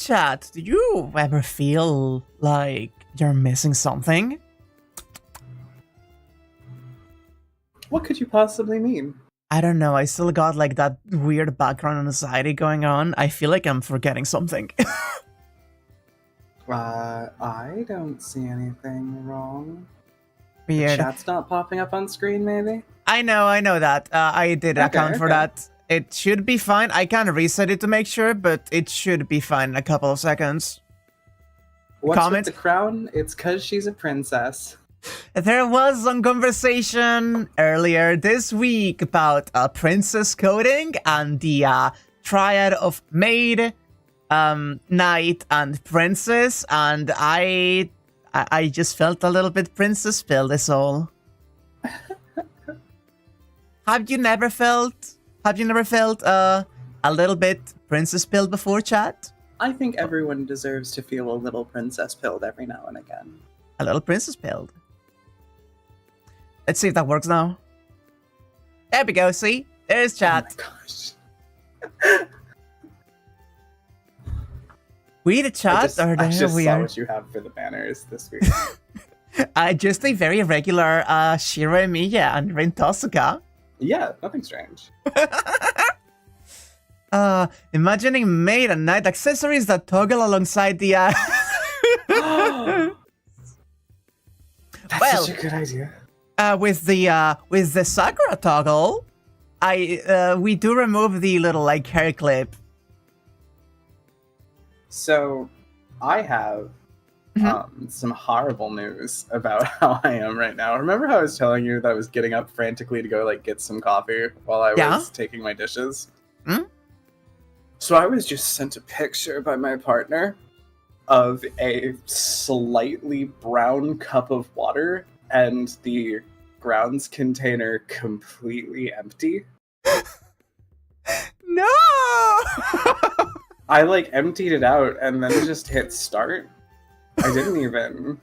chat, do you ever feel like you're missing something? What could you possibly mean? I don't know, I still got like that weird background anxiety going on. I feel like I'm forgetting something. I don't see anything wrong. Weird. The chat's not popping up on screen, maybe? I know that. I did account for that. It should be fine. I can reset it to make sure, but it should be fine in a couple of seconds. What's with the crown? It's because she's a princess. There was some conversation earlier this week about princess coding and the triad of maid, knight, and princess, and I just felt a little bit princess pilled, is all. Have you never felt a little bit princess pilled before, chat? I think everyone deserves to feel a little princess pilled every now and again. A little princess pilled. Let's see if that works now. There we go, see? There's chat. Oh my gosh. We the chat I just we saw are. what you have for the banners this week. Just a very regular Shirou Miya and Rin Tosuka. Yeah, nothing strange. Imagining maid and knight accessories that toggle alongside the That's such a good idea. With the Sakura toggle, we do remove the little like hair clip. So, I have some horrible news about how I am right now. Remember how I was telling you that I was getting up frantically to go like get some coffee while I was taking my dishes? Hmm? So I was just sent a picture by my partner of a slightly brown cup of water and the grounds container completely empty. No! I like emptied it out and then just hit start. I didn't even.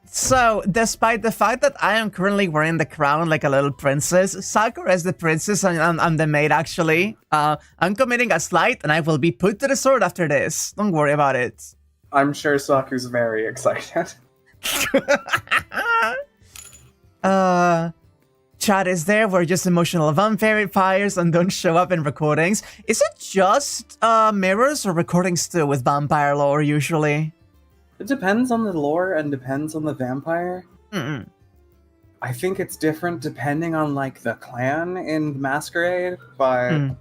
So, despite the fact that I am currently wearing the crown like a little princess, Sakura is the princess and I'm the maid, actually. I'm committing a slight and I will be put to the sword after this. Don't worry about it. I'm sure Saku's very excited. Chat is there, we're just emotional vampires and don't show up in recordings. Is it just mirrors or recordings too with vampire lore usually? It depends on the lore and depends on the vampire. Mm-mm. I think it's different depending on like the clan in Masquerade, but...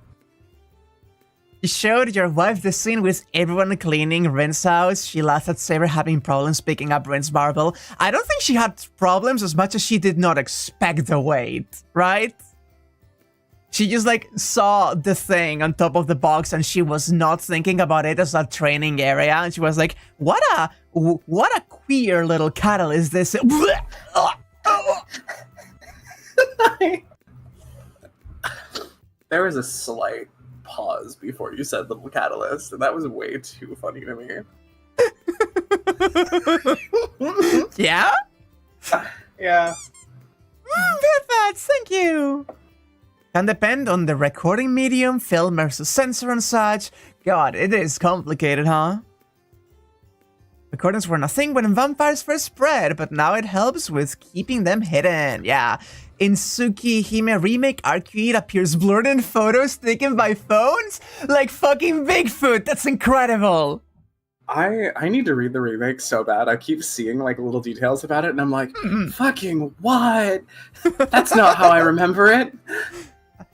You showed your wife the scene with everyone cleaning Rin's house. She laughed at Saber having problems picking up Rin's marble. I don't think she had problems as much as she did not expect the weight, right? She just like saw the thing on top of the box and she was not thinking about it as a training area. And she was like, what a queer little cattle is this? There was a slight pause before you said little catalyst, and that was way too funny to me. Yeah? Yeah. Perfect, thank you. Can depend on the recording medium, film versus sensor and such. God, it is complicated, huh? Recordings were nothing when vampires first spread, but now it helps with keeping them hidden. Yeah. In Tsukihime Remake, Arcade appears blurred in photos taken by phones? Like fucking Bigfoot, that's incredible! I need to read the remake so bad. I keep seeing like little details about it, and I'm like, fucking what? That's not how I remember it.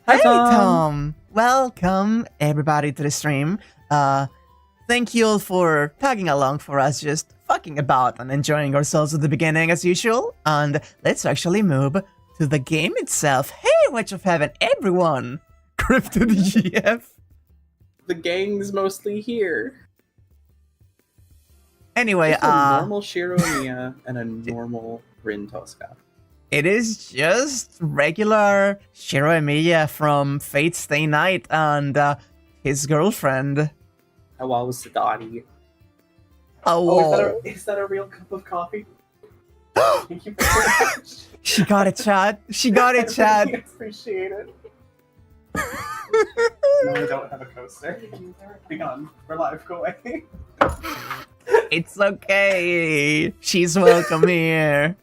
Hi, Hey, Tom! Welcome, everybody, to the stream. Thank you all for tagging along for us, just fucking about and enjoying ourselves at the beginning as usual. And let's actually move to the game itself. Hey, Witch of Heaven, everyone! Cryptid GF. The gang's mostly here. Anyway, Just a normal Shirou Miya and a normal Rin Tosca. it is just regular Shirou Miya from Fate Stay Night and his girlfriend. How was the Dottie? Oh, Is that a real cup of coffee? Thank you very much. She got it, Chad. She got it, I Chad. really appreciate it. No, I don't have a coaster. Be gone. We're live. Go away. It's okay. She's welcome here.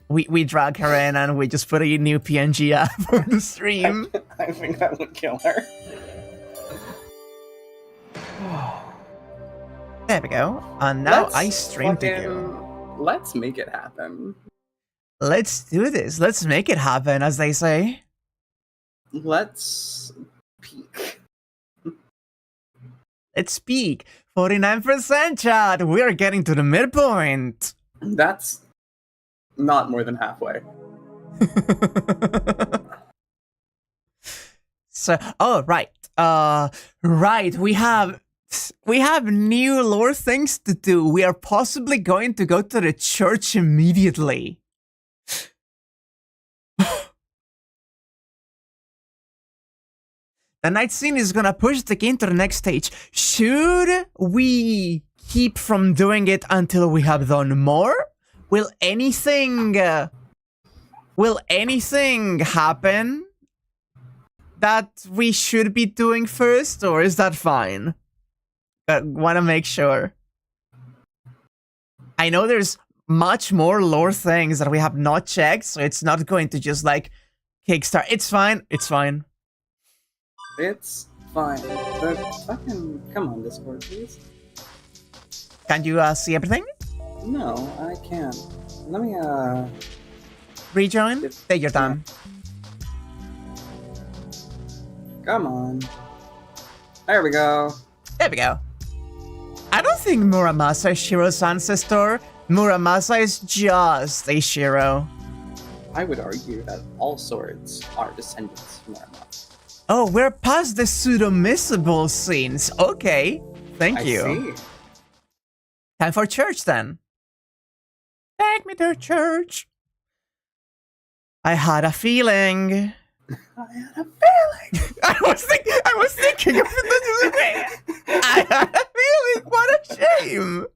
We drag her in and we just put a new PNG app on the stream. I think that would kill her. There we go. And now I stream to you. Let's make it happen. Let's do this. Let's make it happen, as they say. Let's peek. Let's peek. 49% chat. We are getting to the midpoint. That's not more than halfway. So, oh, right. Right. We have new lore things to do. We are possibly going to go to the church immediately. The night scene is gonna push the game to the next stage. Should we keep from doing it until we have done more? Will anything happen that we should be doing first, or is that fine? Wanna make sure. I know there's much more lore things that we have not checked, so it's not going to just like kickstart. It's fine. It's fine. It's fine. But fucking come on, Discord, please. Can you see everything? No, I can't. Let me Rejoin? Take your time. Come on. There we go. There we go. I don't think Muramasa is Shirou's ancestor. Muramasa is just a Shirou. I would argue that all swords are descendants from Muramasa. Oh, we're past the pseudo-missable scenes. Okay. Thank you. I see. Time for church then. Take me to church. I had a feeling. I had a feeling. I was thinking of it. I had a feeling. What a shame.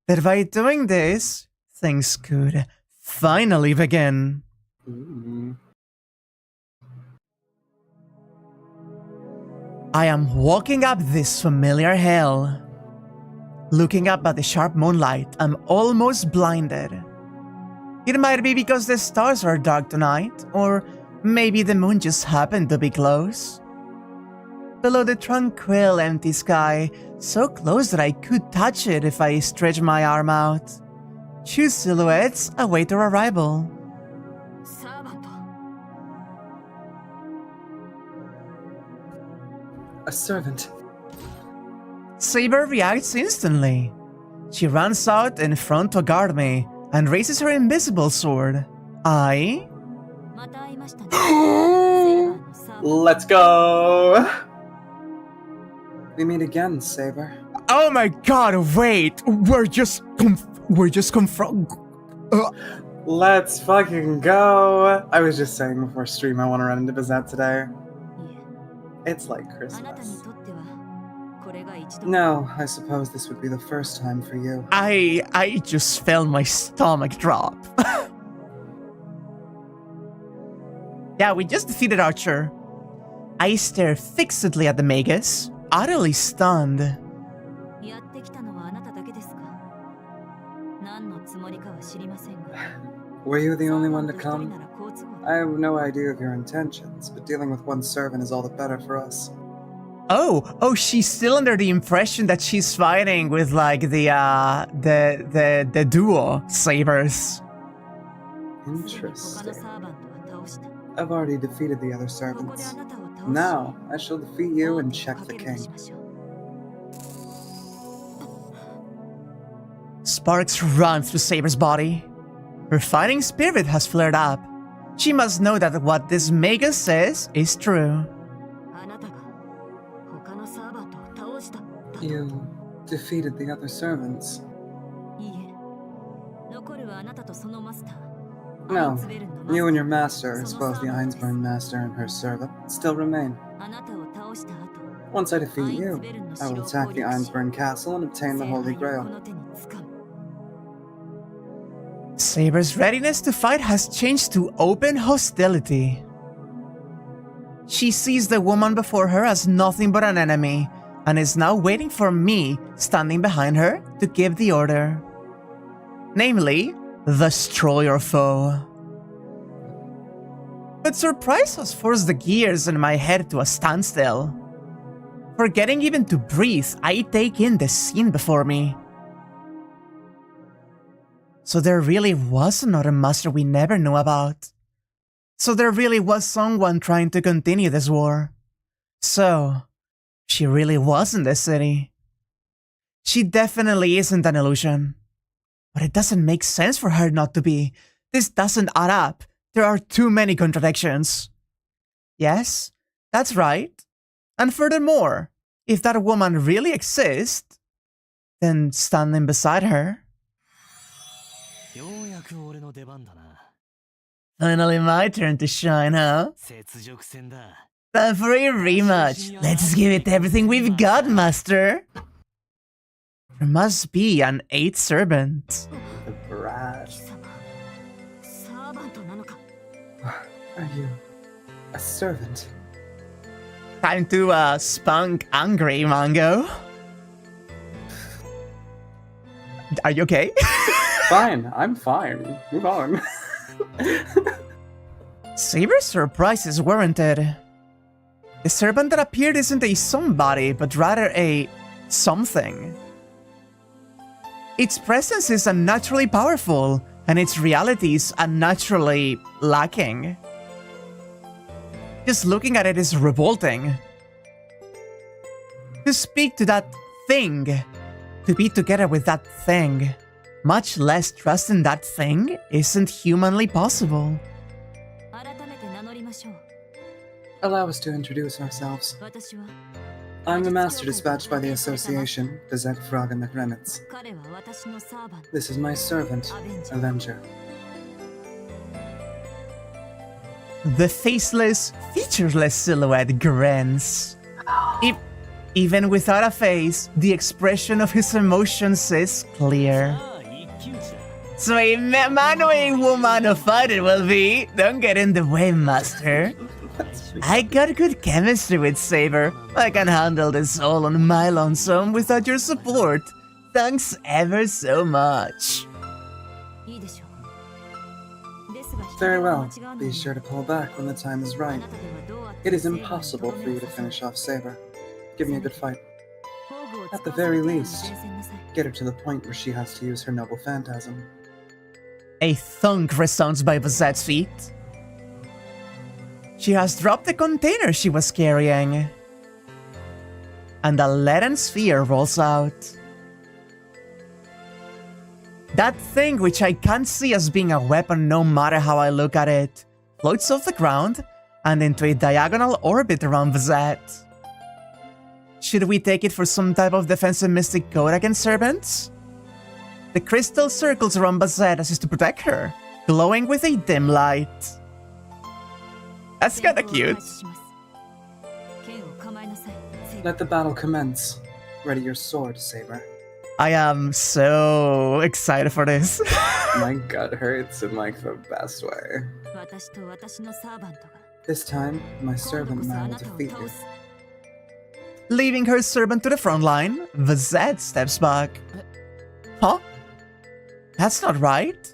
That by doing this, things could finally begin. Ooh. I am walking up this familiar hill. Looking up at the sharp moonlight, I'm almost blinded. It might be because the stars are dark tonight, or maybe the moon just happened to be close. Below the tranquil empty sky, so close that I could touch it if I stretch my arm out. Two silhouettes await our arrival. A servant. Saber reacts instantly. She runs out in front to guard me and raises her invisible sword. Let's go. We meet again, Saber. Oh my god, wait! We're just confront. Let's fucking go. I was just saying before stream I want to run into Bazett today. It's like Christmas. No, I suppose this would be the first time for you. I just felt my stomach drop. Yeah, we just defeated Archer. I stare fixedly at the Magus, utterly stunned. Were you the only one to come? I have no idea of your intentions, but dealing with one servant is all the better for us. Oh, she's still under the impression that she's fighting with like the duo Sabers. Interesting. I've already defeated the other servants. Now, I shall defeat you and check the king. Sparks run through Saber's body. Her fighting spirit has flared up. She must know that what this Magus says is true. You defeated the other servants. No, you and your master, as well as the Einsburn master and her servant, still remain. Once I defeat you, I will attack the Ironsburn Castle and obtain the Holy Grail. Saber's readiness to fight has changed to open hostility. She sees the woman before her as nothing but an enemy, and is now waiting for me, standing behind her, to give the order. Namely, destroy your foe. But surprise has forced the gears in my head to a standstill. Forgetting even to breathe, I take in the scene before me. So there really was another master we never knew about. So there really was someone trying to continue this war. So, she really was in this city. She definitely isn't an illusion. But it doesn't make sense for her not to be. This doesn't add up. There are too many contradictions. Yes, that's right. And furthermore, if that woman really exists, then standing beside her... Finally my turn to shine, huh? Time for a rematch. Let's give it everything we've got, master. There must be an 8th servant. The brat. Are you a servant? Time to spunk angry, Mango. Are you okay? Fine, I'm fine. Move on. Saber's surprise is warranted. The servant that appeared isn't a somebody, but rather a something. Its presence is unnaturally powerful, and its reality is unnaturally lacking. Just looking at it is revolting. To speak to that thing, to be together with that thing, much less trust in that thing, isn't humanly possible. Allow us to introduce ourselves. I'm the master dispatched by the association, Bazett and Avenger. This is my servant, Avenger. The faceless, featureless silhouette grins. Even without a face, the expression of his emotions is clear. So a man or a woman to fight it will be. Don't get in the way, master. I got good chemistry with Saber. I can handle this all on my lonesome without your support. Thanks ever so much. Very well. Be sure to pull back when the time is right. It is impossible for you to finish off Saber. Give me a good fight. At the very least, get her to the point where she has to use her noble Phantasm. A thunk resounds by Bazett's feet. She has dropped the container she was carrying. And a leaden sphere rolls out. That thing, which I can't see as being a weapon no matter how I look at it, floats off the ground and into a diagonal orbit around Bazett. Should we take it for some type of defensive mystic code against servants? The crystal circles around Bazett as is to protect her, glowing with a dim light. That's kinda cute. Let the battle commence. Ready your sword, Saber. I am so excited for this. My gut hurts in like the best way. This time, my servant man will defeat you. Leaving her servant to the front line, Bazett steps back. Huh? That's not right.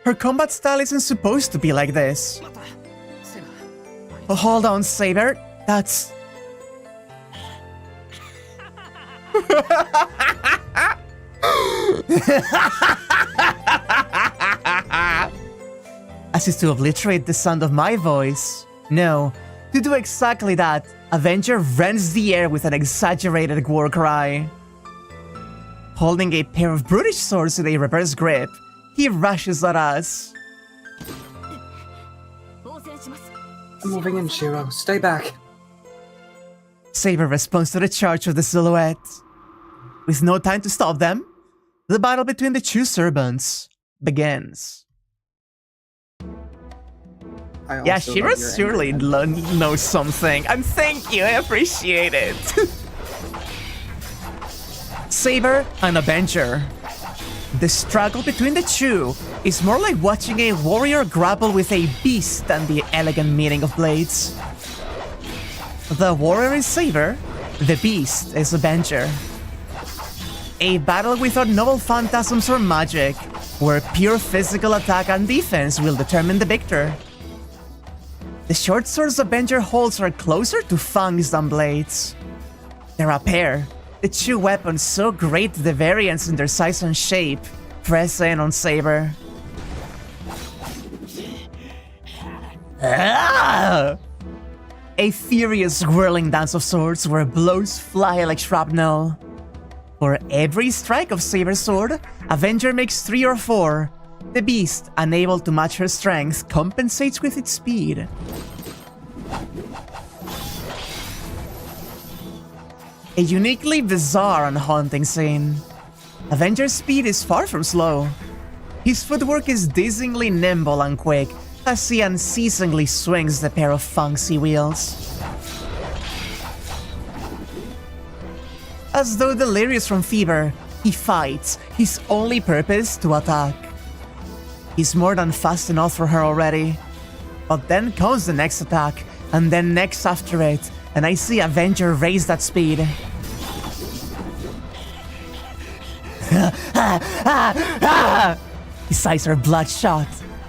Her combat style isn't supposed to be like this. Oh, hold on, Saber. That's... As is to obliterate the sound of my voice. No, to do exactly that, Avenger rends the air with an exaggerated war cry. Holding a pair of brutish swords with a reverse grip, he rushes at us. I'm moving in, Shirou. Stay back. Saber responds to the charge of the silhouette. With no time to stop them, the battle between the two servants begins. I Yeah, also Shira love your surely anger. knows something. And thank you, I appreciate it. Saber and Avenger. The struggle between the two is more like watching a warrior grapple with a beast than the elegant meeting of blades. The warrior is Saber, the beast is Avenger. A battle without novel phantasms or magic, where pure physical attack and defense will determine the victor. The short swords Avenger holds are closer to fangs than blades. They're a pair, the two weapons so great the variance in their size and shape press in on Saber. Ah! A furious whirling dance of swords where blows fly like shrapnel. For every strike of Saber's sword, Avenger makes 3 or 4. The beast, unable to match her strength, compensates with its speed. A uniquely bizarre and haunting scene. Avenger's speed is far from slow. His footwork is dizzyingly nimble and quick as he unceasingly swings the pair of fancy wheels. As though delirious from fever, he fights, his only purpose to attack. He's more than fast enough for her already. But then comes the next attack, and then next after it, and I see Avenger raise that speed. His eyes are bloodshot.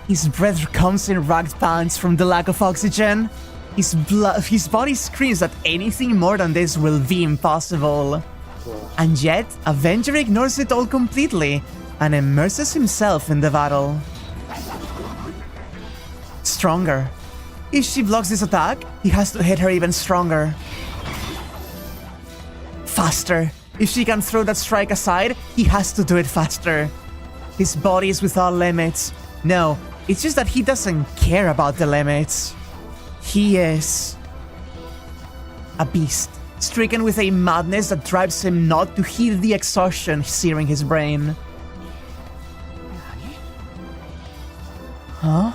His breath comes in ragged pants from the lack of oxygen. His body screams that anything more than this will be impossible. And yet, Avenger ignores it all completely and immerses himself in the battle. Stronger. If she blocks this attack, he has to hit her even stronger. Faster. If she can throw that strike aside, he has to do it faster. His body is without limits. No, it's just that he doesn't care about the limits. He is a beast, stricken with a madness that drives him not to heed the exhaustion searing his brain. Huh?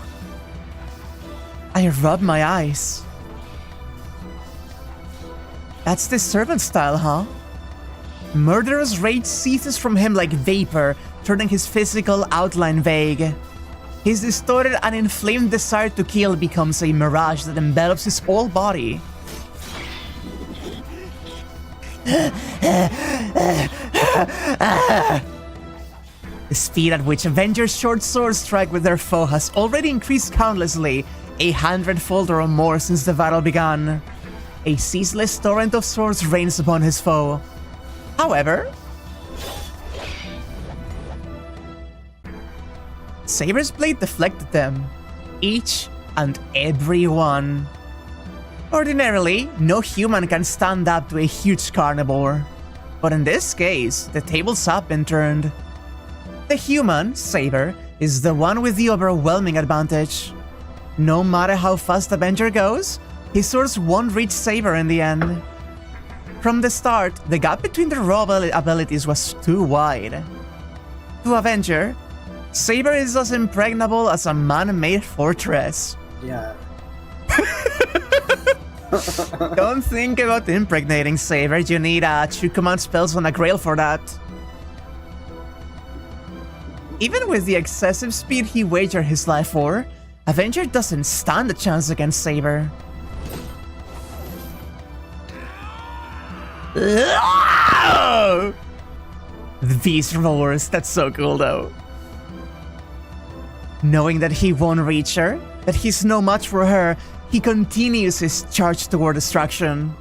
I rub my eyes. That's the servant style, huh? Murderous rage seizes from him like vapor, turning his physical outline vague. His distorted and inflamed desire to kill becomes a mirage that envelops his whole body. The speed at which Avengers' short swords strike with their foe has already increased countlessly, 100-fold or more since the battle began. A ceaseless torrent of swords rains upon his foe. However, Saber's blade deflected them, each and every one. Ordinarily, no human can stand up to a huge carnivore, but in this case, the tables have been turned. The human, Saber, is the one with the overwhelming advantage. No matter how fast Avenger goes, his swords won't reach Saber in the end. From the start, the gap between their raw abilities was too wide. To Avenger, Saber is as impregnable as a man-made fortress. Yeah. Don't think about impregnating Saber, you need 2 command spells on a grail for that. Even with the excessive speed he wagered his life for, Avenger doesn't stand a chance against Saber. The beast roars, that's so cool though. Knowing that he won't reach her, that he's no match for her, he continues his charge toward destruction.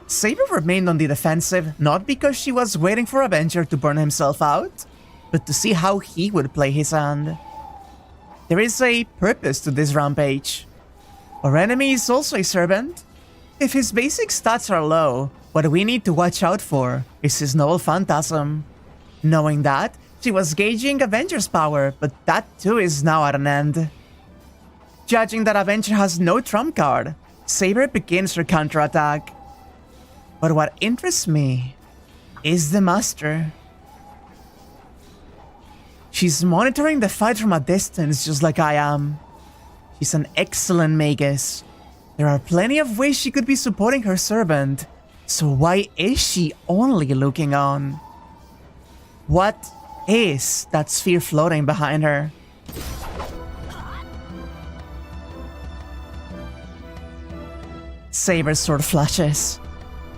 Saber remained on the defensive, not because she was waiting for Avenger to burn himself out, but to see how he would play his hand. There is a purpose to this rampage. Our enemy is also a servant. If his basic stats are low, what we need to watch out for is his novel Phantasm. Knowing that, she was gauging Avenger's power, but that too is now at an end. Judging that Avenger has no trump card, Saber begins her counterattack. But what interests me is the Master. She's monitoring the fight from a distance just like I am. She's an excellent magus. There are plenty of ways she could be supporting her servant. So why is she only looking on? What is that sphere floating behind her? Saber's sword flashes.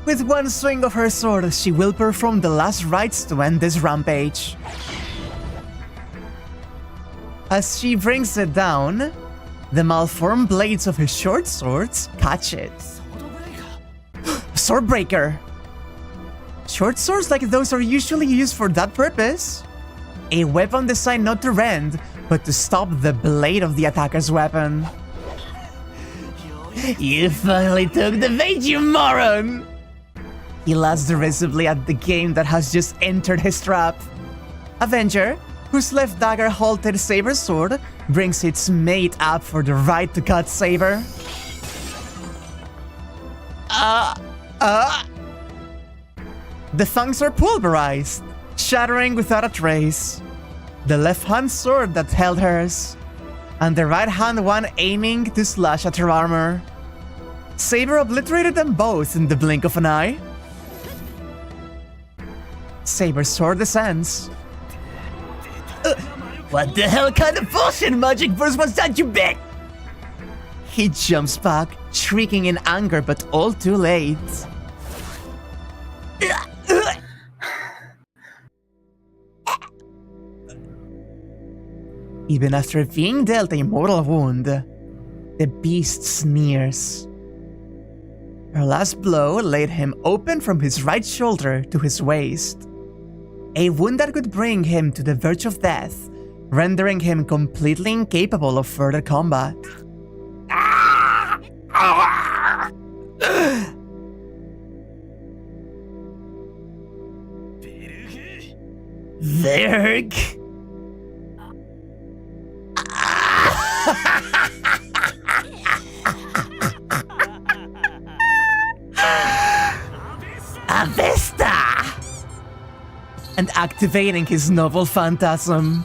With one swing of her sword, she will perform the last rites to end this rampage. As she brings it down, the malformed blades of his short swords catch it. Swordbreaker! Short swords like those are usually used for that purpose. A weapon designed not to rend, but to stop the blade of the attacker's weapon. You finally took the bait, you moron! He laughs derisively at the game that has just entered his trap. Avenger, whose left dagger halted Saber's sword, brings its mate up for the right to cut Saber. The fangs are pulverized, shattering without a trace. The left hand sword that held hers, and the right hand one aiming to slash at her armor. Saber obliterated them both in the blink of an eye. Saber's sword descends. What the hell kind of bullshit magic burst was that, you bitch? He jumps back, shrieking in anger, but all too late. Even after being dealt a mortal wound, the beast sneers. Her last blow laid him open from his right shoulder to his waist. A wound that could bring him to the verge of death, rendering him completely incapable of further combat. Verg! Avesta! And activating his novel Phantasm.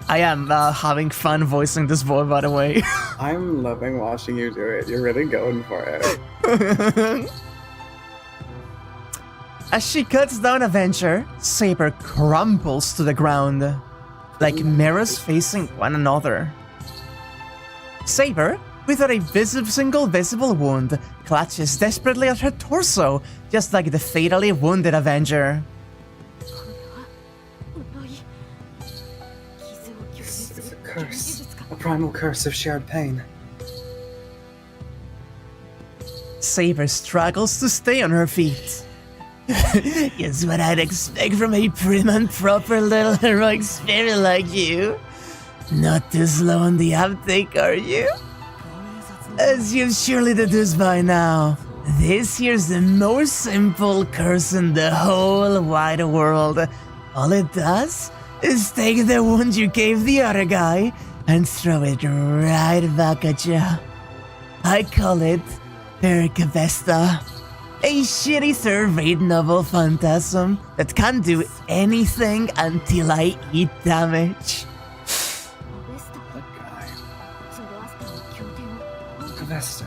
I am having fun voicing this boy, by the way. I'm loving watching you do it. You're really going for it. As she cuts down Avenger, Saber crumples to the ground, like mirrors facing one another. Saber, without a single visible wound, clutches desperately at her torso, just like the fatally wounded Avenger. This is a curse. A primal curse of shared pain. Saber struggles to stay on her feet. It's what I'd expect from a prim and proper little heroic spirit like you. Not too slow on the uptake, are you? As you've surely deduced by now, this here's the most simple curse in the whole wide world. All it does is take the wound you gave the other guy and throw it right back at you. I call it Avesta. A shitty third-rate novel Phantasm that can't do anything until I eat damage. That guy. Avesta.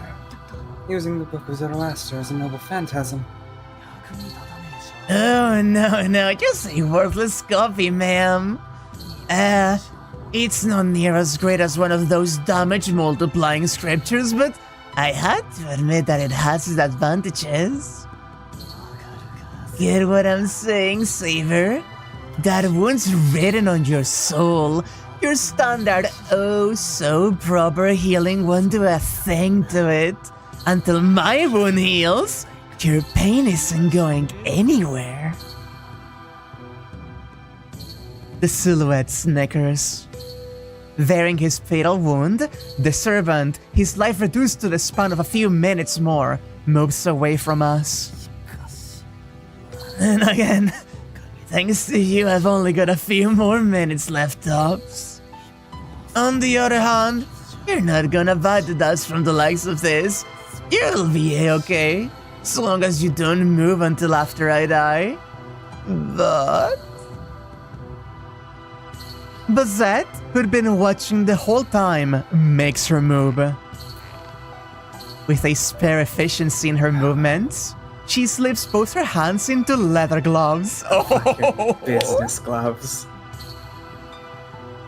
Using the Book of Zoroaster as a noble phantasm. Oh, no, just a worthless copy, ma'am. It's not near as great as one of those damage-multiplying scriptures, but I had to admit that it has its advantages. Get what I'm saying, Saber? That wound's written on your soul. Your standard, oh so proper healing won't do a thing to it. Until my wound heals, your pain isn't going anywhere. The silhouette snickers. Bearing his fatal wound, the servant, his life reduced to the span of a few minutes more, moves away from us. And again, thanks to you, I've only got a few more minutes left, tops. On the other hand, you're not gonna bite the dust from the likes of this. You'll be a-okay. So long as you don't move until after I die. But... Bazett, who'd been watching the whole time, makes her move. With a spare efficiency in her movements, she slips both her hands into leather gloves. Fucking business gloves.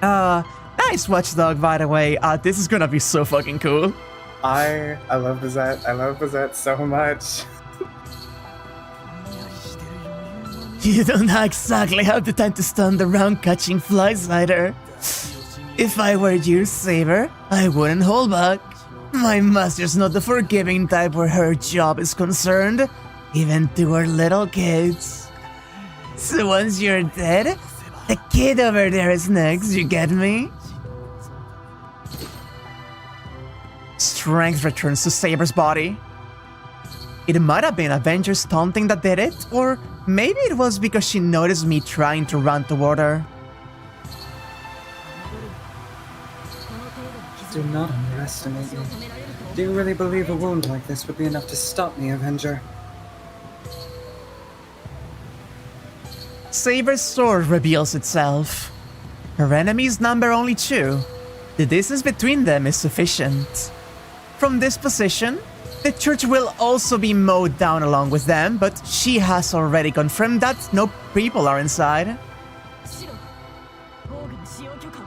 Nice watchdog, by the way. This is gonna be so fucking cool. I love Bazett. I love Bazett so much. You don't exactly have the time to stand around catching flies either. If I were you, Saber, I wouldn't hold back. My master's not the forgiving type where her job is concerned, even to her little kids. So once you're dead, the kid over there is next, you get me? Strength returns to Saber's body. It might have been Avenger's taunting that did it, or maybe it was because she noticed me trying to run toward her. Do not underestimate me. Do you really believe a wound like this would be enough to stop me, Avenger? Saber's sword reveals itself. Her enemies number only 2. The distance between them is sufficient. From this position, the church will also be mowed down along with them, but she has already confirmed that no people are inside.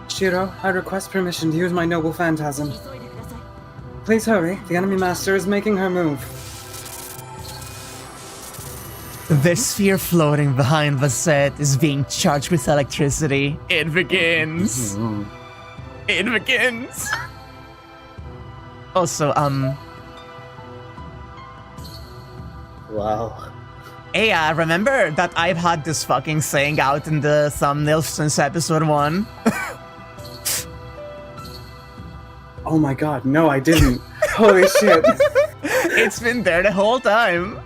Shirou, I request permission to use my noble phantasm. Please hurry, the enemy master is making her move. The sphere floating behind Bazett is being charged with electricity. It begins. It begins. Also, Wow. hey, remember that I've had this fucking saying out in the thumbnail since episode 1? Oh my god, no I didn't. Holy shit. It's been there the whole time.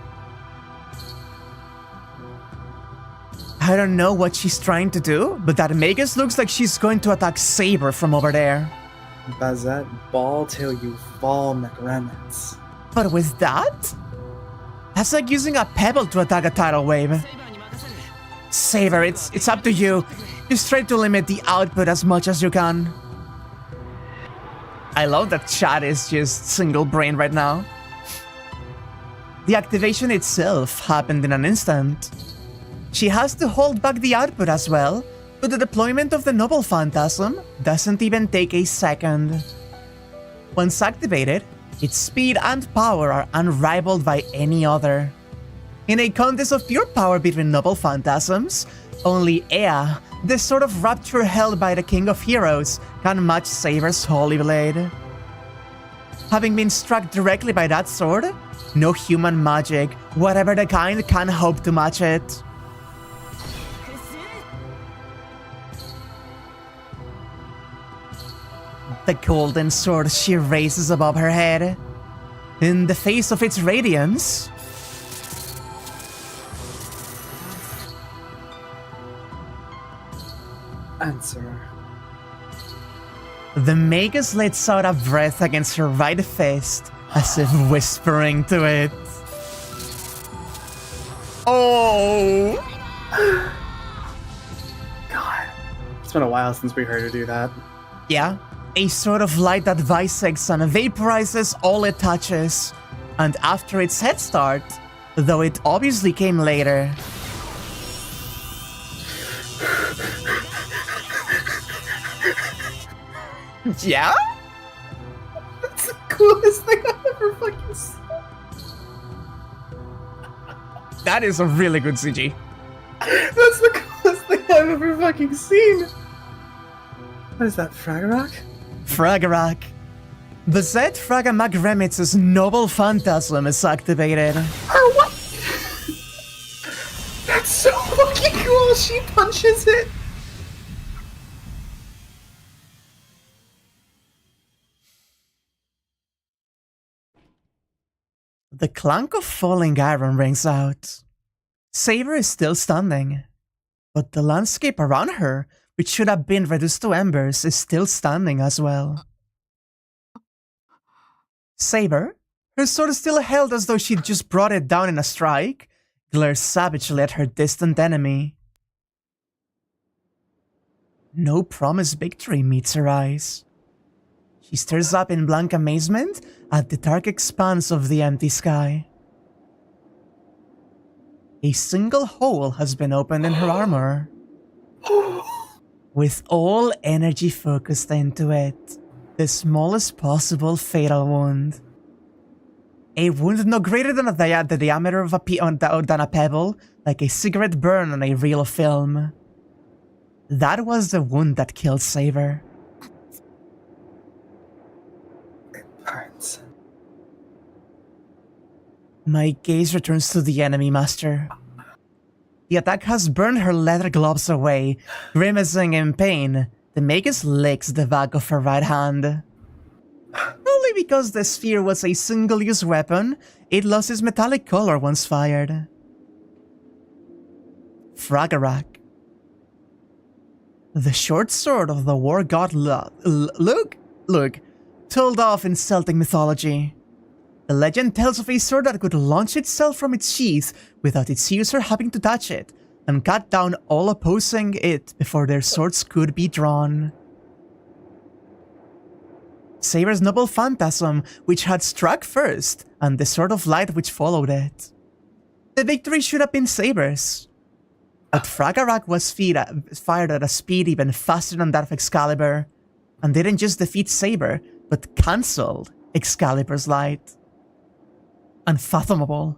I don't know what she's trying to do, but that Magus looks like she's going to attack Saber from over there. Bazett, ball till you fall, McRemets. But with that? That's like using a pebble to attack a tidal wave. Saber, it's up to you. Just try to limit the output as much as you can. I love that chat is just single brain right now. The activation itself happened in an instant. She has to hold back the output as well, but the deployment of the Noble Phantasm doesn't even take a second. Once activated, its speed and power are unrivaled by any other. In a contest of pure power between Noble Phantasms, only Ea, the sort of rapture held by the King of Heroes, can match Saber's Holy Blade. Having been struck directly by that sword, no human magic, whatever the kind, can hope to match it. The golden sword she raises above her head. In the face of its radiance, Answer her. the Magus lets out a breath against her right fist, as if whispering to it. Oh! God. It's been a while since we heard her do that. Yeah, a sort of light that bisects and vaporizes all it touches. And after its head start, though it obviously came later. Yeah? That's the coolest thing I've ever fucking seen. That is a really good CG. That's the coolest thing I've ever fucking seen. What is that, Fragarak? Fragarak. Bazett Fragamagremitz's Noble Phantasm is activated. Her what? That's so fucking cool. She punches it. The clank of falling iron rings out. Saber is still standing, but the landscape around her, which should have been reduced to embers, is still standing as well. Saber, Her sword still held as though she'd just brought it down in a strike, glares savagely at her distant enemy. No promised victory meets her eyes. She stares up in blank amazement at the dark expanse of the empty sky. A single hole has been opened in her armor, with all energy focused into it. The smallest possible fatal wound. A wound no greater than the diameter of than a pebble, like a cigarette burn on a reel of film. That was the wound that killed Saber. It hurts. My gaze returns to the enemy master. The attack has burned her leather gloves away. Grimacing in pain, the magus licks the back of her right hand. Only because the sphere was a single-use weapon, it lost its metallic color once fired. Fragarak. The short sword of the war god Luke, told off in Celtic mythology. The legend tells of a sword that could launch itself from its sheath without its user having to touch it, and cut down all opposing it before their swords could be drawn. Saber's noble Phantasm, which had struck first, and the Sword of Light which followed it. The victory should have been Saber's. But Fragarak was fired at a speed even faster than that of Excalibur, and didn't just defeat Saber, but cancelled Excalibur's light. Unfathomable.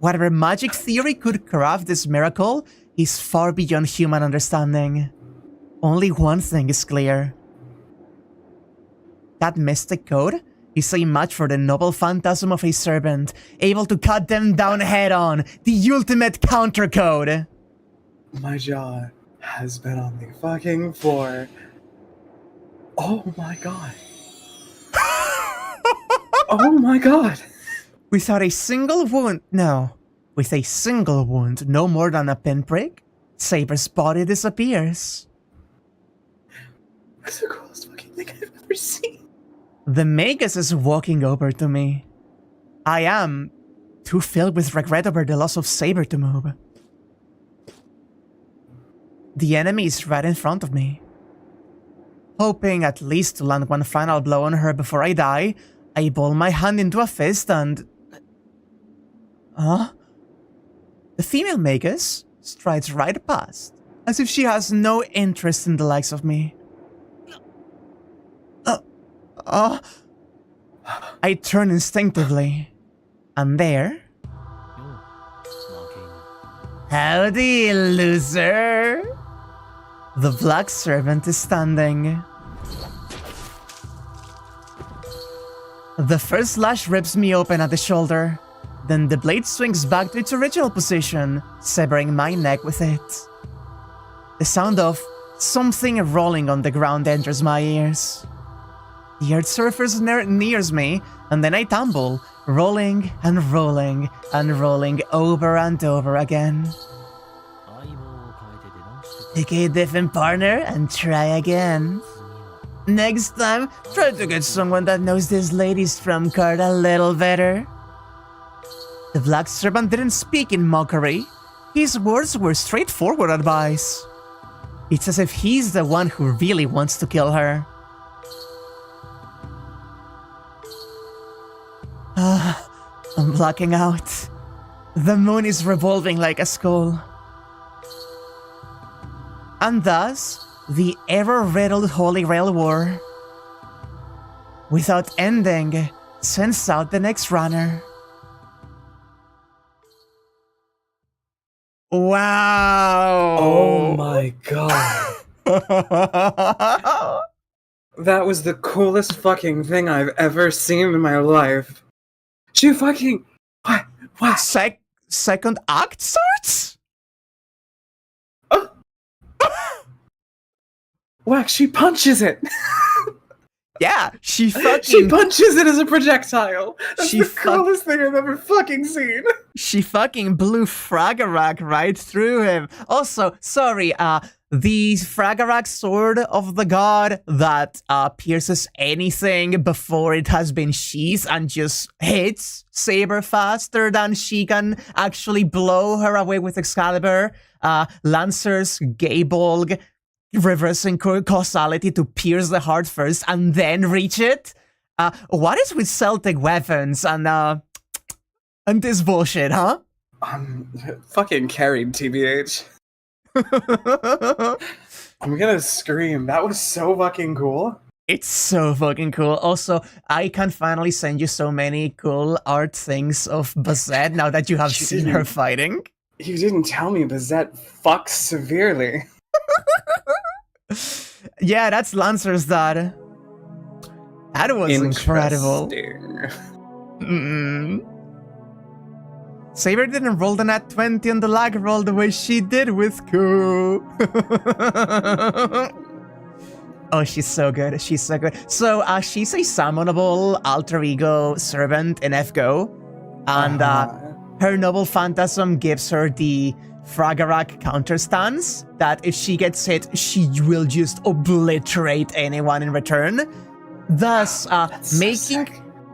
Whatever magic theory could craft this miracle is far beyond human understanding. Only one thing is clear. That mystic code is a match for the noble phantasm of a serpent, able to cut them down head-on, the ultimate counter code. My jaw has been on the fucking floor. Oh my god. Oh my god. Without a single wound, no. With a single wound, no more than a pinprick, Saber's body disappears. That's the coolest fucking thing I've ever seen. The magus is walking over to me. I am too filled with regret over the loss of Saber to move. The enemy is right in front of me. Hoping at least to land one final blow on her before I die, I ball my hand into a fist and... Huh? The female magus strides right past, as if she has no interest in the likes of me. I turn instinctively, and there... Howdy, loser! The black servant is standing. The first slash rips me open at the shoulder, then the blade swings back to its original position, severing my neck with it. The sound of something rolling on the ground enters my ears. The earth surface nears me, and then I tumble, rolling and rolling and rolling over and over again. Pick a different partner and try again. Next time, try to get someone that knows this lady's trump card a little better. The black servant didn't speak in mockery. His words were straightforward advice. It's as if he's the one who really wants to kill her. I'm blacking out. The moon is revolving like a skull. And thus, the ever-riddled Holy Grail War, without ending, sends out the next runner. Wow! Oh my god. That was the coolest fucking thing I've ever seen in my life. She fucking... What? Second act starts? Wax, she punches it! Yeah, she She punches it as a projectile! That's the coolest thing I've ever fucking seen! She fucking blew Fragarak right through him. Also, sorry, the Fragarak sword of the god that pierces anything before it has been sheathed and just hits Saber faster than she can actually blow her away with Excalibur. Lancer's Gaybolg, reversing causality to pierce the heart first and then reach it. What is with Celtic weapons and this bullshit, huh? Fucking carried, TBH. I'm gonna scream. That was so fucking cool. It's so fucking cool. Also, I can finally send you so many cool art things of Bazett now that you have seen her fighting. You didn't tell me Bazett fucks severely. Yeah, that's Lancer's dad. That was incredible. Saber didn't roll the nat 20 on the lag roll the way she did with Ku. Oh, she's so good. She's so good. So, she's a summonable alter ego servant in FGO. And her noble Phantasm gives her the Fragarak counter stance that if she gets hit, she will just obliterate anyone in return. Thus,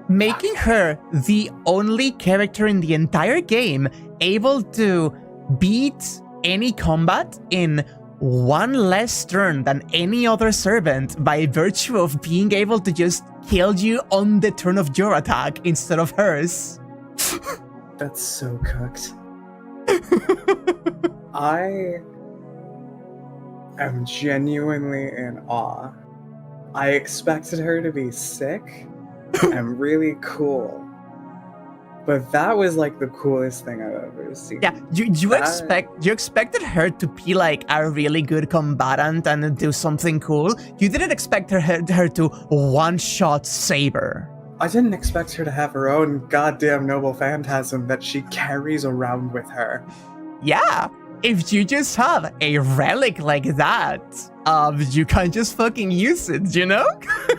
making her the only character in the entire game able to beat any combat in one less turn than any other servant by virtue of being able to just kill you on the turn of your attack instead of hers. That's so cooked. I am genuinely in awe. I expected her to be sick and really cool. But that was like the coolest thing I've ever seen. Yeah, you expected her to be like a really good combatant and do something cool. You didn't expect her to one-shot Saber. I didn't expect her to have her own goddamn noble phantasm that she carries around with her. Yeah, if you just have a relic like that, you can just fucking use it, you know?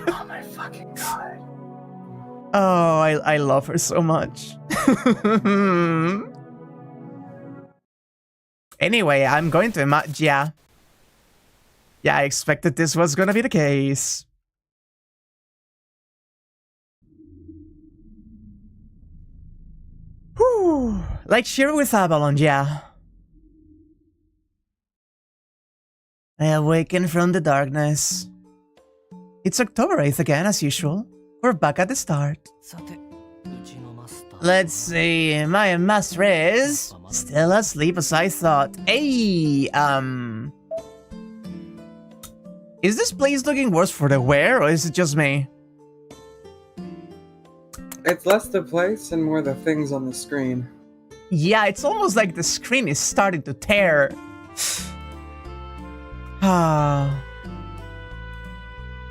Oh my fucking god. Oh, I love her so much. Anyway, I'm going to imagine, yeah, I expected this was gonna be the case. Whew, like Shirou with Avalon, yeah. I awaken from the darkness. It's October 8th again, as usual. We're back at the start. Let's see, my master is still asleep as I thought. Hey, is this place looking worse for the wear, or is it just me? It's less the place and more the things on the screen. Yeah, it's almost like the screen is starting to tear. Ah.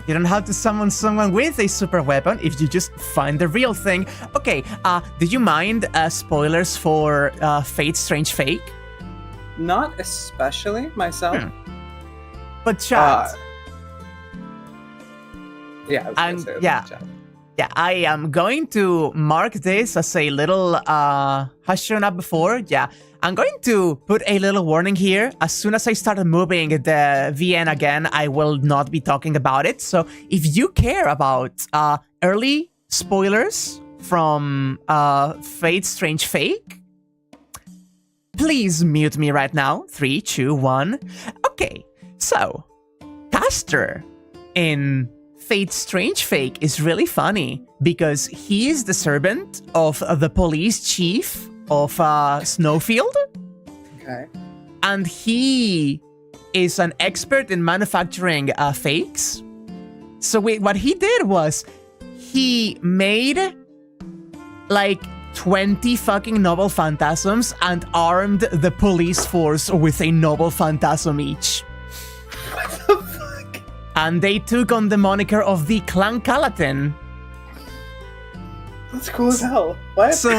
You don't have to summon someone with a super weapon if you just find the real thing. Okay, do you mind spoilers for Fate's Strange Fake? Not especially myself. But chat. Yeah, I was gonna say chat. Yeah, I am going to mark this as a little, has shown up before. Yeah, I'm going to put a little warning here. As soon as I start moving the VN again, I will not be talking about it. So if you care about early spoilers from Fate's Strange Fake, please mute me right now. 3, 2, 1. Okay, so Caster in Fate's Strange Fake is really funny because he is the servant of the police chief of Snowfield. Okay. And he is an expert in manufacturing fakes. So what he did was he made like 20 fucking noble phantasms and armed the police force with a noble phantasm each. What the fuck? And they took on the moniker of the Clan Calatin. That's cool as hell. What? So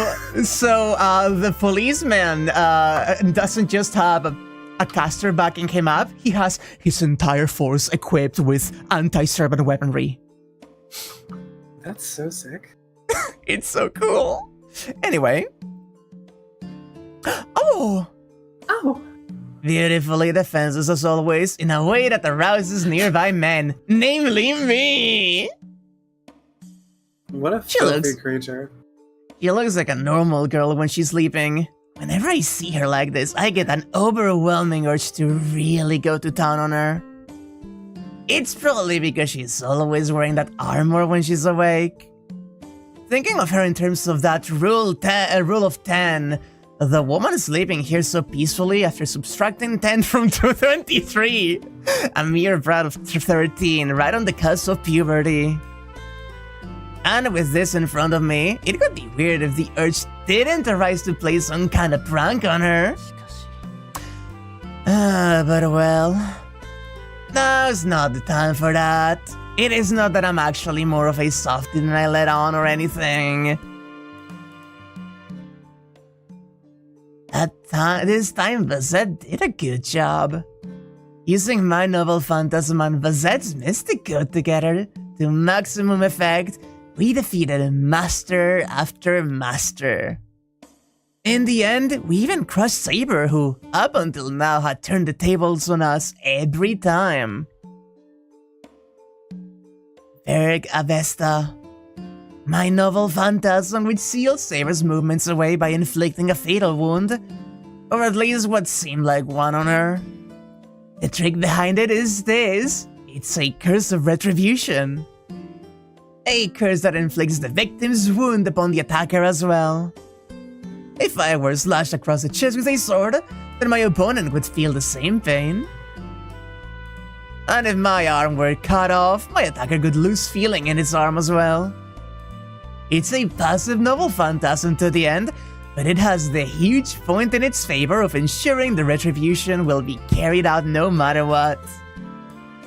the policeman doesn't just have a caster backing him up. He has his entire force equipped with anti-servant weaponry. That's so sick. It's so cool. Anyway. Oh! beautifully defenseless as always, in a way that arouses nearby men, namely me. What a She filthy looks- creature. She looks like a normal girl when she's sleeping. Whenever I see her like this, I get an overwhelming urge to really go to town on her. It's probably because she's always wearing that armor when she's awake. Thinking of her in terms of that rule of 10, the woman sleeping here so peacefully after subtracting 10 from 223, a mere brat of 13, right on the cusp of puberty. And with this in front of me, it would be weird if the urge didn't arise to play some kind of prank on her. But well, now's not the time for that. It is not that I'm actually more of a softie than I let on or anything. This time Bazett did a good job. Using my novel Phantasm and Bazett's Mystic Code together to maximum effect, we defeated master after master. In the end, we even crushed Saber, who up until now had turned the tables on us every time. Berg Avesta. My novel Phantasm, which sealed Saber's movements away by inflicting a fatal wound, or at least what seemed like one on her. The trick behind it is this: it's a curse of retribution. A curse that inflicts the victim's wound upon the attacker as well. If I were slashed across the chest with a sword, then my opponent would feel the same pain. And if my arm were cut off, my attacker could lose feeling in his arm as well. It's a passive novel Phantasm to the end, but it has the huge point in its favor of ensuring the retribution will be carried out no matter what.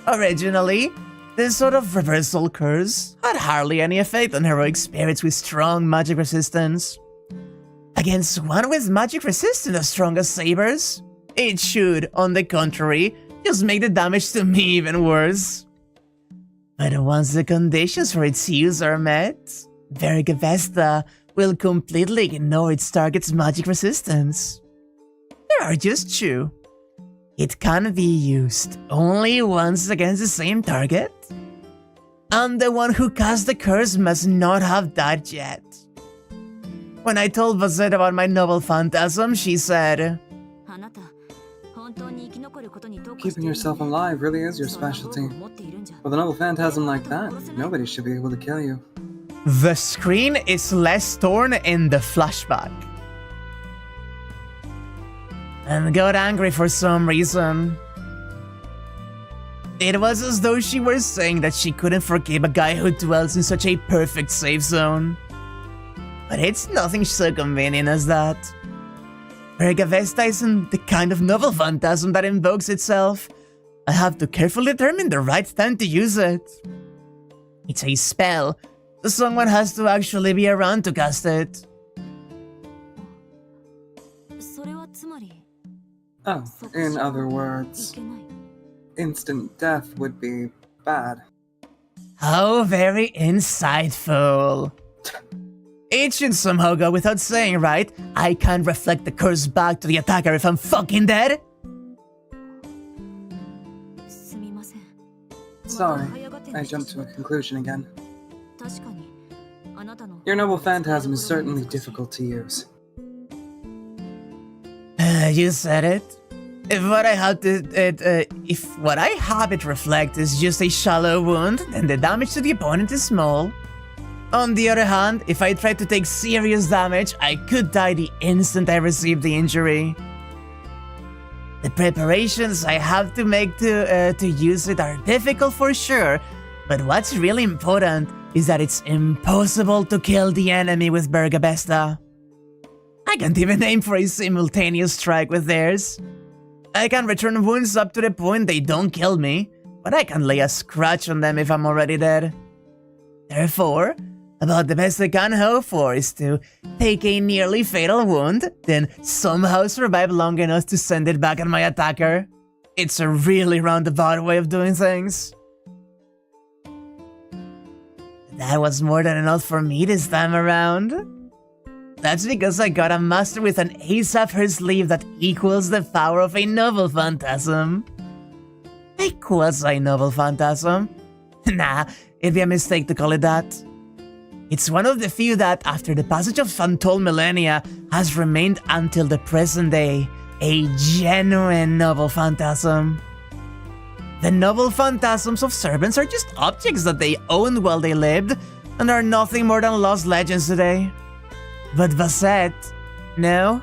Originally, this sort of reversal curse had hardly any effect on heroic spirits with strong magic resistance. Against one with magic resistance as strong as Saber's, it should, on the contrary, just make the damage to me even worse. But once the conditions for its use are met, Berg Avesta will completely ignore its target's magic resistance. There are just two. It can be used only once against the same target, and the one who cast the curse must not have died yet. When I told Bazett about my novel Phantasm, she said, Keeping yourself alive really is your specialty. With a noble phantasm like that, nobody should be able to kill you. the screen is less torn in the flashback. And got angry for some reason. It was as though she were saying that she couldn't forgive a guy who dwells in such a perfect safe zone. But it's nothing so convenient as that. Berg Avesta isn't the kind of novel phantasm that invokes itself. I have to carefully determine the right time to use it. It's a spell, so someone has to actually be around to cast it. Oh, in other words, instant death would be bad. How very insightful. It should somehow go without saying, right? I can't reflect the curse back to the attacker if I'm fucking dead. Sorry, I jumped to a conclusion again. Your noble phantasm is certainly difficult to use. You said it. If what I have it reflect is just a shallow wound, then the damage to the opponent is small. On the other hand, if I try to take serious damage, I could die the instant I receive the injury. The preparations I have to make to use it are difficult for sure, but what's really important is that it's impossible to kill the enemy with Berg Avesta. I can't even aim for a simultaneous strike with theirs. I can return wounds up to the point they don't kill me, but I can lay a scratch on them if I'm already dead. Therefore, about the best I can hope for is to take a nearly fatal wound, then somehow survive long enough to send it back at my attacker. It's a really roundabout way of doing things. That was more than enough for me this time around. That's because I got a master with an ace up her sleeve that equals the power of a noble phantasm. A quasi-noble phantasm? Nah, it'd be a mistake to call it that. It's one of the few that, after the passage of untold millennia, has remained until the present day a genuine noble phantasm. The noble phantasms of servants are just objects that they owned while they lived, and are nothing more than lost legends today. But Bazett, no,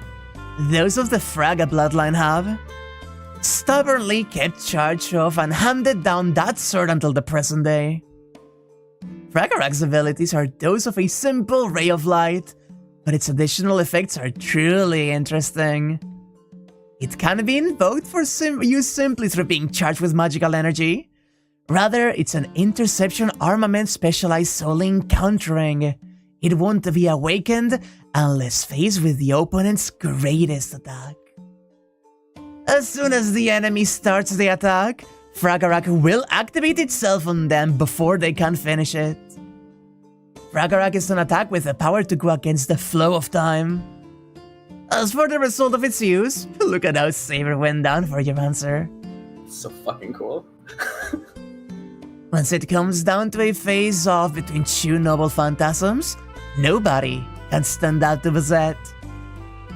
those of the Fraga bloodline have. Stubbornly kept charge of and handed down that sword until the present day. Fragarak's abilities are those of a simple ray of light, but its additional effects are truly interesting. It can be invoked for use simply through being charged with magical energy. Rather, it's an interception armament specialized solely in countering. It won't be awakened unless faced with the opponent's greatest attack. As soon as the enemy starts the attack, Fragarak will activate itself on them before they can finish it. Fragarak is an attack with the power to go against the flow of time. As for the result of its use, look at how Saber went down for your answer. So fucking cool. Once it comes down to a face-off between two noble phantasms, nobody can stand out to Bazett.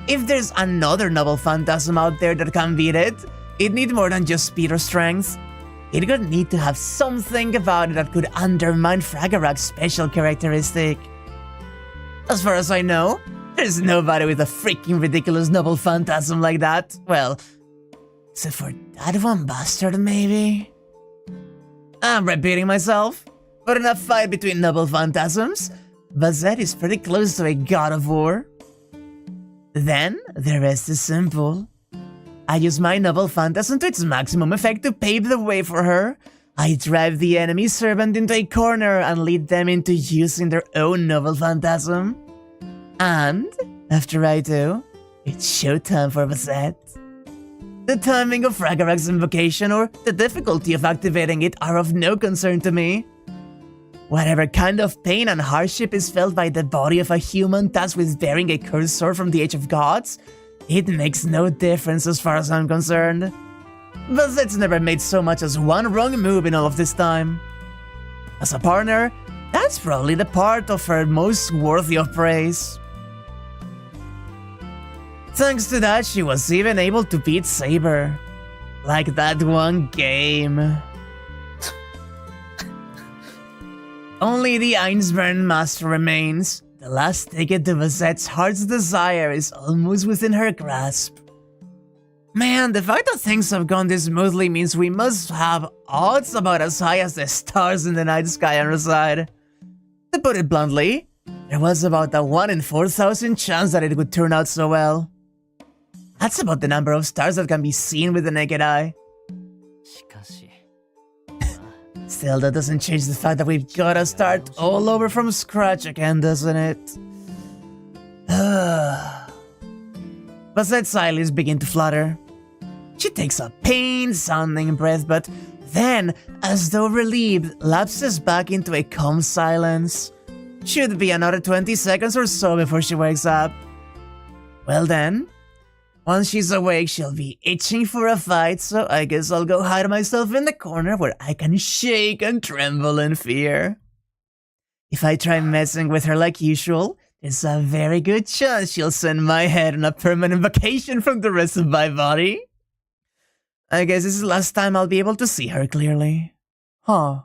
If there's another noble phantasm out there that can beat it, it'd need more than just speed or strength. It would need to have something about it that could undermine Fragarak's special characteristic. As far as I know, there's nobody with a freaking ridiculous noble phantasm like that. Well, except for that one bastard, maybe? I'm repeating myself, but in a fight between noble phantasms, Bazett is pretty close to a god of war. Then, the rest is simple. I use my noble phantasm to its maximum effect to pave the way for her. I drive the enemy servant into a corner and lead them into using their own noble phantasm. And, after I do, it's showtime for Bazett. The timing of Fragarak's invocation or the difficulty of activating it are of no concern to me. Whatever kind of pain and hardship is felt by the body of a human tasked with bearing a cursed sword from the Age of Gods, it makes no difference as far as I'm concerned. Bazett's never made so much as one wrong move in all of this time. As a partner, that's probably the part of her most worthy of praise. Thanks to that, she was even able to beat Saber. Like that one game. Only the Einsburn Master remains. The last ticket to Bazett's heart's desire is almost within her grasp. Man, the fact that things have gone this smoothly means we must have odds about as high as the stars in the night sky on our side. To put it bluntly, there was about a 1 in 4,000 chance that it would turn out so well. That's about the number of stars that can be seen with the naked eye. Still, that doesn't change the fact that we've gotta start all over from scratch again, doesn't it? Bazett's eyelids begin to flutter. She takes a pain-sounding breath, but then, as though relieved, lapses back into a calm silence. Should be another 20 seconds or so before she wakes up. Well then, once she's awake, she'll be itching for a fight, so I guess I'll go hide myself in the corner where I can shake and tremble in fear. If I try messing with her like usual, there's a very good chance she'll send my head on a permanent vacation from the rest of my body. I guess this is the last time I'll be able to see her clearly. Huh.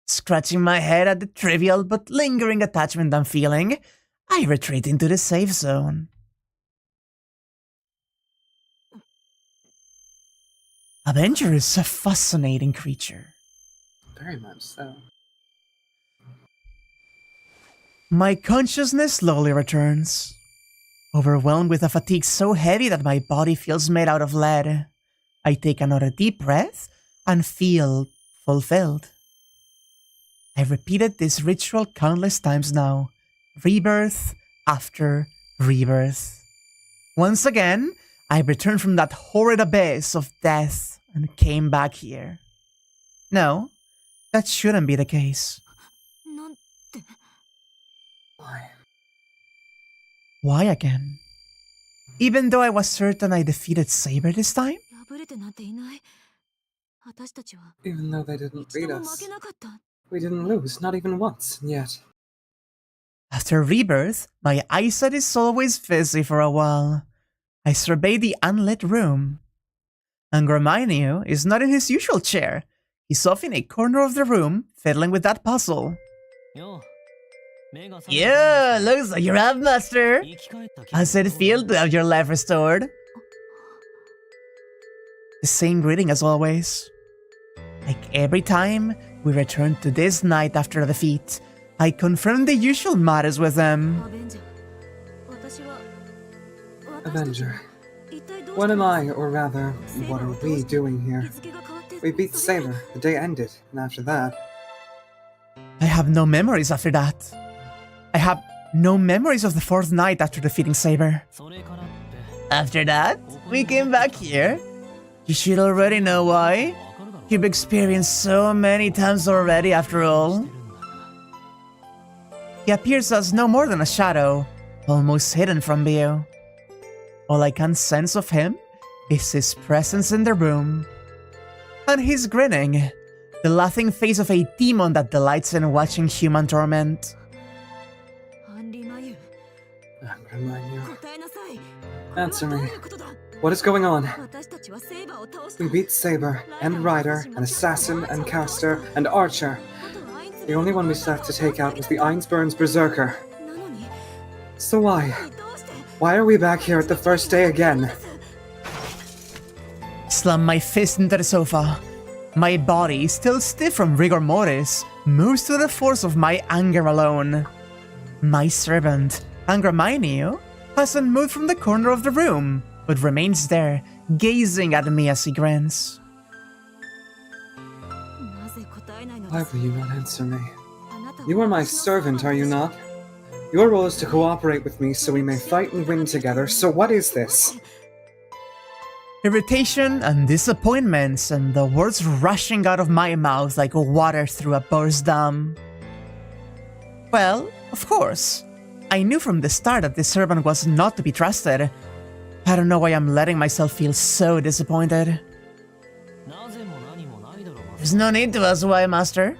Scratching my head at the trivial but lingering attachment I'm feeling, I retreat into the safe zone. Avenger is a fascinating creature. Very much so. My consciousness slowly returns. Overwhelmed with a fatigue so heavy that my body feels made out of lead, I take another deep breath and feel fulfilled. I've repeated this ritual countless times now, rebirth after rebirth. Once again, I returned from that horrid abyss of death and came back here. No, that shouldn't be the case. Why? Why again? Even though I was certain I defeated Saber this time? Even though they didn't beat us, we didn't lose, not even once, and yet. After rebirth, my eyesight is always fuzzy for a while. I survey the unlit room. And Gromaniu is not in his usual chair. He's off in a corner of the room, fiddling with that puzzle. Yeah, looks like you're up, Master. How's it feel to have your life restored? The same greeting as always. Like every time we return to this night after a defeat, I confirm the usual matters with them. Avenger, what am I, or rather, what are we doing here? We beat Saber, the day ended, and after that... I have no memories after that. I have no memories of the fourth night after defeating Saber. After that, we came back here. You should already know why. You've experienced so many times already after all. He appears as no more than a shadow, almost hidden from view. All I can sense of him is his presence in the room. And he's grinning, the laughing face of a demon that delights in watching human torment. Answer me. What is going on? We beat Saber, and Rider, and Assassin, and Caster, and Archer. The only one we still have to take out was the Einsburns Berserker. So why? Why are we back here at the first day again? Slam my fist into the sofa. My body, still stiff from rigor mortis, moves to the force of my anger alone. My servant, Angramainio, hasn't moved from the corner of the room, but remains there, gazing at me as he grins. Why will you not answer me? You are my servant, are you not? Your role is to cooperate with me so we may fight and win together, so what is this? Irritation and disappointments and the words rushing out of my mouth like water through a burst dam. Well, of course. I knew from the start that this servant was not to be trusted. I don't know why I'm letting myself feel so disappointed. There's no need to ask why, Master.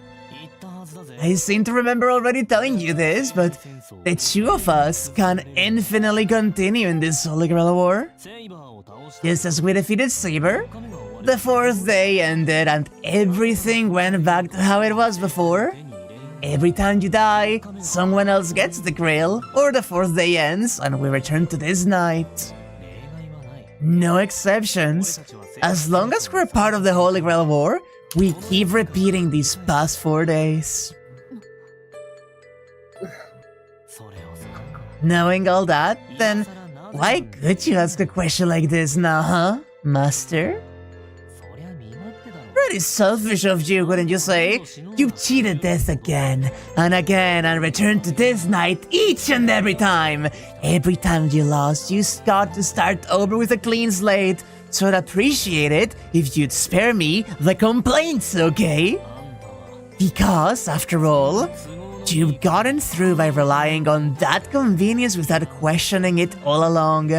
I seem to remember already telling you this, but the two of us can infinitely continue in this Holy Grail War. Just as we defeated Saber, the fourth day ended and everything went back to how it was before. Every time you die, someone else gets the Grail, or the fourth day ends and we return to this night. No exceptions. As long as we're part of the Holy Grail War, we keep repeating these past 4 days. Knowing all that, then why could you ask a question like this now, huh, Master? Pretty selfish of you, wouldn't you say? You've cheated death again and returned to this night each and every time. Every time you lost, you got to start over with a clean slate. So I'd appreciate it if you'd spare me the complaints, okay? Because, after all, you've gotten through by relying on that convenience without questioning it all along.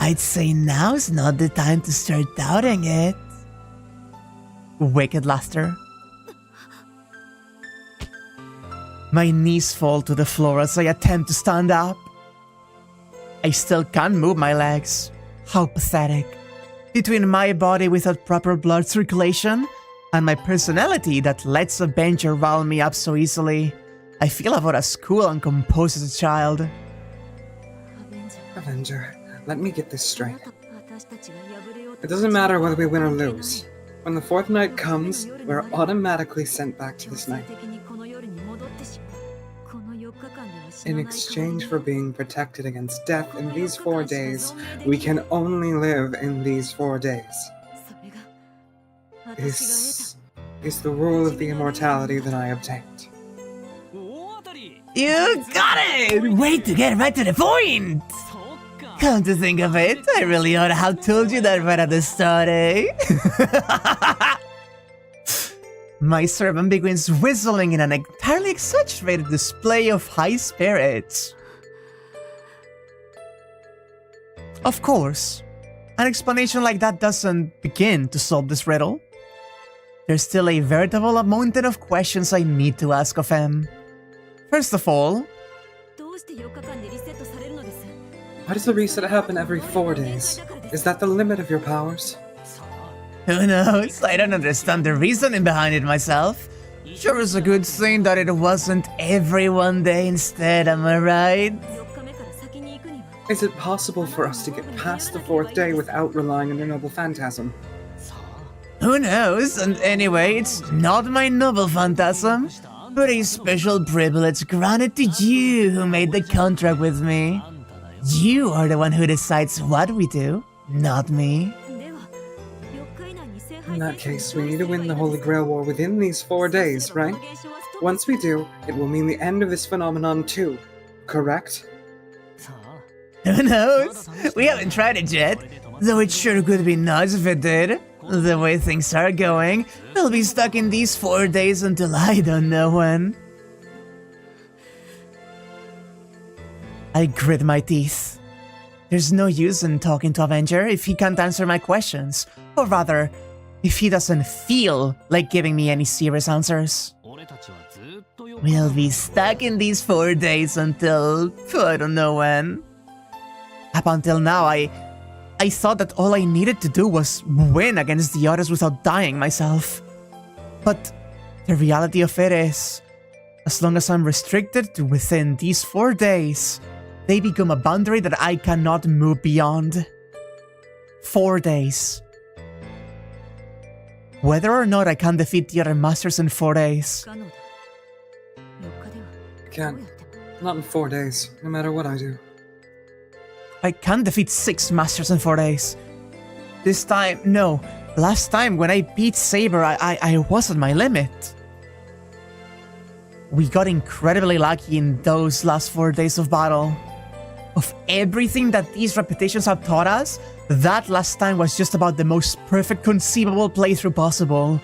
I'd say now's not the time to start doubting it. Wicked laughter. My knees fall to the floor as I attempt to stand up. I still can't move my legs. How pathetic. Between my body without proper blood circulation and my personality that lets Avenger rile me up so easily, I feel about as cool and composed as a child. Avenger, let me get this straight. It doesn't matter whether we win or lose. When the fourth night comes, we're automatically sent back to this night. In exchange for being protected against death in these 4 days, we can only live in these 4 days. This is the rule of the immortality that I obtained. You got it! Way to get right to the point! Come to think of it, I really ought to have told you that right at the start, eh? My servant begins whistling in an entirely exaggerated display of high spirits. Of course. An explanation like that doesn't begin to solve this riddle. There's still a veritable mountain of questions I need to ask of him. First of all, why does the reset happen every 4 days? Is that the limit of your powers? who knows? I don't understand the reasoning behind it myself. Sure is a good thing that it wasn't every 1 day instead, am I right? Is it possible for us to get past the 4th day without relying on your noble phantasm? Who knows? And anyway, it's not my noble phantasm, but a special privilege granted to you who made the contract with me. You are the one who decides what we do, not me. In that case, we need to win the Holy Grail War within these 4 days, right? Once we do, it will mean the end of this phenomenon too, correct? Who knows? We haven't tried it yet, though it sure could be nice if it did. The way things are going, we'll be stuck in these 4 days until I don't know when. I grit my teeth. There's no use in talking to Avenger if he can't answer my questions, or rather, if he doesn't feel like giving me any serious answers. We'll be stuck in these 4 days until I don't know when. Up until now, I thought that all I needed to do was win against the others without dying myself. But the reality of it is, as long as I'm restricted to within these 4 days, they become a boundary that I cannot move beyond. 4 days. Whether or not I can defeat the other masters in 4 days. Can't. Not in 4 days, no matter what I do. I can defeat 6 masters in 4 days. This time, no. Last time when I beat Saber, I was at my limit. We got incredibly lucky in those last 4 days of battle. Of everything that these repetitions have taught us, that last time was just about the most perfect conceivable playthrough possible.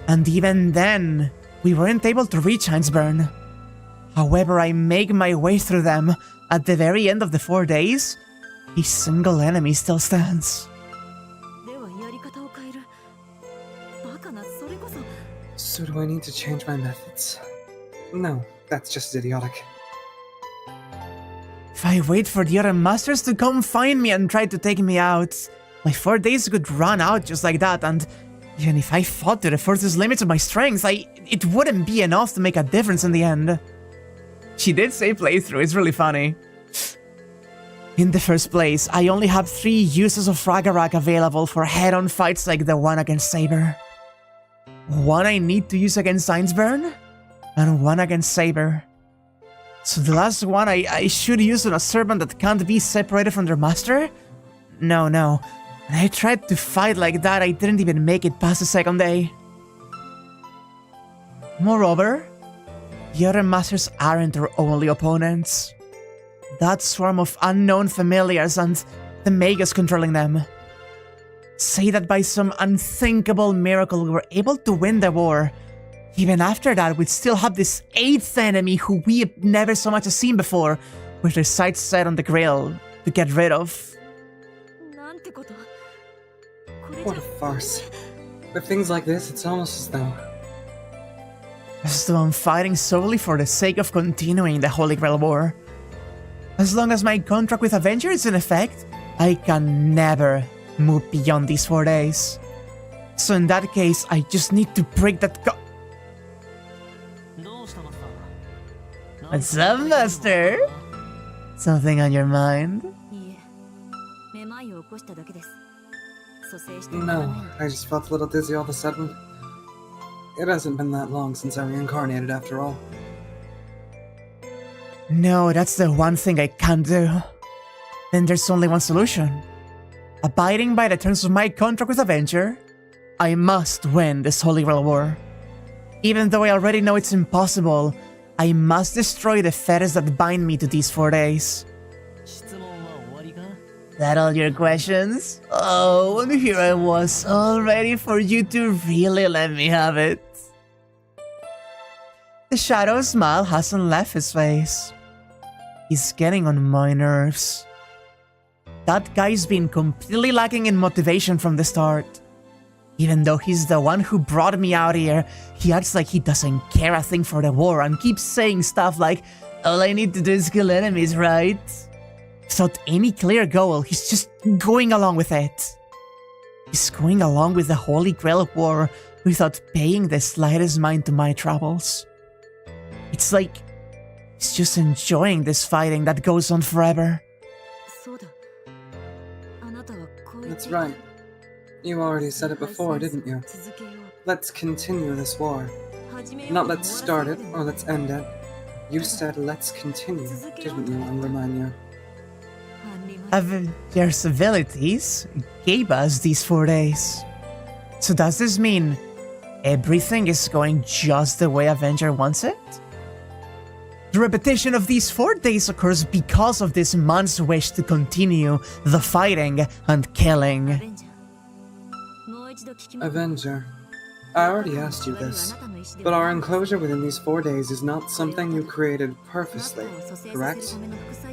And even then, we weren't able to reach Heinsburn. However, I make my way through them. At the very end of the 4 days, a single enemy still stands. So do I need to change my methods? No, that's just idiotic. If I wait for the other masters to come find me and try to take me out, my 4 days could run out just like that, and even if I fought to the furthest limits of my strength, it wouldn't be enough to make a difference in the end. She did say playthrough, it's really funny. In the first place, I only have 3 uses of Ragnarok available for head-on fights like the one against Saber. One I need to use against Heinsburn, and one against Saber. So the last one I should use on a servant that can't be separated from their master? No. When I tried to fight like that, I didn't even make it past the 2nd day. Moreover, the other masters aren't our only opponents. That swarm of unknown familiars and the magus controlling them. Say that by some unthinkable miracle we were able to win the war. Even after that, we'd still have this 8th enemy who we have never so much as seen before, with their sights set on the grail to get rid of. What a farce. With things like this, it's almost as though I'm fighting solely for the sake of continuing the Holy Grail War. As long as my contract with Avenger is in effect, I can never move beyond these 4 days. So in that case, I just need to break that What's up, Master? Something on your mind? No, I just felt a little dizzy all of a sudden. It hasn't been that long since I reincarnated after all. No, that's the one thing I can't do. Then there's only one solution. Abiding by the terms of my contract with Avenger, I must win this Holy Grail War. Even though I already know it's impossible, I must destroy the fetters that bind me to these 4 days. That all your questions? Oh, and here I was, all ready for you to really let me have it. The shadow smile hasn't left his face. He's getting on my nerves. that guy's been completely lacking in motivation from the start. Even though he's the one who brought me out here, he acts like he doesn't care a thing for the war and keeps saying stuff like, all I need to do is kill enemies, right? Without any clear goal, he's just going along with it. He's going along with the Holy Grail war without paying the slightest mind to my troubles. It's like he's just enjoying this fighting that goes on forever. That's right. You already said it before, didn't you? Let's continue this war. Not let's start it or let's end it. You said let's continue, didn't you, Romania? Avenger's abilities gave us these 4 days. So does this mean everything is going just the way Avenger wants it? The repetition of these 4 days occurs because of this man's wish to continue the fighting and killing. Avenger, I already asked you this, but our enclosure within these 4 days is not something you created purposely, correct?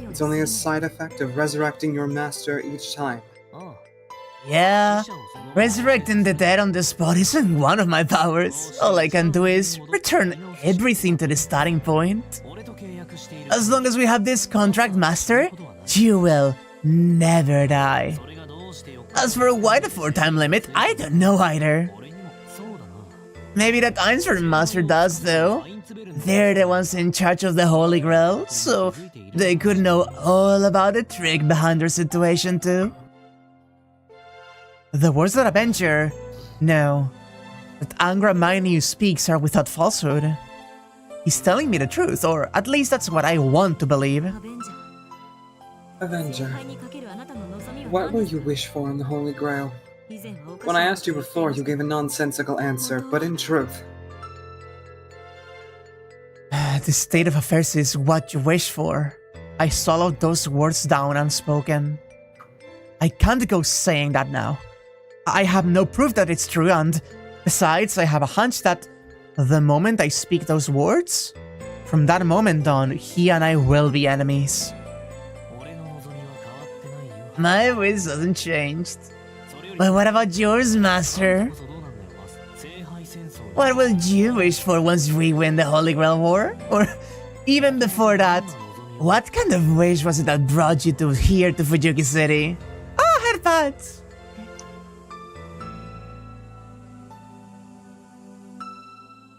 It's only a side effect of resurrecting your master each time. Yeah, resurrecting the dead on the spot isn't one of my powers. All I can do is return everything to the starting point. As long as we have this contract, Master, you will never die. As for why the 4-time limit, I don't know either. Maybe that Einstein Master does, though. They're the ones in charge of the Holy Grail, so they could know all about the trick behind their situation, too. The words that Avenger know that Angra Mainyu speaks are without falsehood. He's telling me the truth, or at least that's what I want to believe. Avenger, what will you wish for in the Holy Grail? When I asked you before, you gave a nonsensical answer, but in truth. The state of affairs is what you wish for. I swallowed those words down unspoken. I can't go saying that now. I have no proof that it's true, and besides, I have a hunch that the moment I speak those words, from that moment on, he and I will be enemies. My wish hasn't changed. But what about yours, Master? What will you wish for once we win the Holy Grail War? Or even before that, what kind of wish was it that brought you here to Fuyuki City? Oh, headbuds!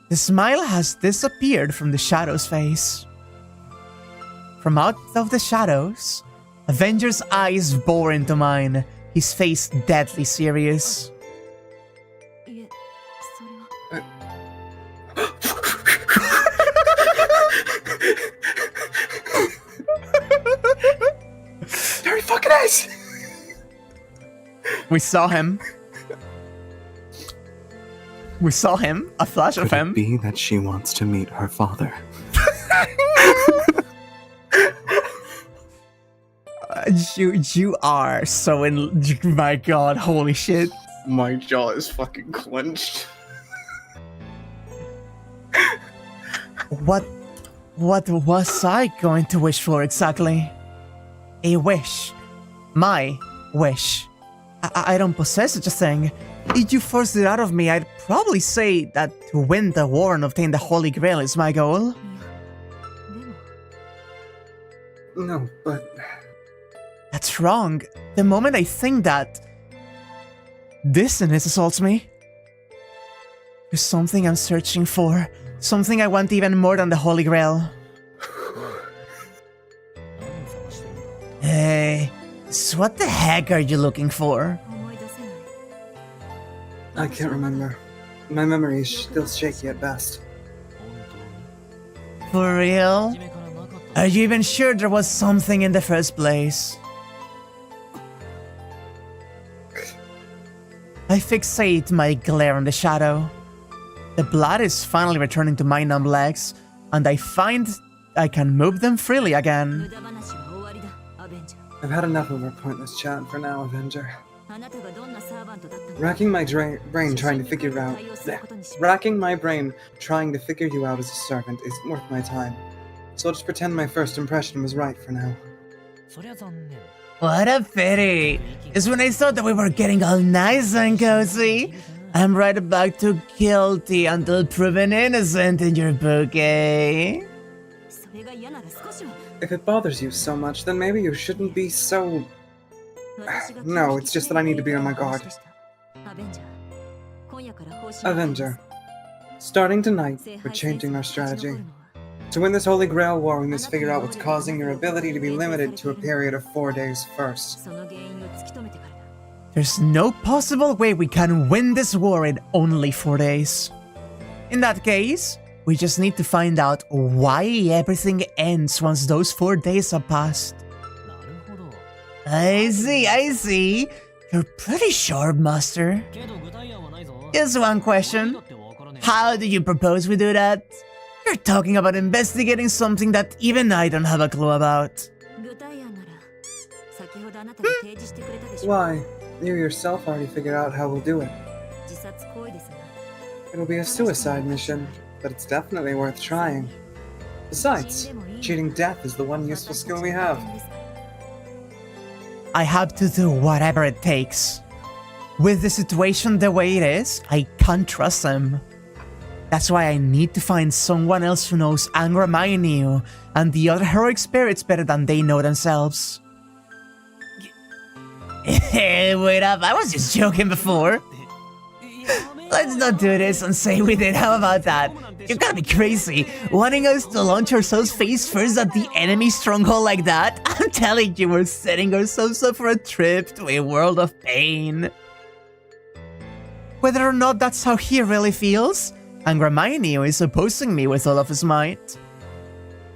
The smile has disappeared from the Shadow's face. From out of the shadows, Avenger's eyes bore into mine, his face deadly serious. There he fucking is! We saw him. We saw him, a flash of him. Could it be that she wants to meet her father? You are so in. My god, holy shit. My jaw is fucking clenched. What was I going to wish for exactly? A wish. My wish. I don't possess such a thing. If you forced it out of me, I'd probably say that to win the war and obtain the Holy Grail is my goal. No, but... That's wrong. The moment I think that, dissonance assaults me. There's something I'm searching for. Something I want even more than the Holy Grail. Hey, so what the heck are you looking for? I can't remember. My memory is still shaky at best. For real? Are you even sure there was something in the first place? I fixate my glare on the shadow. The blood is finally returning to my numb legs, and I find I can move them freely again. I've had enough of our pointless chat for now, Avenger. Racking my brain trying to figure you out as a servant isn't worth my time. So I'll just pretend my first impression was right for now. What a pity. Is when I thought that we were getting all nice and cozy, I'm right back to guilty until proven innocent in your bouquet. If it bothers you so much, then maybe you shouldn't be so... No, it's just that I need to be on my guard. Avenger. Starting tonight, we're changing our strategy. To win this Holy Grail war, we must figure out what's causing your ability to be limited to a period of 4 days first. There's no possible way we can win this war in only 4 days. In that case, we just need to find out why everything ends once those 4 days have passed. I see. You're pretty sharp, Master. Just one question. How do you propose we do that? You're talking about investigating something that even I don't have a clue about. Why? You yourself already figured out how we'll do it. It'll be a suicide mission, but it's definitely worth trying. Besides, cheating death is the one useful skill we have. I have to do whatever it takes. With the situation the way it is, I can't trust him. That's why I need to find someone else who knows Angramayniu and the other heroic spirits better than they know themselves. Hey, wait up, I was just joking before. Let's not do this and say we did, how about that? You've gotta be crazy, wanting us to launch ourselves face first at the enemy stronghold like that? I'm telling you, we're setting ourselves up for a trip to a world of pain. Whether or not that's how he really feels, Angramayniu is opposing me with all of his might.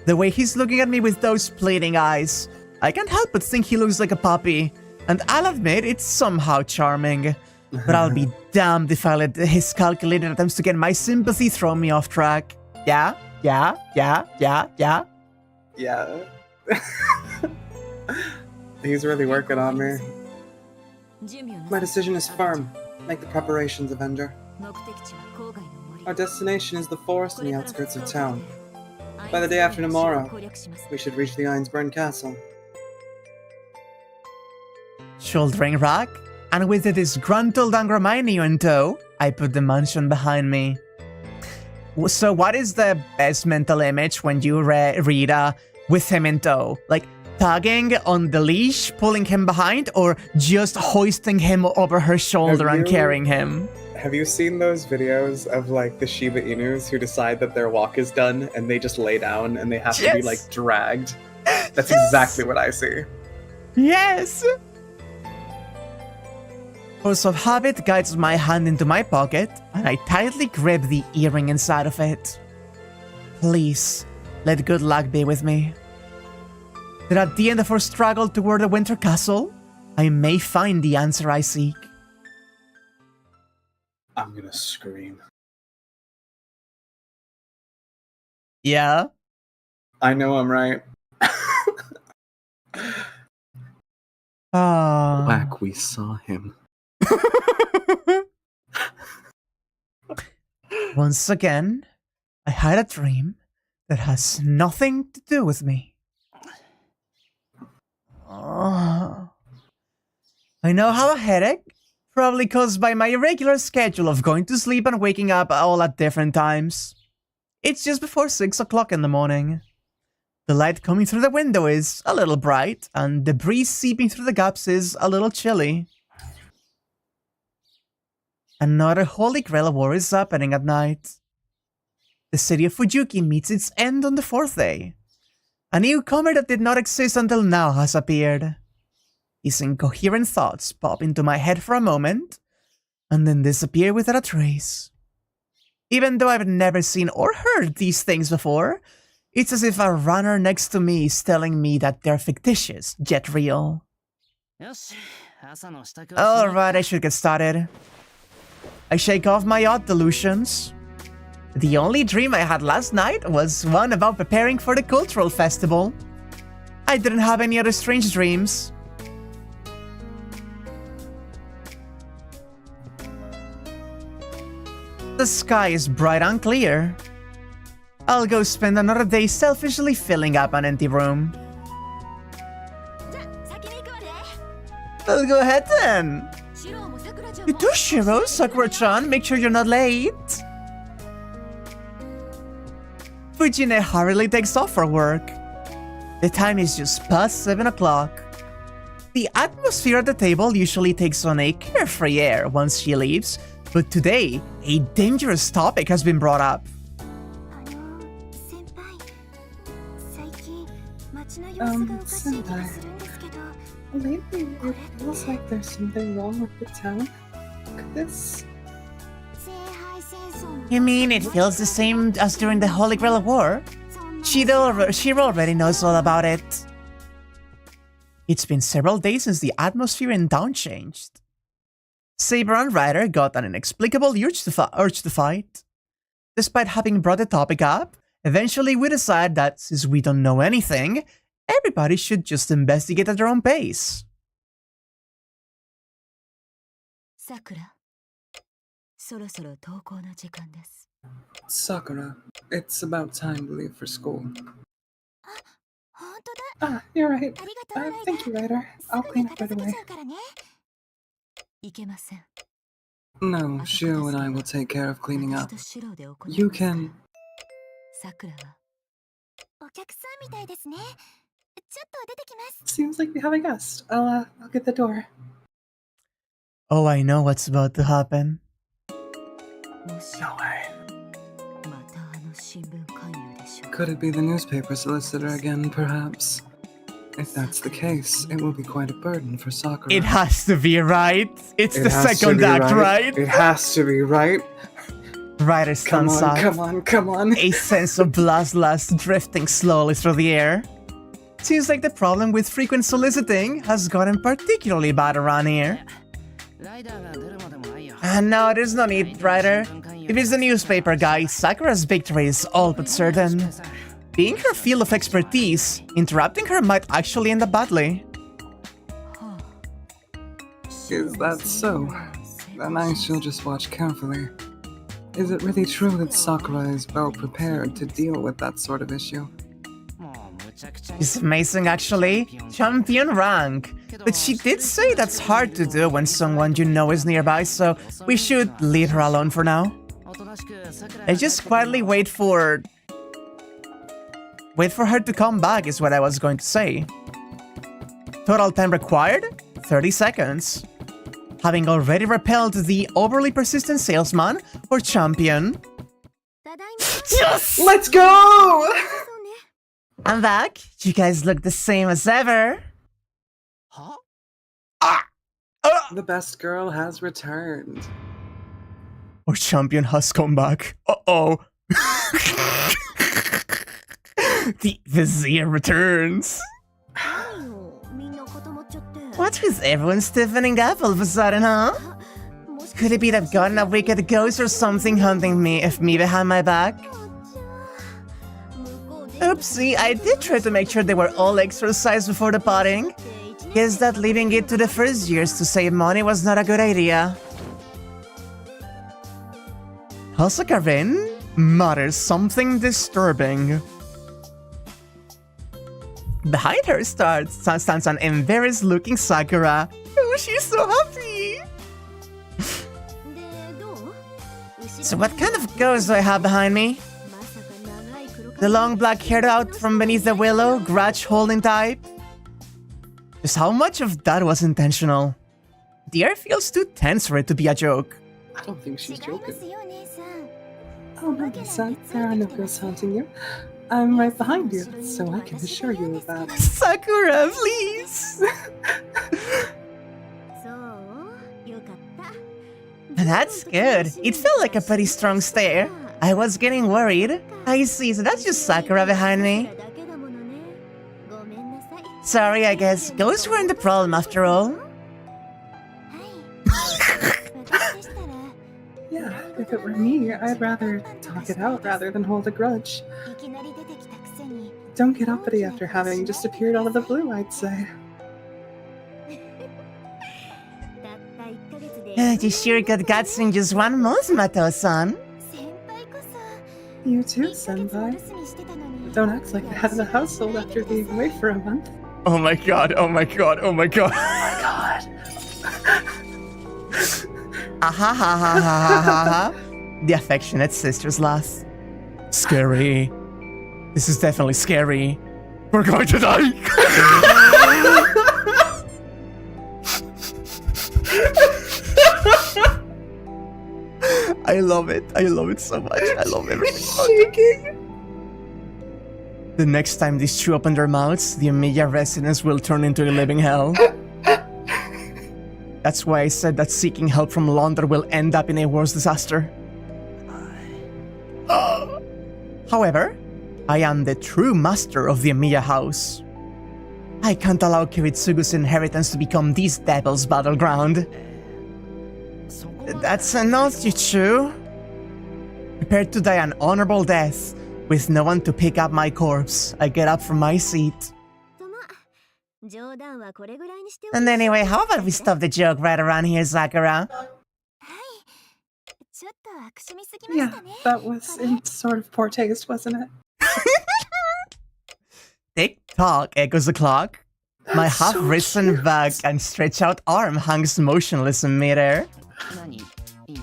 The way he's looking at me with those pleading eyes, I can't help but think he looks like a puppy, and I'll admit it's somehow charming. But I'll be damned if I let his calculated attempts to get my sympathy throw me off track. Yeah. He's really working on me. My decision is firm. Make the preparations, Avenger. Our destination is the forest on the outskirts of town. By the day after tomorrow, we should reach the Ironsburn Castle. Shouldering rack, and with the disgruntled Angramayniu in tow, I put the mansion behind me. So what is the best mental image when you read with him in tow? Like, tugging on the leash, pulling him behind, or just hoisting him over her shoulder and carrying him? Have you seen those videos of like the Shiba Inus who decide that their walk is done and they just lay down and they have to be like dragged? That's exactly what I see. Yes! Force of habit guides my hand into my pocket, and I tightly grip the earring inside of it. Please, let good luck be with me. That at the end of our struggle toward the Winter Castle, I may find the answer I seek. I'm gonna scream. Yeah? I know I'm right. Whack, we saw him. Once again, I had a dream that has nothing to do with me. I now have a headache, probably caused by my irregular schedule of going to sleep and waking up all at different times. It's just before 6 o'clock in the morning. The light coming through the window is a little bright, and the breeze seeping through the gaps is a little chilly. Another Holy Grail war is happening at night. The city of Fuyuki meets its end on the 4th day. A newcomer that did not exist until now has appeared. His incoherent thoughts pop into my head for a moment, and then disappear without a trace. Even though I've never seen or heard these things before, it's as if a runner next to me is telling me that they're fictitious, yet real. Alright, I should get started. I shake off my odd delusions. The only dream I had last night was one about preparing for the cultural festival. I didn't have any other strange dreams. The sky is bright and clear. I'll go spend another day selfishly filling up an empty room. Well, go ahead then. You too, Shirou, Sakura-chan. Make sure you're not late. Fujine hurriedly takes off for work. The time is just past 7 o'clock. The atmosphere at the table usually takes on a carefree air once she leaves, but today, a dangerous topic has been brought up. Senpai. Lately, it feels like there's something wrong with the town. Could this... You mean it feels the same as during the Holy Grail War? Shirou already knows all about it. It's been several days since the atmosphere in town changed. Saber and Ryder got an inexplicable urge to fight. Despite having brought the topic up, eventually we decide that since we don't know anything, everybody should just investigate at their own pace. Sakura, it's about time to leave for school. Ah, you're right. Thank you, Ryder. I'll clean up right away. No, Shirou and I will take care of cleaning up. You can... Seems like we have a guest. I'll get the door. Oh, I know what's about to happen. No way. Could it be the newspaper solicitor again, perhaps? If that's the case, it will be quite a burden for Sakura. It has to be, right? It's the second act, right? It has to be, right? Ryder stands up. Come on. A sense of bloodlust drifting slowly through the air. Seems like the problem with frequent soliciting has gotten particularly bad around here. No, there's no need, Ryder. If it's the newspaper guy, Sakura's victory is all but certain. Being her field of expertise, interrupting her might actually end up badly. Is that so? Then I shall just watch carefully. Is it really true that Sakura is well prepared to deal with that sort of issue? She's amazing, actually. Champion rank. But she did say that's hard to do when someone you know is nearby, so we should leave her alone for now. I just quietly wait for her to come back is what I was going to say. Total time required? 30 seconds. Having already repelled the overly persistent salesman or champion. Yes! Let's go! I'm back. You guys look the same as ever. Huh? The best girl has returned. Our champion has come back. Uh-oh. The vizier returns. What was everyone stiffening up all of a sudden, huh? Could it be that I've gotten a wicked ghost or something hunting me behind my back? Oopsie, I did try to make sure they were all exercised before departing. Guess that leaving it to the first years to save money was not a good idea. Hosaka-rin mutters something disturbing. Behind her stands an embarrassed-looking Sakura. Oh, she's so happy! So what kind of ghost do I have behind me? The long black hair out from beneath the willow, grudge-holding type? Just how much of that was intentional? The air feels too tense for it to be a joke. I don't think she's joking. Oh, Medusa, there are no ghosts haunting you. I'm right behind you, so I can assure you of that. Sakura, please! That's good. It felt like a pretty strong stare. I was getting worried. I see, so that's just Sakura behind me. Sorry, I guess ghosts weren't the problem after all. Yeah, if it were me, I'd rather talk it out rather than hold a grudge. Don't get uppity after having just appeared out of the blue, I'd say. You sure got guts in just 1 month, Mato-san. You too, Senpai. Don't act like the head of the household after being away for a month. Oh my god, oh my god, oh my god. Oh my god. Ha ha ha ha ha ha ha. The affectionate sister's laugh. Scary. This is definitely scary. We're going to die. I love it. I love it so much. I love everything. Shaking. The next time these two open their mouths, the Emilia residence will turn into a living hell. That's why I said that seeking help from London will end up in a worse disaster. However, I am the true master of the Emilia house. I can't allow Kiritsugu's inheritance to become this devil's battleground. That's not true. Prepare to die an honorable death, with no one to pick up my corpse. I get up from my seat. And anyway, how about we stop the joke right around here, Sakura? Yeah, that was in sort of poor taste, wasn't it? Tick-tock echoes the clock. My That's so half-risen cute. back and stretched-out arm hangs motionless in midair.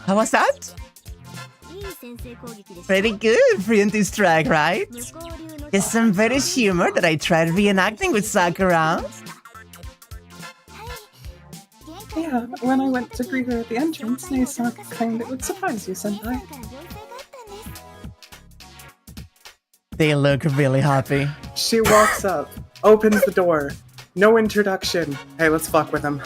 How was that? Pretty good for this track, right? There's some British humor that I tried reenacting with Sakura. Yeah, when I went to greet her at the entrance, Naisa claimed it would surprise you, Senpai. They look really happy. She walks up, opens the door. No introduction. Hey, let's fuck with him.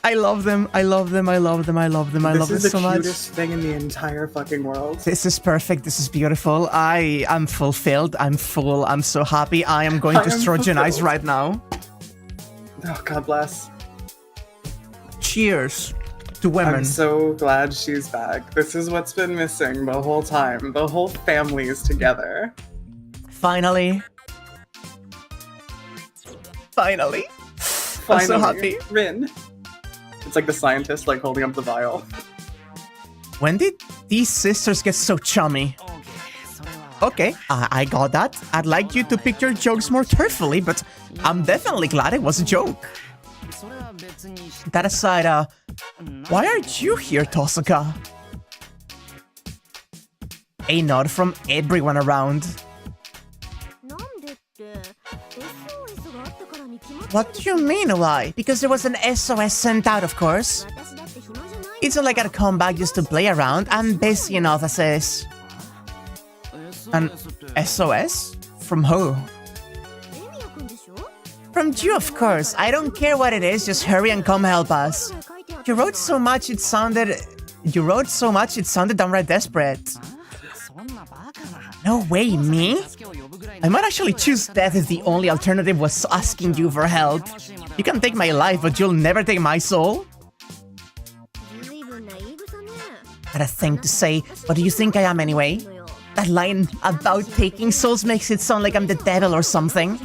I love them. I love them. I love them. I love them. I love them This is so the much. cutest thing in the entire fucking world. This is perfect. This is beautiful. I am fulfilled. I'm full. I'm so happy. I am going I to am strogenize fulfilled. right now. Oh, God bless. Cheers to women. I'm so glad she's back. This is what's been missing the whole time. The whole family is together. Finally. Finally. I'm so happy. Rin. It's like the scientist like holding up the vial. When did these sisters get so chummy? Okay, I got that. I'd like you to pick your jokes more carefully, but I'm definitely glad it was a joke. That aside, why are you here, Tosuka? A nod from everyone around. What do you mean, why? Because there was an SOS sent out, of course. It's not like I come back just to play around. I'm busy enough as is. An SOS? From who? From you, of course. I don't care what it is, just hurry and come help us. You wrote so much it sounded downright desperate. No way, me? I might actually choose death if the only alternative was asking you for help. You can take my life, but you'll never take my soul. Got a thing to say. What do you think I am anyway? That line about taking souls makes it sound like I'm the devil or something.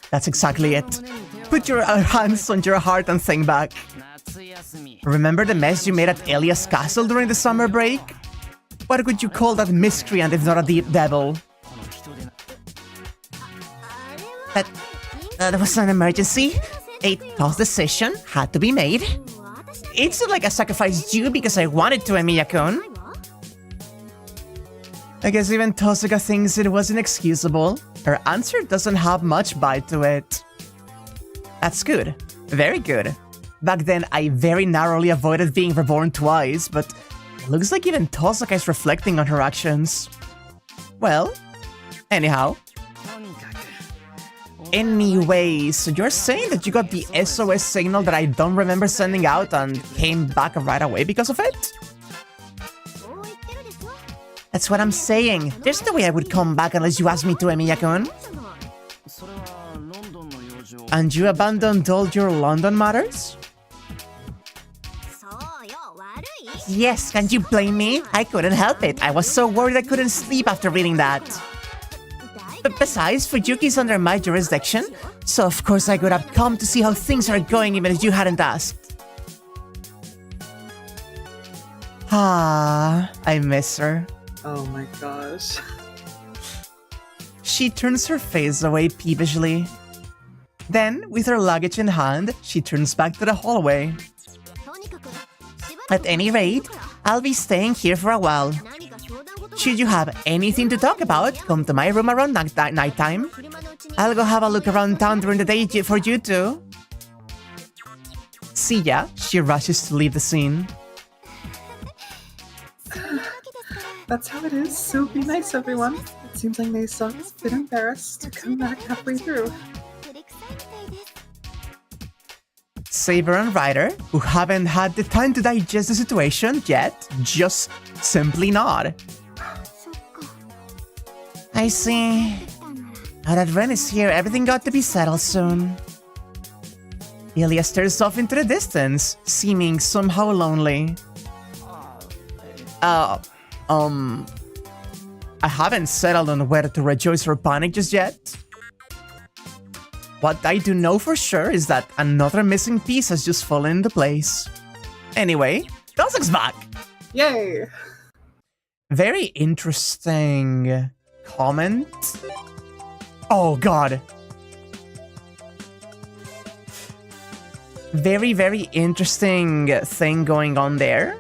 That's exactly it. Put your hands on your heart and think back. Remember the mess you made at Elias Castle during the summer break? What would you call that miscreant if not a deep devil? That was an emergency. A tough decision had to be made. It's not like I sacrificed you because I wanted to, Emiya-kun. I guess even Tosuka thinks it was inexcusable. Her answer doesn't have much bite to it. That's good. Very good. Back then, I very narrowly avoided being reborn twice, but it looks like even Tosuka is reflecting on her actions. Well, anyhow. Anyway, so you're saying that you got the SOS signal that I don't remember sending out and came back right away because of it? That's what I'm saying. There's no way I would come back unless you asked me to, Emiya-kun. And you abandoned all your London matters? Yes, can't you blame me? I couldn't help it. I was so worried I couldn't sleep after reading that. But besides, Fuyuki's under my jurisdiction, so of course I could have come to see how things are going even if you hadn't asked. Ah, I miss her. Oh my gosh. She turns her face away peevishly. Then, with her luggage in hand, she turns back to the hallway. At any rate, I'll be staying here for a while. Should you have anything to talk about, come to my room around nighttime. I'll go have a look around town during the day for you too. See ya, she rushes to leave the scene. That's how it is, so be nice, everyone. It seems like Maysock's a bit embarrassed to come back halfway through. Saber and Ryder, who haven't had the time to digest the situation yet, just simply nod. I see. Now that Ren is here, everything got to be settled soon. Ilya stares off into the distance, seeming somehow lonely. I haven't settled on whether to rejoice or panic just yet. What I do know for sure is that another missing piece has just fallen into place. Anyway, Dosak's back! Yay! Very interesting comment. Oh god. Very, very interesting thing going on there.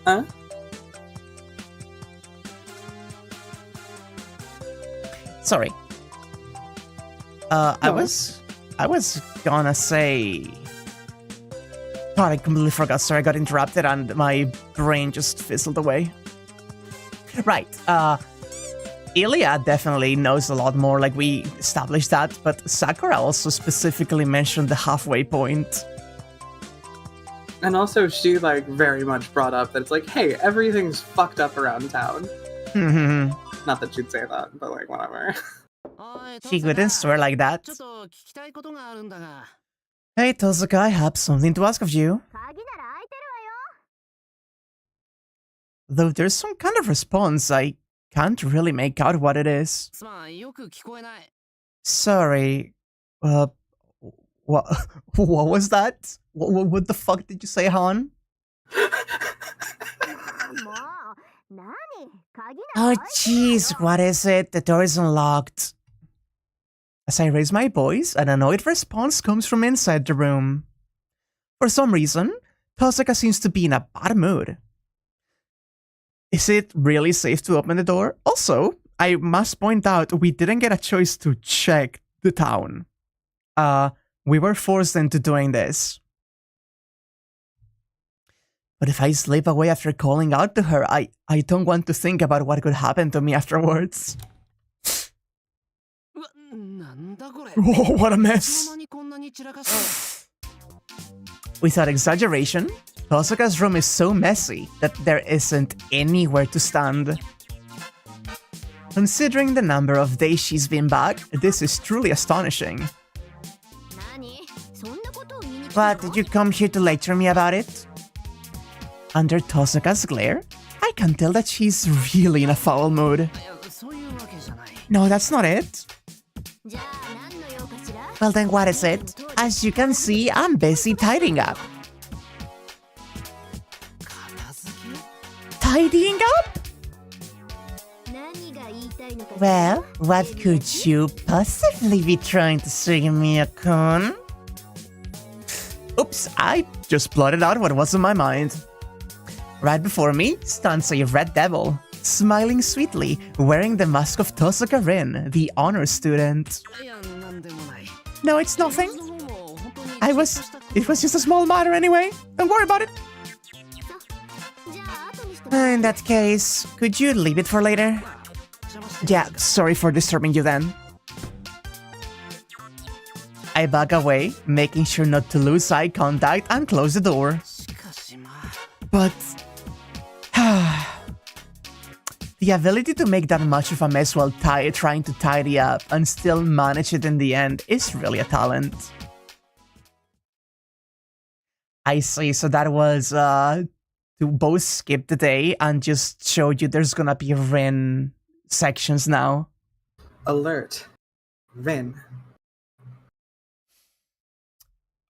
Huh? Sorry. I was gonna say... God, I completely forgot. Sorry, I got interrupted and my brain just fizzled away. Right, Ilya definitely knows a lot more, like we established that, but Sakura also specifically mentioned the halfway point. And also she, like, very much brought up that it's like, hey, everything's fucked up around town. Not that she'd say that, but, like, whatever. She wouldn't swear like that. Hey, Tosaka, I have something to ask of you. Though there's some kind of response, I can't really make out what it is. Sorry. What was that? What the fuck did you say, Han? Oh jeez, what is it? The door is unlocked. As I raise my voice, an annoyed response comes from inside the room. For some reason, Tosaka seems to be in a bad mood. Is it really safe to open the door? Also, I must point out we didn't get a choice to check the town. We were forced into doing this. But if I slip away after calling out to her, I don't want to think about what could happen to me afterwards. Whoa, what a mess! Without exaggeration, Tosaka's room is so messy that there isn't anywhere to stand. Considering the number of days she's been back, this is truly astonishing. But did you come here to lecture me about it? Under Tosaka's glare, I can tell that she's really in a foul mood. No, that's not it. Well then what is it? As you can see, I'm busy tidying up. Tidying up? Well, what could you possibly be trying to say, Miyakun? Oops, I just blotted out what was in my mind. Right before me stands a red devil, smiling sweetly, wearing the mask of Tosaka Rin, the honor student. No, it's nothing. It was just a small matter anyway. Don't worry about it. In that case, could you leave it for later? Yeah, sorry for disturbing you then. I back away, making sure not to lose eye contact and close the door. But... the ability to make that much of a mess while trying to tidy up and still manage it in the end is really a talent. I see, so that was to both skip the day and just show you there's gonna be Rin sections now. Alert. Rin.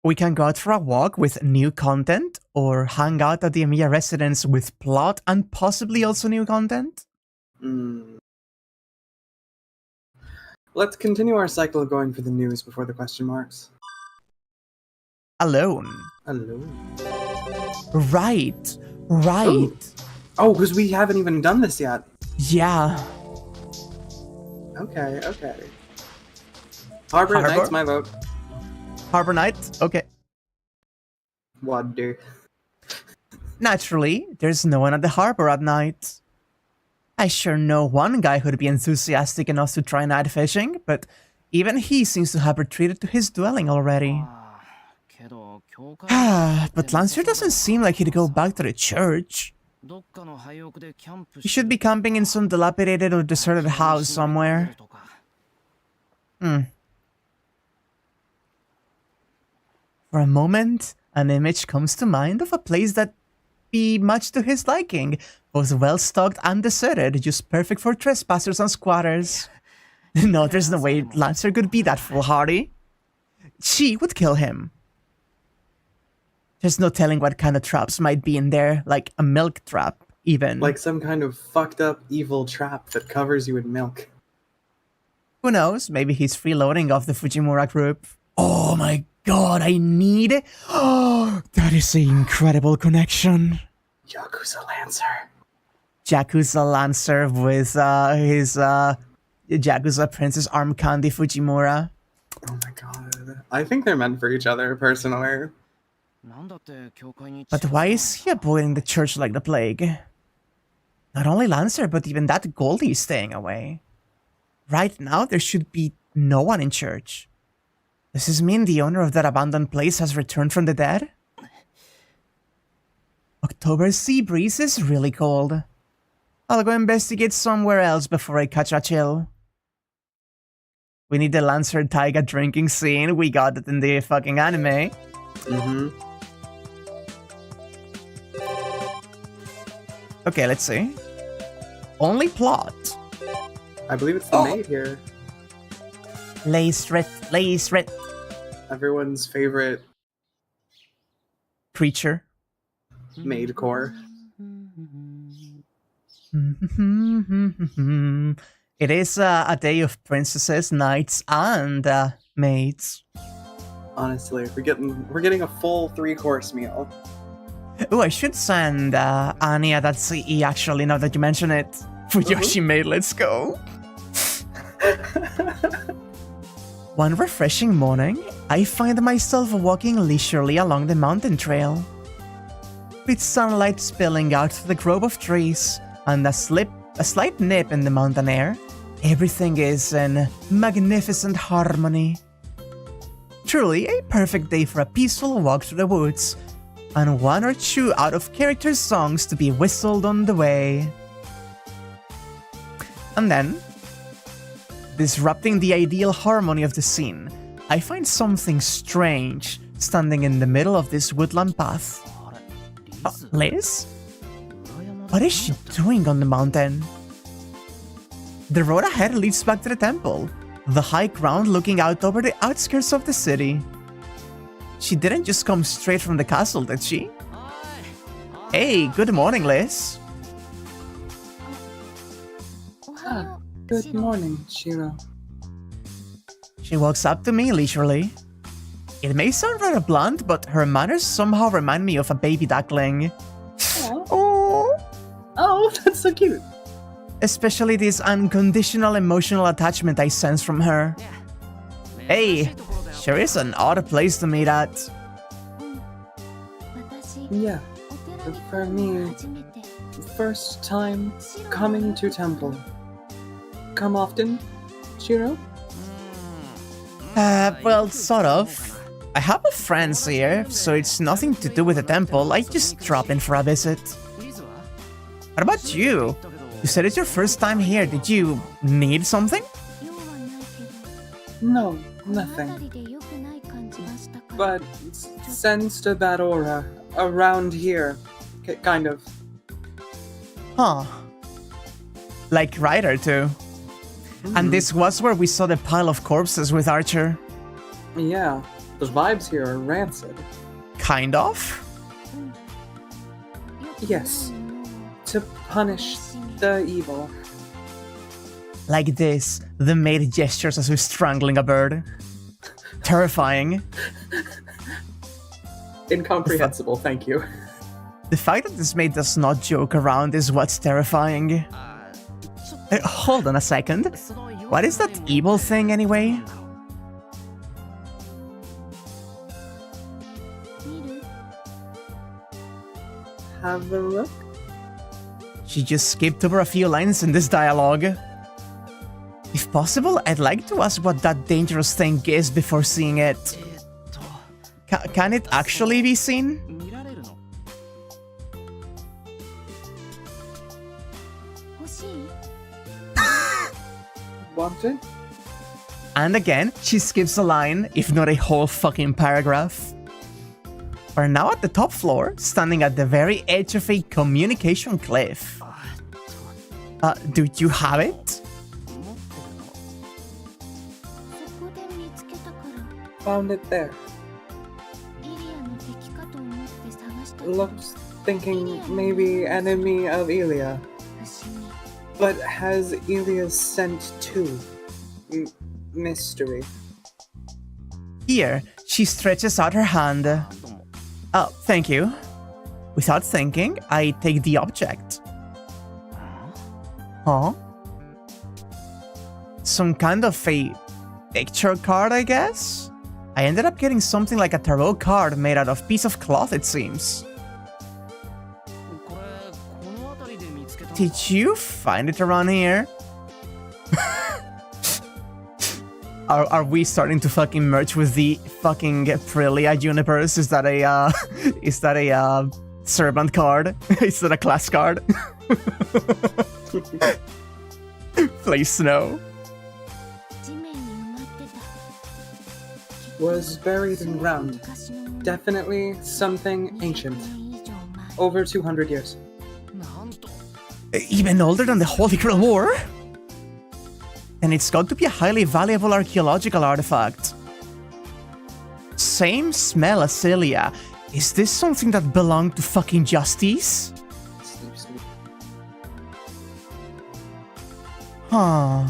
We can go out for a walk with new content, or hang out at the Emiya residence with plot and possibly also new content. Let's continue our cycle of going for the news before the question marks. Alone. Alone. Right. Ooh. Oh, because we haven't even done this yet. Yeah. Okay. Harbor Knight's my vote. Harbor Knight? Okay. Wonder. Naturally, there's no one at the harbor at night. I sure know one guy who'd be enthusiastic enough to try night fishing, but even he seems to have retreated to his dwelling already. But Lancer doesn't seem like he'd go back to the church. He should be camping in some dilapidated or deserted house somewhere. For a moment, an image comes to mind of a place that be much to his liking, both well-stocked and deserted, just perfect for trespassers and squatters. No, there's no way Lancer could be that foolhardy. She would kill him. There's no telling what kind of traps might be in there, like a milk trap, even. Like some kind of fucked up evil trap that covers you in milk. Who knows? Maybe he's freeloading off the Fujimura group. Oh my god, I need it. Oh, that is an incredible connection. Yakuza Lancer. Yakuza Lancer with his Yakuza Princess Arm Candy Fujimura. Oh my god. I think they're meant for each other, personally. But why is he avoiding the church like the plague? Not only Lancer, but even that Goldie is staying away. Right now, there should be no one in church. Does this mean the owner of that abandoned place has returned from the dead? October's sea breeze is really cold. I'll go investigate somewhere else before I catch a chill. We need the Lancer Taiga drinking scene. We got it in the fucking anime. Okay, let's see. Only plot. I believe it's the maid here. Lace red. Everyone's favorite Creature. maid core. It is a day of princesses, knights, and maids. Honestly, we're getting a full 3-course meal. Oh, I should send Anya that CE actually, now that you mention it. Fuyoshi maid, let's go. One refreshing morning, I find myself walking leisurely along the mountain trail. With sunlight spilling out through the grove of trees and a slight nip in the mountain air, everything is in magnificent harmony. Truly a perfect day for a peaceful walk through the woods, and 1 or 2 out-of-character songs to be whistled on the way. And then, disrupting the ideal harmony of the scene, I find something strange standing in the middle of this woodland path. Liz? What is she doing on the mountain? The road ahead leads back to the temple, the high ground looking out over the outskirts of the city. She didn't just come straight from the castle, did she? Hey, good morning, Liz. Good morning, Shirou. She walks up to me leisurely. It may sound rather blunt, but her manners somehow remind me of a baby duckling. Oh, that's so cute. Especially this unconditional emotional attachment I sense from her. Hey, sure is an odd place to meet at. Yeah, for me, first time coming to temple. Come often, Shirou? Well, sort of. I have a friends here, so it's nothing to do with the temple. I just drop in for a visit. What about you? You said it's your first time here. Did you need something? No, nothing. But sensed a bad aura around here, kind of. Huh. Like Ryder too. And this was where we saw the pile of corpses with Archer. Yeah, the vibes here are rancid. Kind of? Yes, to punish the evil. Like this, the maid gestures as if strangling a bird. Terrifying. Incomprehensible, thank you. The fact that this maid does not joke around is what's terrifying. Hold on a second. What is that evil thing anyway? Have a look. She just skipped over a few lines in this dialogue. If possible, I'd like to ask what that dangerous thing is before seeing it. Can it actually be seen? Want it? And again, she skips a line, if not a whole fucking paragraph. We're now at the top floor, standing at the very edge of a communication cliff. Do you have it? Found it there. Looks thinking maybe enemy of Ilia. But has Ilia sent two? Mystery. Here, she stretches out her hand. Oh, thank you. Without thinking, I take the object. Huh? Some kind of a picture card, I guess? I ended up getting something like a tarot card made out of piece of cloth, it seems. Did you find it around here? Are we starting to fucking merge with the fucking Aprilia universe? Is that a servant card? Is that a class card? Please no. Was buried in ground. Definitely something ancient. Over 200 years. Even older than the Holy Grail War? And it's got to be a highly valuable archaeological artifact. Same smell as Celia. Is this something that belonged to fucking Justice? Sleep. Huh.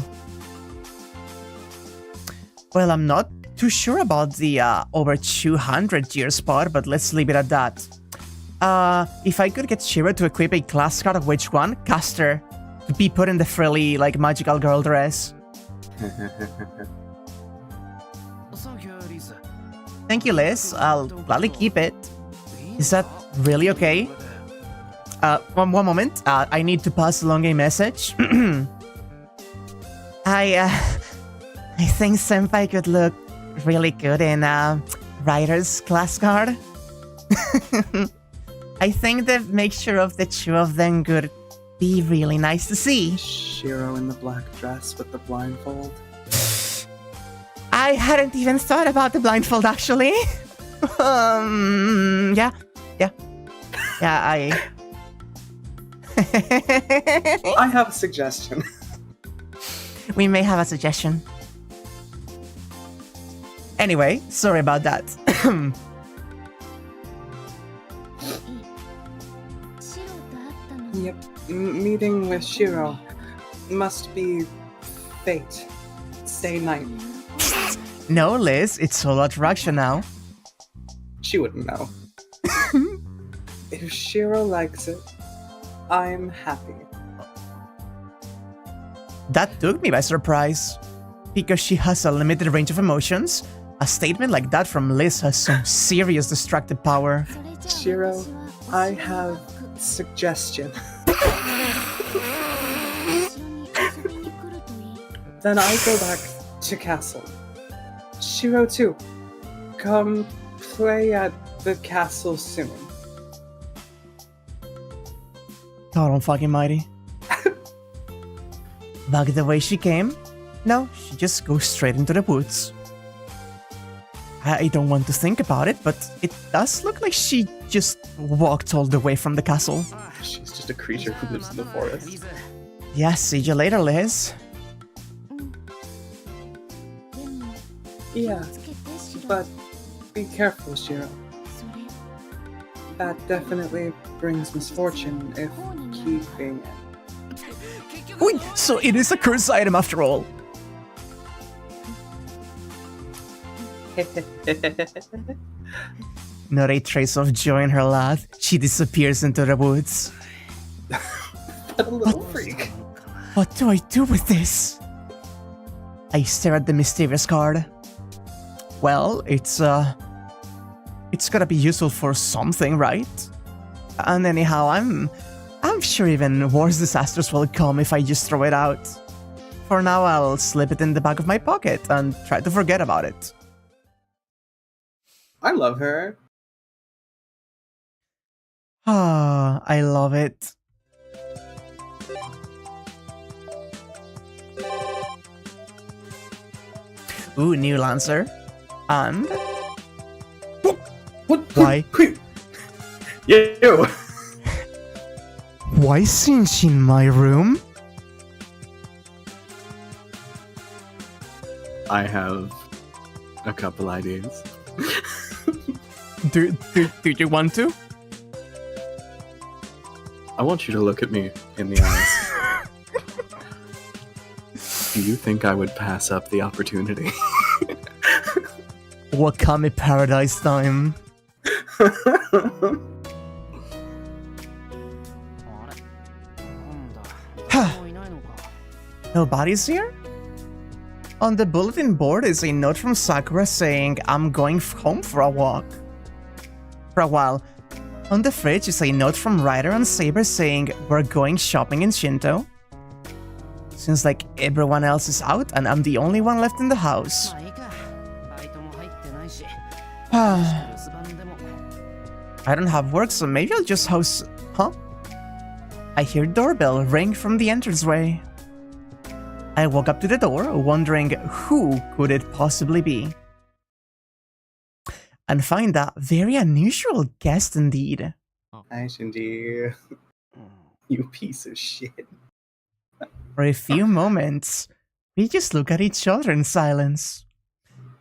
Well, I'm not too sure about the over 200 years part, but let's leave it at that. If I could get Shirou to equip a class card of which one? Caster. To be put in the frilly, like, magical girl dress. Thank you, Liz. I'll gladly keep it. Is that really okay? One moment. I need to pass along a message. I think Senpai could look really good in Writer's class card. I think the mixture of the two of them could be really nice to see. Shirou in the black dress with the blindfold. I hadn't even thought about the blindfold, actually. Yeah, I... I have a suggestion. We may have a suggestion. Anyway, sorry about that. Yep, meeting with Shirou. Must be fate. Stay night. No, Liz, it's Hollow Ataraxia now. She wouldn't know. If Shirou likes it, I'm happy. That took me by surprise. Because she has a limited range of emotions, a statement like that from Liz has some serious destructive power. Shirou, I have suggestion. Then I go back to castle. Shirou too. Come play at the castle soon. God fucking mighty. Back the way she came? No, she just goes straight into the woods. I don't want to think about it, but it does look like she just walked all the way from the castle. She's just a creature who lives in the forest. Yeah, see you later, Liz. Yeah, but be careful, Shirou. That definitely brings misfortune if keeping it. Wait, so it is a cursed item after all. Not a trace of joy in her laugh, she disappears into the woods. What a little freak. What do I do with this? I stare at the mysterious card. Well, it's gotta be useful for something, right? And anyhow, I'm sure even worse disasters will come if I just throw it out. For now, I'll slip it in the back of my pocket and try to forget about it. I love her. Ah, I love it. Ooh, new Lancer. And... What? Why? You! Why Shinji in my room? I have a couple ideas. Do you want to? I want you to look at me in the eyes. Do you think I would pass up the opportunity? Wakame Paradise time. Nobody's here? On the bulletin board is a note from Sakura saying, I'm going home for a walk. For a while. On the fridge is a note from Ryder and Saber saying, we're going shopping in Shinto. Seems like everyone else is out and I'm the only one left in the house. I don't have work, so maybe I'll just house... Huh? I hear doorbell ring from the entranceway. I walk up to the door, wondering who could it possibly be. And find a very unusual guest indeed. Hi, Shinji. You piece of shit. For a few moments, we just look at each other in silence.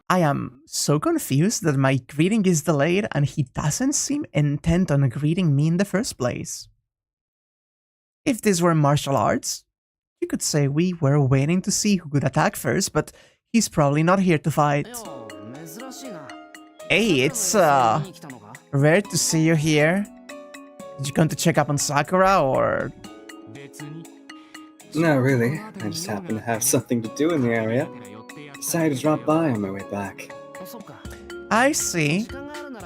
I am so confused that my greeting is delayed and he doesn't seem intent on greeting me in the first place. If this were martial arts, you could say we were waiting to see who could attack first, but he's probably not here to fight. Hey, it's rare to see you here. Did you come to check up on Sakura, or...? No, really. I just happen to have something to do in the area. Decided to drop by on my way back. I see.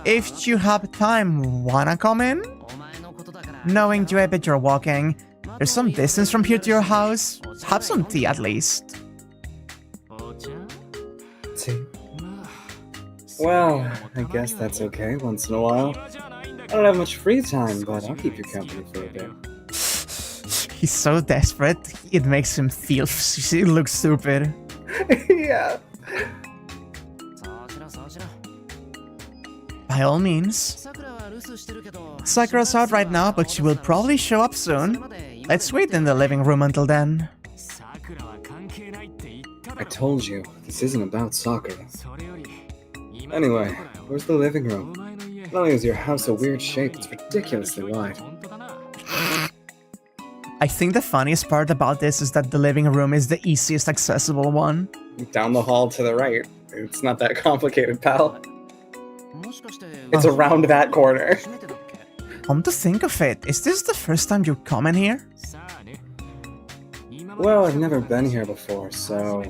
If you have time, wanna come in? Knowing you, I bet you're walking. There's some distance from here to your house. Have some tea at least. Tea? Well, I guess that's okay once in a while. I don't have much free time, but I'll keep you company for a bit. He's so desperate, it makes him feel look stupid. Yeah. By all means. Sakura's out right now, but she will probably show up soon. Let's wait in the living room until then. I told you, this isn't about Sakura. Anyway, where's the living room? Not only is your house a weird shape, it's ridiculously wide. I think the funniest part about this is that the living room is the easiest accessible one. Down the hall to the right. It's not that complicated, pal. It's around that corner. Come to think of it, is this the first time you come in here? Well, I've never been here before, so...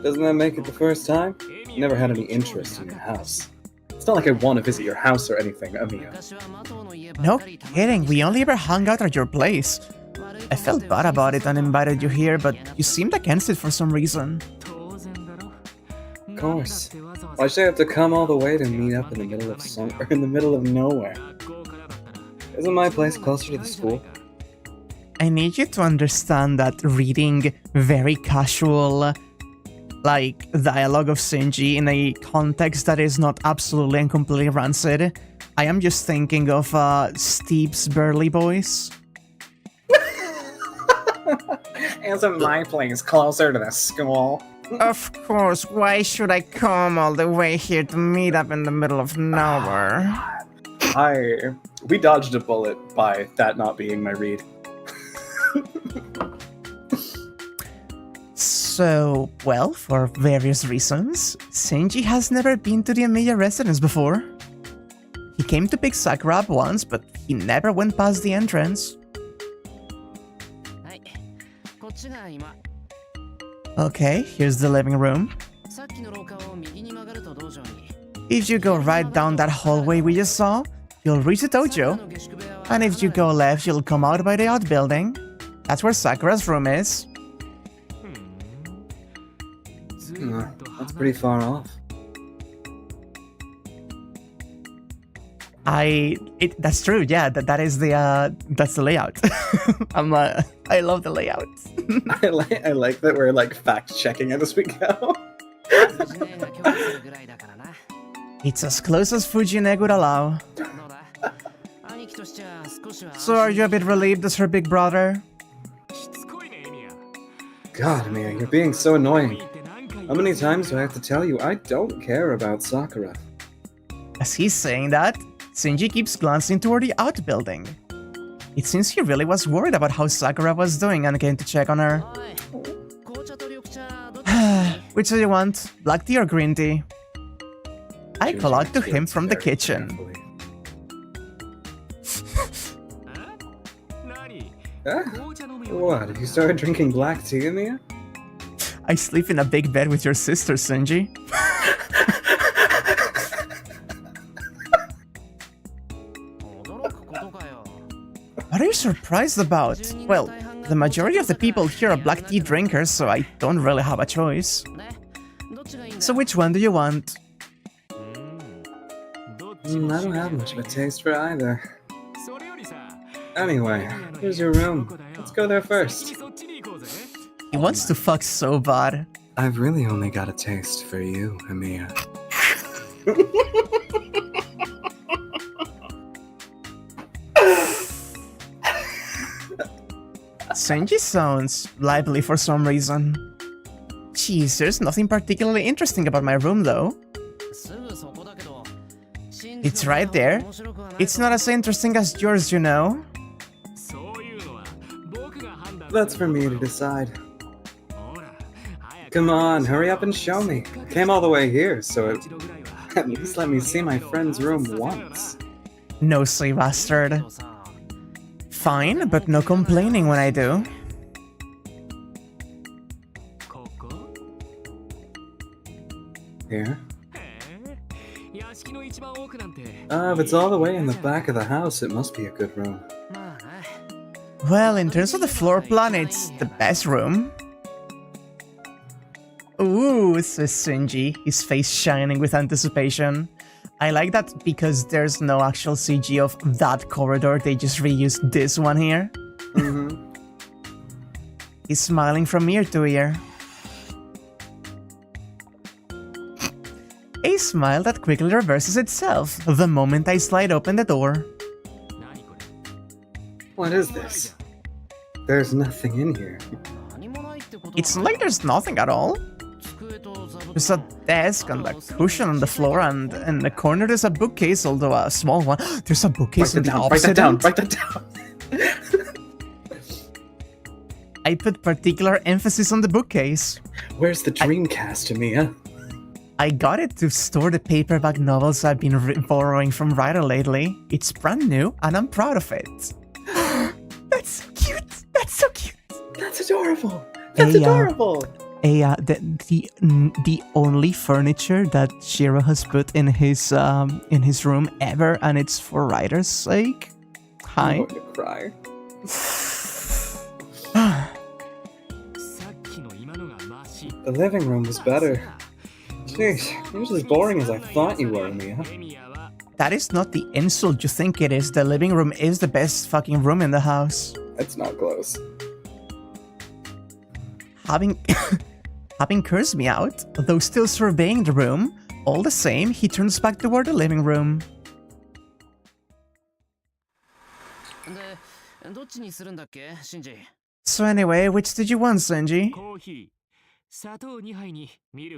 Doesn't that make it the first time? Never had any interest in your house. It's not like I want to visit your house or anything, Amiya. No kidding, we only ever hung out at your place. I felt bad about it and invited you here, but you seemed against it for some reason. Of course. Why should I have to come all the way to meet up in the middle of nowhere? Isn't my place closer to the school? I need you to understand that reading very casual, like, dialogue of Shinji in a context that is not absolutely and completely rancid, I am just thinking of Steve's burly voice. Isn't my place closer to the school? Of course, why should I come all the way here to meet up in the middle of nowhere? We dodged a bullet by that not being my read. So, well, for various reasons, Shinji has never been to the Emilia residence before. He came to pick Sakura up once, but he never went past the entrance. Okay, here's the living room. If you go right down that hallway we just saw, you'll reach the dojo. And if you go left, you'll come out by the outbuilding. That's where Sakura's room is. That's pretty far off. That's true, yeah, that's the layout. I love the layout. I like that we're like fact checking it as we go. It's as close as Fujine would allow. So are you a bit relieved as her big brother? God, Mia, you're being so annoying. How many times do I have to tell you I don't care about Sakura? As he's saying that, Shinji keeps glancing toward the outbuilding. It seems he really was worried about how Sakura was doing and came to check on her. Which do you want, black tea or green tea? I call out to him from the kitchen. What, have you started drinking black tea, Mia? I sleep in a big bed with your sister, Shinji. What are you surprised about? Well, the majority of the people here are black tea drinkers, so I don't really have a choice. So which one do you want? I don't have much of a taste for either. Anyway, here's your room. Let's go there first. He wants to fuck so bad. I've really only got a taste for you, Emiya. Shinji sounds lively for some reason. Jeez, there's nothing particularly interesting about my room though. It's right there. It's not as interesting as yours, you know. That's for me to decide. Come on, hurry up and show me. Came all the way here, so at least let me see my friend's room once. No, silly bastard. Fine, but no complaining when I do. Here? If it's all the way in the back of the house, it must be a good room. Well, in terms of the floor plan, it's the best room. Ooh, says Shinji, his face shining with anticipation. I like that because there's no actual CG of that corridor, they just reused this one here. Mm-hmm. He's smiling from ear to ear. A smile that quickly reverses itself the moment I slide open the door. What is this? There's nothing in here. It's not like there's nothing at all. There's a desk and a cushion on the floor, and in the corner there's a bookcase, although a small one. There's a bookcase in the opposite end. Write that down. I put particular emphasis on the bookcase. Where's the Dreamcast, Emiya? I got it to store the paperback novels I've been borrowing from Ryder lately. It's brand new, and I'm proud of it. That's so cute! That's so cute! That's adorable! That's adorable! The only furniture that Shirou has put in his room ever, and it's for Ryder's sake. Hi. I'm going to cry. The living room was better. Jeez, you're just as boring as I thought you were, Emiya. That is not the insult you think it is. The living room is the best fucking room in the house. It's not close. Having cursed me out, though still surveying the room, all the same, he turns back toward the living room. So anyway, which did you want, Shinji?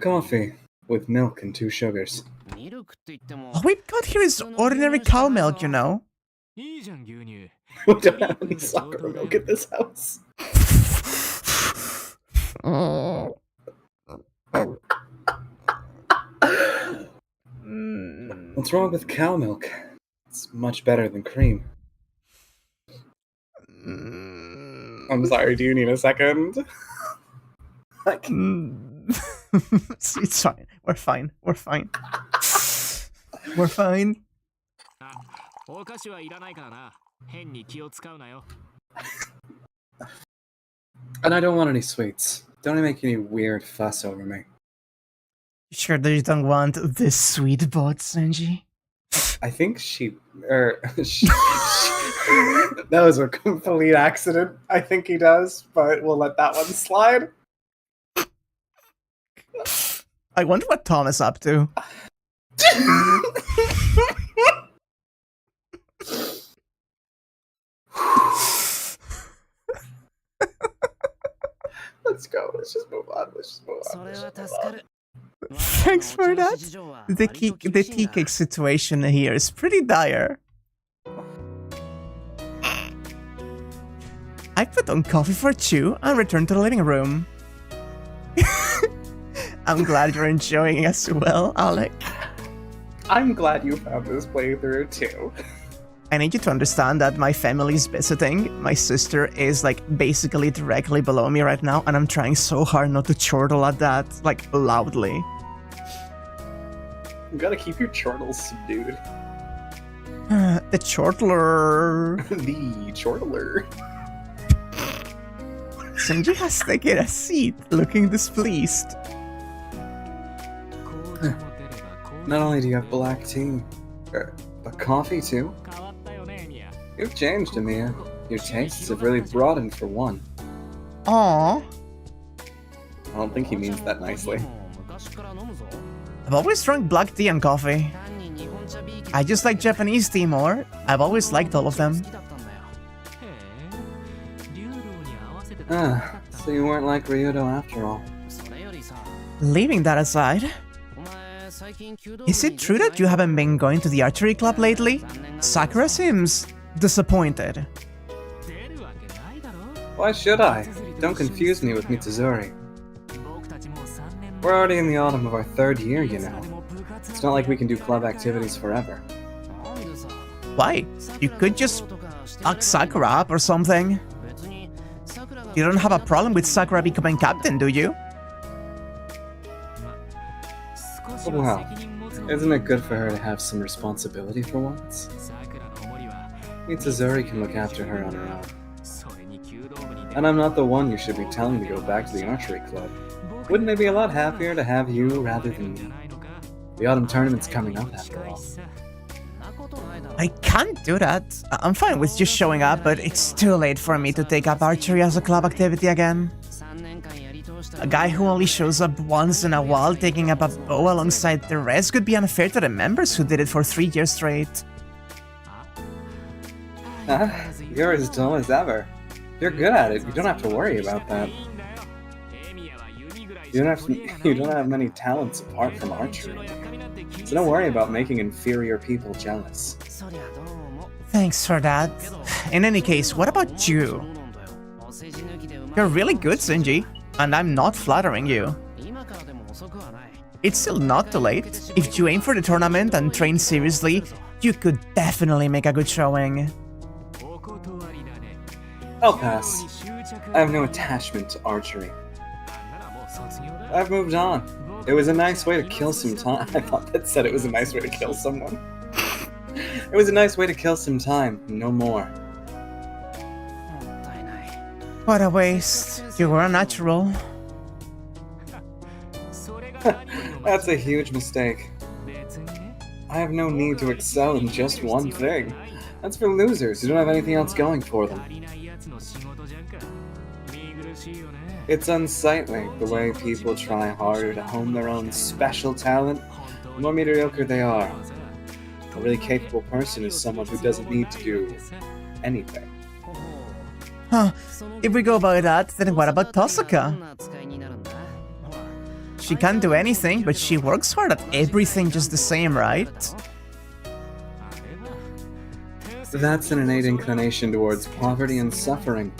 Coffee, with milk and 2 sugars. All we've got here is ordinary cow milk, you know. We don't have any Sakura milk at this house. What's wrong with cow milk? It's much better than cream. I'm sorry, do you need a second? It's fine. We're fine. We're fine. We're fine. And I don't want any sweets. Don't make any weird fuss over me. Sure that you don't want this sweet bot, Shinji? I think that was a complete accident. I think he does, but we'll let that one slide. I wonder what Tom is up to. Let's go. Let's just move on. Thanks for that. The tea cake situation here is pretty dire. I put on coffee for Chu and returned to the living room. I'm glad you're enjoying as well, Alec. I'm glad you found this playthrough too. I need you to understand that my family's visiting. My sister is like basically directly below me right now, and I'm trying so hard not to chortle at that, like loudly. You gotta keep your chortles subdued. The chortler. The chortler. Shinji has taken a seat, looking displeased. Not only do you have black tea, but coffee too. You've changed, Amiya. Your tastes have really broadened for one. Aww. I don't think he means that nicely. I've always drunk black tea and coffee. I just like Japanese tea more. I've always liked all of them. Ah, so you weren't like Ryudo after all. Leaving that aside, is it true that you haven't been going to the archery club lately? Sakura seems disappointed. Why should I? Don't confuse me with Mitsuzuri. We're already in the autumn of our 3rd year, you know. It's not like we can do club activities forever. Why? You could just lock Sakura up or something. You don't have a problem with Sakura becoming captain, do you? Well, isn't it good for her to have some responsibility for once? Mitsuzuri can look after her on her own. And I'm not the one you should be telling to go back to the archery club. Wouldn't they be a lot happier to have you rather than me? The autumn tournament's coming up after all. I can't do that. I'm fine with just showing up, but it's too late for me to take up archery as a club activity again. A guy who only shows up once in a while taking up a bow alongside the rest could be unfair to the members who did it for 3 years straight. You're as dull as ever. You're good at it. You don't have to worry about that. You don't have many talents apart from archery. So don't worry about making inferior people jealous. Thanks for that. In any case, what about you? You're really good, Shinji, and I'm not flattering you. It's still not too late. If you aim for the tournament and train seriously, you could definitely make a good showing. I'll pass. I have no attachment to archery. I've moved on. It was a nice way to kill some time. I thought that said it was a nice way to kill someone. It was a nice way to kill some time, no more. What a waste. You were a natural. That's a huge mistake. I have no need to excel in just one thing. That's for losers who don't have anything else going for them. It's unsightly the way people try harder to hone their own special talent. The more mediocre they are. A really capable person is someone who doesn't need to do anything. Huh. If we go by that, then what about Tosaka? She can't do anything, but she works hard at everything just the same, right? That's an innate inclination towards poverty and suffering.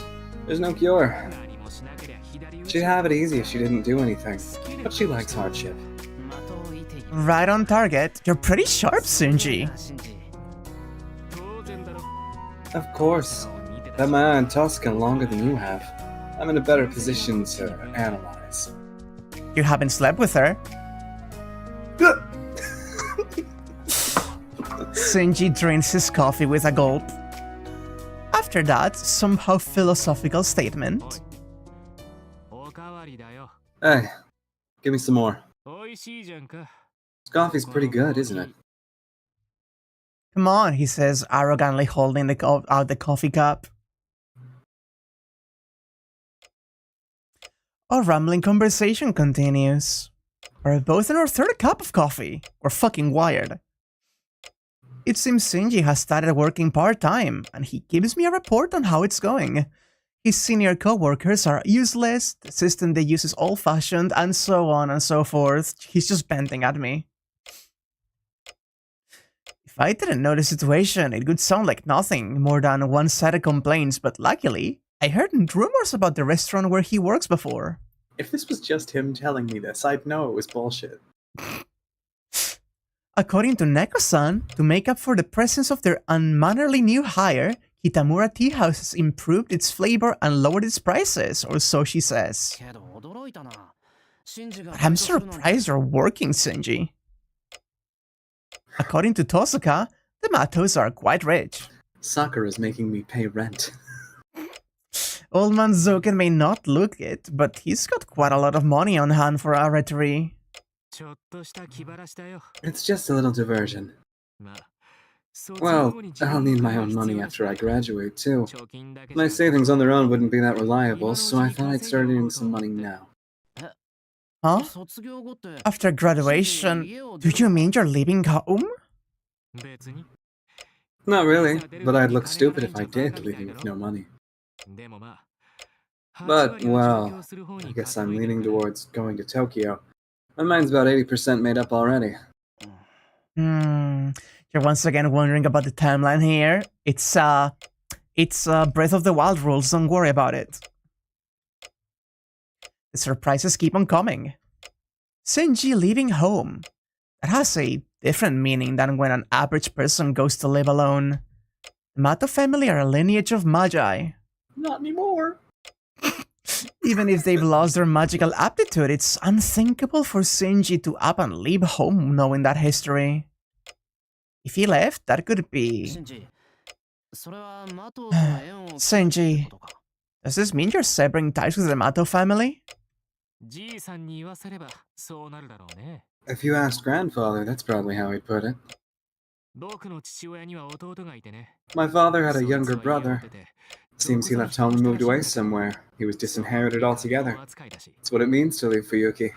There's no cure. She'd have it easy if she didn't do anything. But but she likes hardship. Right on target. You're pretty sharp, Shinji. Of course. Had my eye on Toscan longer than you have. I'm in a better position to analyze. You haven't slept with her. Shinji drinks his coffee with a gulp. After that, somehow philosophical statement. Hey, give me some more. This coffee's pretty good, isn't it? Come on, he says, arrogantly holding out the coffee cup. Our rambling conversation continues. We're both in our third cup of coffee. We're fucking wired. It seems Shinji has started working part-time, and he gives me a report on how it's going. His senior co-workers are useless, the system they use is old-fashioned, and so on and so forth. He's just venting at me. If I didn't know the situation, it would sound like nothing more than one-sided complaints, but luckily, I heard rumors about the restaurant where he works before. If this was just him telling me this, I'd know it was bullshit. According to Neko-san, to make up for the presence of their unmannerly new hire, Kitamura Tea House has improved its flavor and lowered its prices, or so she says. But I'm surprised you're working, Shinji. According to Tosuka, the Matos are quite rich. Sakura's making me pay rent. Old man Zoken may not look it, but he's got quite a lot of money on hand for a retiree. It's just a little diversion. Well, I'll need my own money after I graduate, too. My savings on their own wouldn't be that reliable, so I thought I'd start earning some money now. Huh? After graduation, do you mean you're leaving home? Not really, but I'd look stupid if I did, leaving with no money. But, well, I guess I'm leaning towards going to Tokyo. My mind's about 80% made up already. You're once again wondering about the timeline here. It's Breath of the Wild rules, don't worry about it. The surprises keep on coming. Shinji leaving home. That has a different meaning than when an average person goes to live alone. The Mato family are a lineage of magi. Not anymore. Even if they've lost their magical aptitude, it's unthinkable for Shinji to up and leave home knowing that history. If he left, that could be... Shinji, does this mean you're severing ties with the Mato family? If you asked grandfather, that's probably how he'd put it. My father had a younger brother. Seems he left home and moved away somewhere. He was disinherited altogether. That's what it means to leave Fuyuki.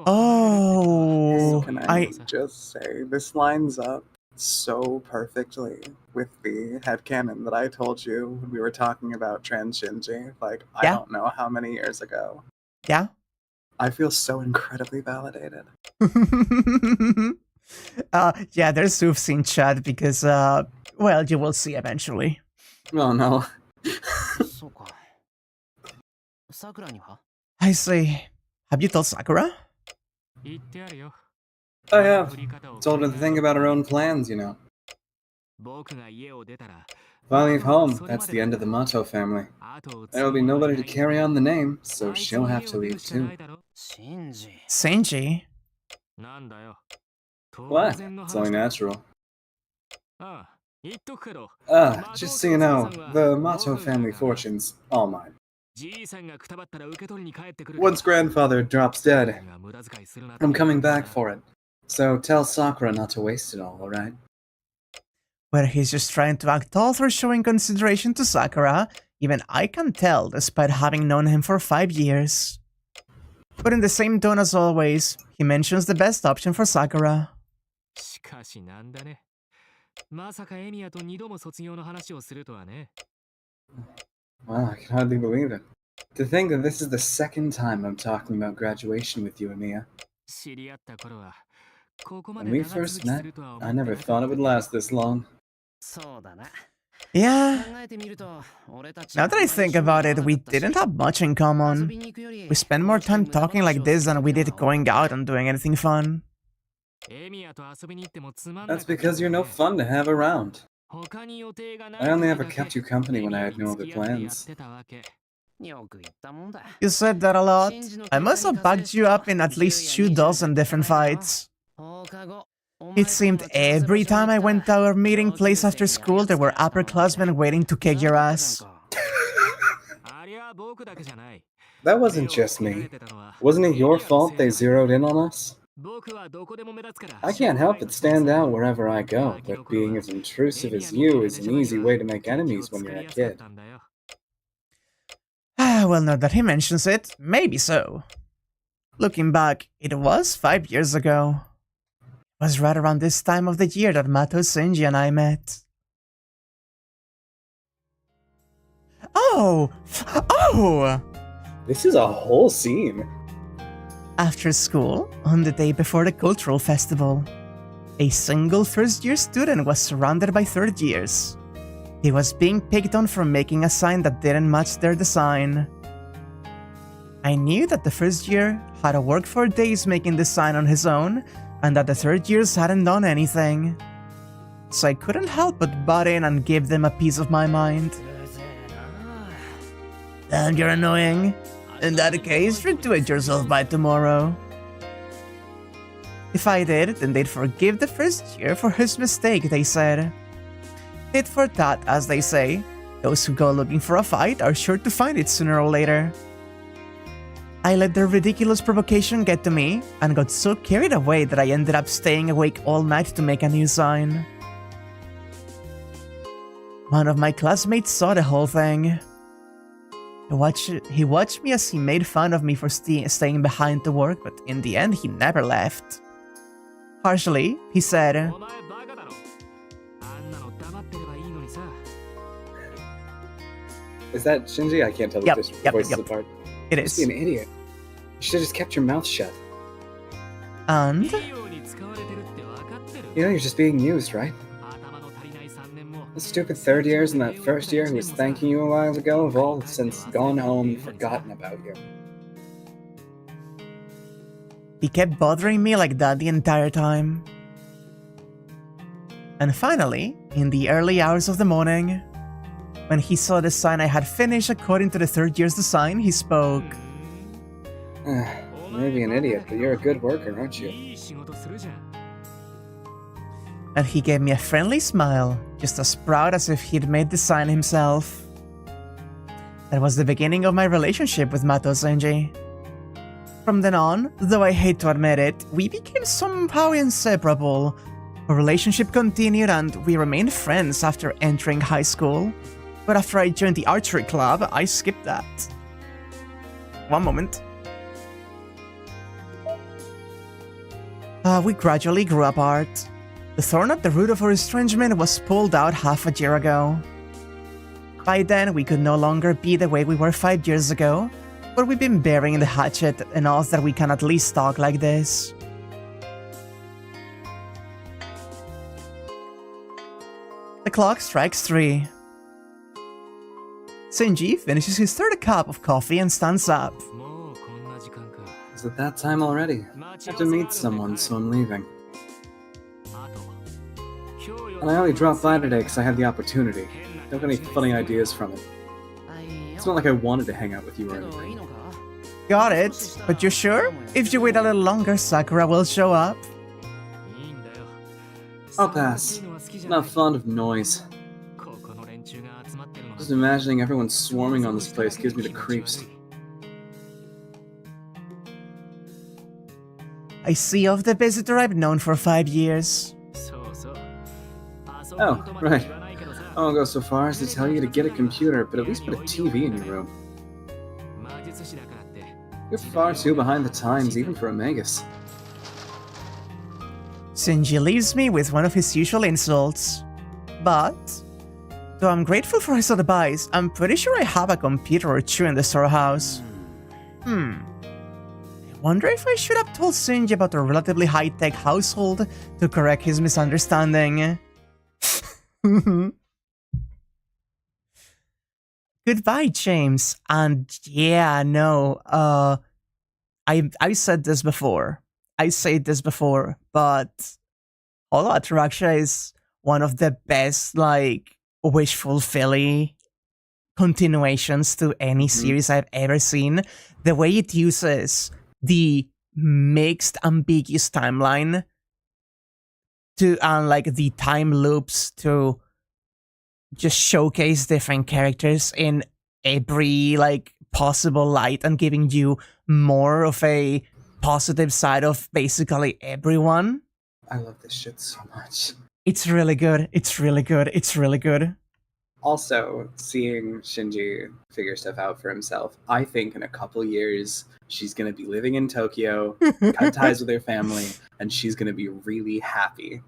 Oh, Can I just say, this lines up so perfectly with the headcanon that I told you when we were talking about trans Shinji, like, I don't know how many years ago. Yeah? I feel so incredibly validated. Yeah, there's Soofs in chat because, well, you will see eventually. Oh no. I see. Have you told Sakura? I have. Told her to think about her own plans, you know. If I leave home, that's the end of the Mato family. There'll be nobody to carry on the name, so she'll have to leave too. Shinji? What? It's only natural. Just so you know, the Mato family fortune's all mine. Once grandfather drops dead, I'm coming back for it. So tell Sakura not to waste it all, alright? Where he's just trying to act tall for showing consideration to Sakura, even I can tell despite having known him for 5 years. But in the same tone as always, he mentions the best option for Sakura. Wow, I can hardly believe it. To think that this is the second time I'm talking about graduation with you, Emiya. When we first met, I never thought it would last this long. Yeah. Now that I think about it, we didn't have much in common. We spent more time talking like this than we did going out and doing anything fun. That's because you're no fun to have around. I only ever kept you company when I had no other plans. You said that a lot. I must have backed you up in at least 24 different fights. It seemed every time I went to our meeting place after school, there were upperclassmen waiting to kick your ass. That wasn't just me. Wasn't it your fault they zeroed in on us? I can't help but stand out wherever I go, but being as intrusive as you is an easy way to make enemies when you're a kid. Well, now that he mentions it, maybe so. Looking back, it was 5 years ago. It was right around this time of the year that Mato, Shinji, and I met. Oh! This is a whole scene. After school, on the day before the cultural festival, a single first-year student was surrounded by third years. He was being picked on for making a sign that didn't match their design. I knew that the first year had to work for days making the sign on his own, and that the third years hadn't done anything. So I couldn't help but butt in and give them a piece of my mind. Damn, you're annoying. In that case, you do it yourself by tomorrow. If I did, then they'd forgive the first year for his mistake, they said. Tit for tat, as they say. Those who go looking for a fight are sure to find it sooner or later. I let their ridiculous provocation get to me, and got so carried away that I ended up staying awake all night to make a new sign. One of my classmates saw the whole thing. He watched me as he made fun of me for staying behind to work, but in the end he never left. Harshly, he said, Is that Shinji? I can't tell the voices apart. It is. You're an idiot. You should have just kept your mouth shut. And? You know you're just being used, right? The stupid third years and that first year who was thanking you a while ago have all since gone home and forgotten about you. He kept bothering me like that the entire time. And finally, in the early hours of the morning, when he saw the sign I had finished according to the third year's design, he spoke. Maybe an idiot, but you're a good worker, aren't you? And he gave me a friendly smile, just as proud as if he'd made the sign himself. That was the beginning of my relationship with Mato Shinji. From then on, though I hate to admit it, we became somehow inseparable. Our relationship continued and we remained friends after entering high school. But after I joined the archery club, I skipped that. One moment. We gradually grew apart. The thorn at the root of our estrangement was pulled out half a year ago. By then, we could no longer be the way we were 5 years ago, but we've been burying the hatchet enough that we can at least talk like this. The clock strikes 3. Shinji finishes his third cup of coffee and stands up. Is it that time already? I have to meet someone, so I'm leaving. And I only dropped by today because I had the opportunity. Don't get any funny ideas from it. It's not like I wanted to hang out with you or anything. Got it, but you sure? If you wait a little longer, Sakura will show up. I'll pass. Not fond of noise. Just imagining everyone swarming on this place gives me the creeps. I see of the visitor I've known for 5 years. Oh, right. I won't go so far as to tell you to get a computer, but at least put a TV in your room. You're far too behind the times, even for a Magus. Shinji leaves me with one of his usual insults. But, though I'm grateful for his advice, I'm pretty sure I have a computer or two in the storehouse. I wonder if I should have told Shinji about a relatively high-tech household to correct his misunderstanding. Goodbye, James. And yeah, no, I said this before. I said this before, but Hollow Ataraxia is one of the best, like, wish fulfilling continuations to any series I've ever seen. The way it uses the mixed, ambiguous timeline to, and like the time loops to just showcase different characters in every like possible light and giving you more of a positive side of basically everyone. I love this shit so much. It's really good. It's really good. It's really good. Also, seeing Shinji figure stuff out for himself, I think in a couple years, she's going to be living in Tokyo, cut ties with her family, and she's going to be really happy.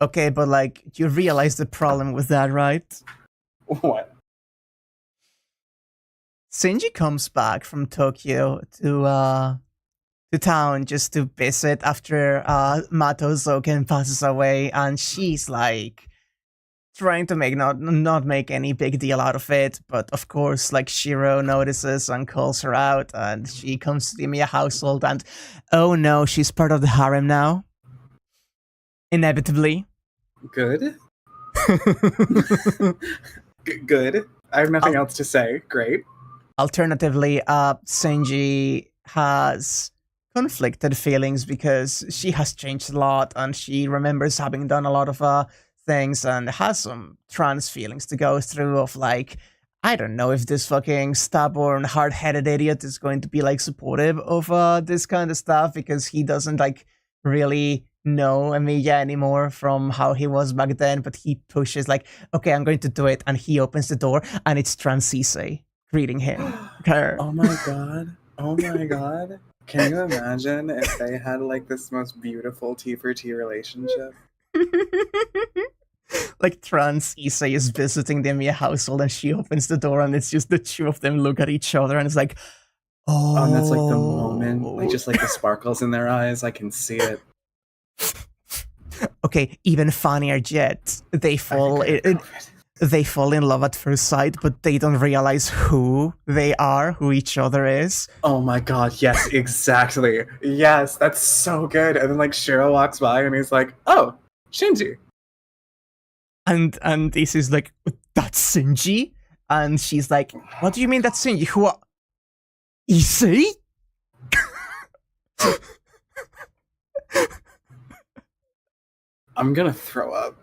Okay, but like, you realize the problem with that, right? What? Shinji comes back from Tokyo to town just to visit after Mato Zoken passes away, and she's like trying to make not make any big deal out of it, but of course like Shirou notices and calls her out, and she comes to the Emiya household, and oh no, she's part of the harem now. Inevitably. Good. Good. I have nothing else to say. Great. Alternatively, Shinji has conflicted feelings because she has changed a lot, and she remembers having done a lot of things and has some trans feelings to go through of like, I don't know if this fucking stubborn, hard-headed idiot is going to be like supportive of this kind of stuff, because he doesn't like really know Emiya anymore from how he was back then, but he pushes like, okay, I'm going to do it, and he opens the door and it's trans Issei greeting him. Her. Oh my god. Oh my god. Can you imagine if they had like this most beautiful T for T relationship? Like trans Issei is visiting the Emiya household, and she opens the door, and it's just the two of them look at each other, and it's like, oh. And that's like the moment, like just like the sparkles in their eyes. I can see it. Okay, even funnier yet, they fall in love at first sight, but they don't realize who they are, who each other is. Oh my god, yes, exactly. Yes, that's so good. And then like Shirou walks by and he's like, oh, Shinji. And this is like, that's Shinji? And she's like, what do you mean that's Shinji? Who are... Issei? I'm gonna throw up.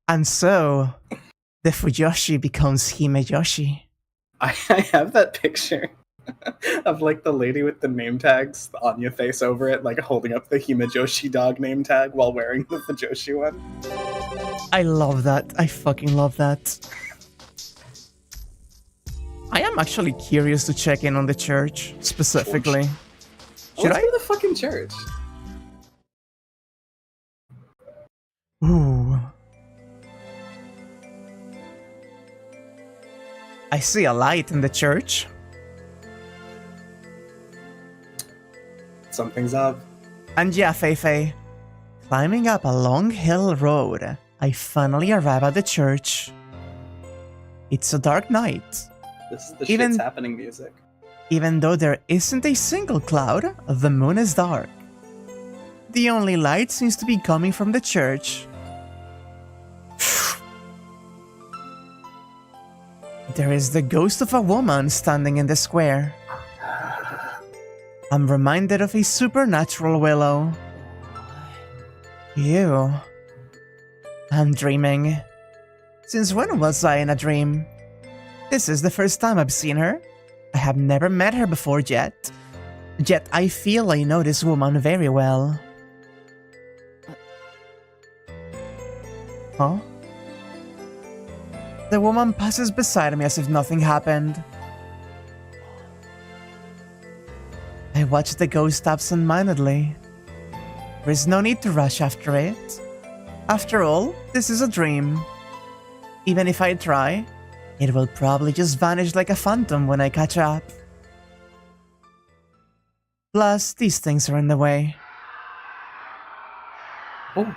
And so, the Fujoshi becomes Himeyoshi. I have that picture of like the lady with the name tags, the Anya face over it, like holding up the Himejoshi dog name tag while wearing the Fujoshi one. I love that. I fucking love that. I am actually curious to check in on the church, specifically. Should Let's go to the fucking church. Ooh. I see a light in the church. Something's up. And yeah, Feifei, climbing up a long hill road, I finally arrive at the church. It's a dark night. This is the shit's happening music. Even though there isn't a single cloud, the moon is dark. The only light seems to be coming from the church. There is the ghost of a woman standing in the square. I'm reminded of a supernatural willow. Ew. I'm dreaming. Since when was I in a dream? This is the first time I've seen her. I have never met her before yet. Yet I feel I know this woman very well. Huh? The woman passes beside me as if nothing happened. I watch the ghost absent-mindedly. There is no need to rush after it. After all, this is a dream. Even if I try, it will probably just vanish like a phantom when I catch up. Plus, these things are in the way. Oh.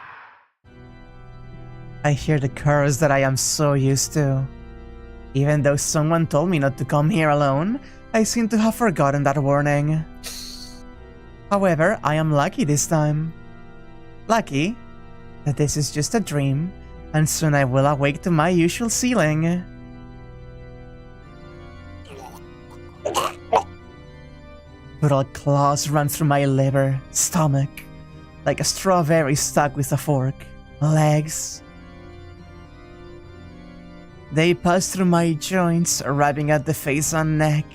I hear the curse that I am so used to. Even though someone told me not to come here alone, I seem to have forgotten that warning. However, I am lucky this time. Lucky that this is just a dream, and soon I will awake to my usual ceiling. Brutal claws run through my liver, stomach, like a strawberry stuck with a fork. Legs. They pass through my joints, arriving at the face and neck.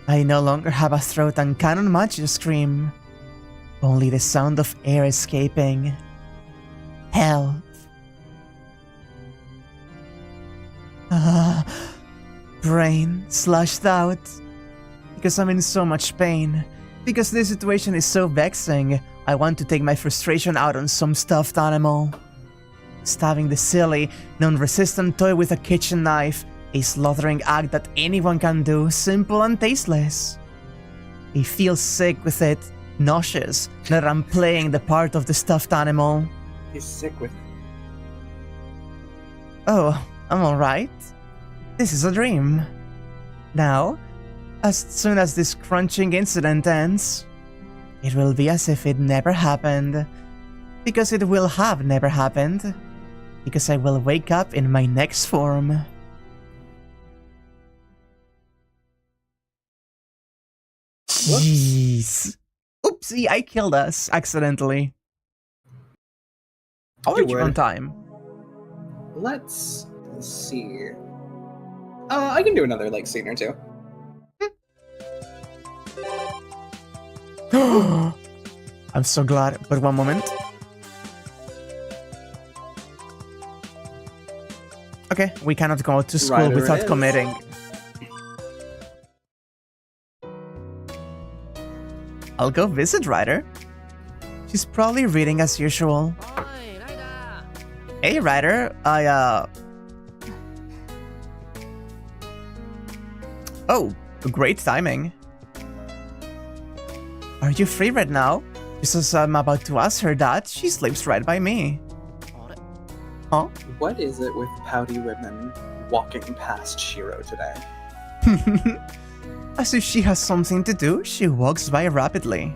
I no longer have a throat and cannot match the scream. Only the sound of air escaping. Help. Brain slashed out. Because I'm in so much pain. Because this situation is so vexing, I want to take my frustration out on some stuffed animal. Stabbing the silly, non-resistant toy with a kitchen knife, a slaughtering act that anyone can do, simple and tasteless. I feel sick with it, nauseous, that I'm playing the part of the stuffed animal. He's sick with it. Oh, I'm alright. This is a dream. Now, as soon as this crunching incident ends, it will be as if it never happened. Because it will have never happened. Because I will wake up in my next form. Jeez. Oopsie, I killed us accidentally. I'll reach on time. Let's see. I can do another scene or two. I'm so glad, but one moment. Okay, we cannot go to school Ryder without is. committing. I'll go visit Ryder. She's probably reading as usual. Hey Ryder, Oh, great timing. Are you free right now? Just as I'm about to ask her that, she sleeps right by me. Huh? What is it with pouty women walking past Shirou today? As if she has something to do, she walks by rapidly.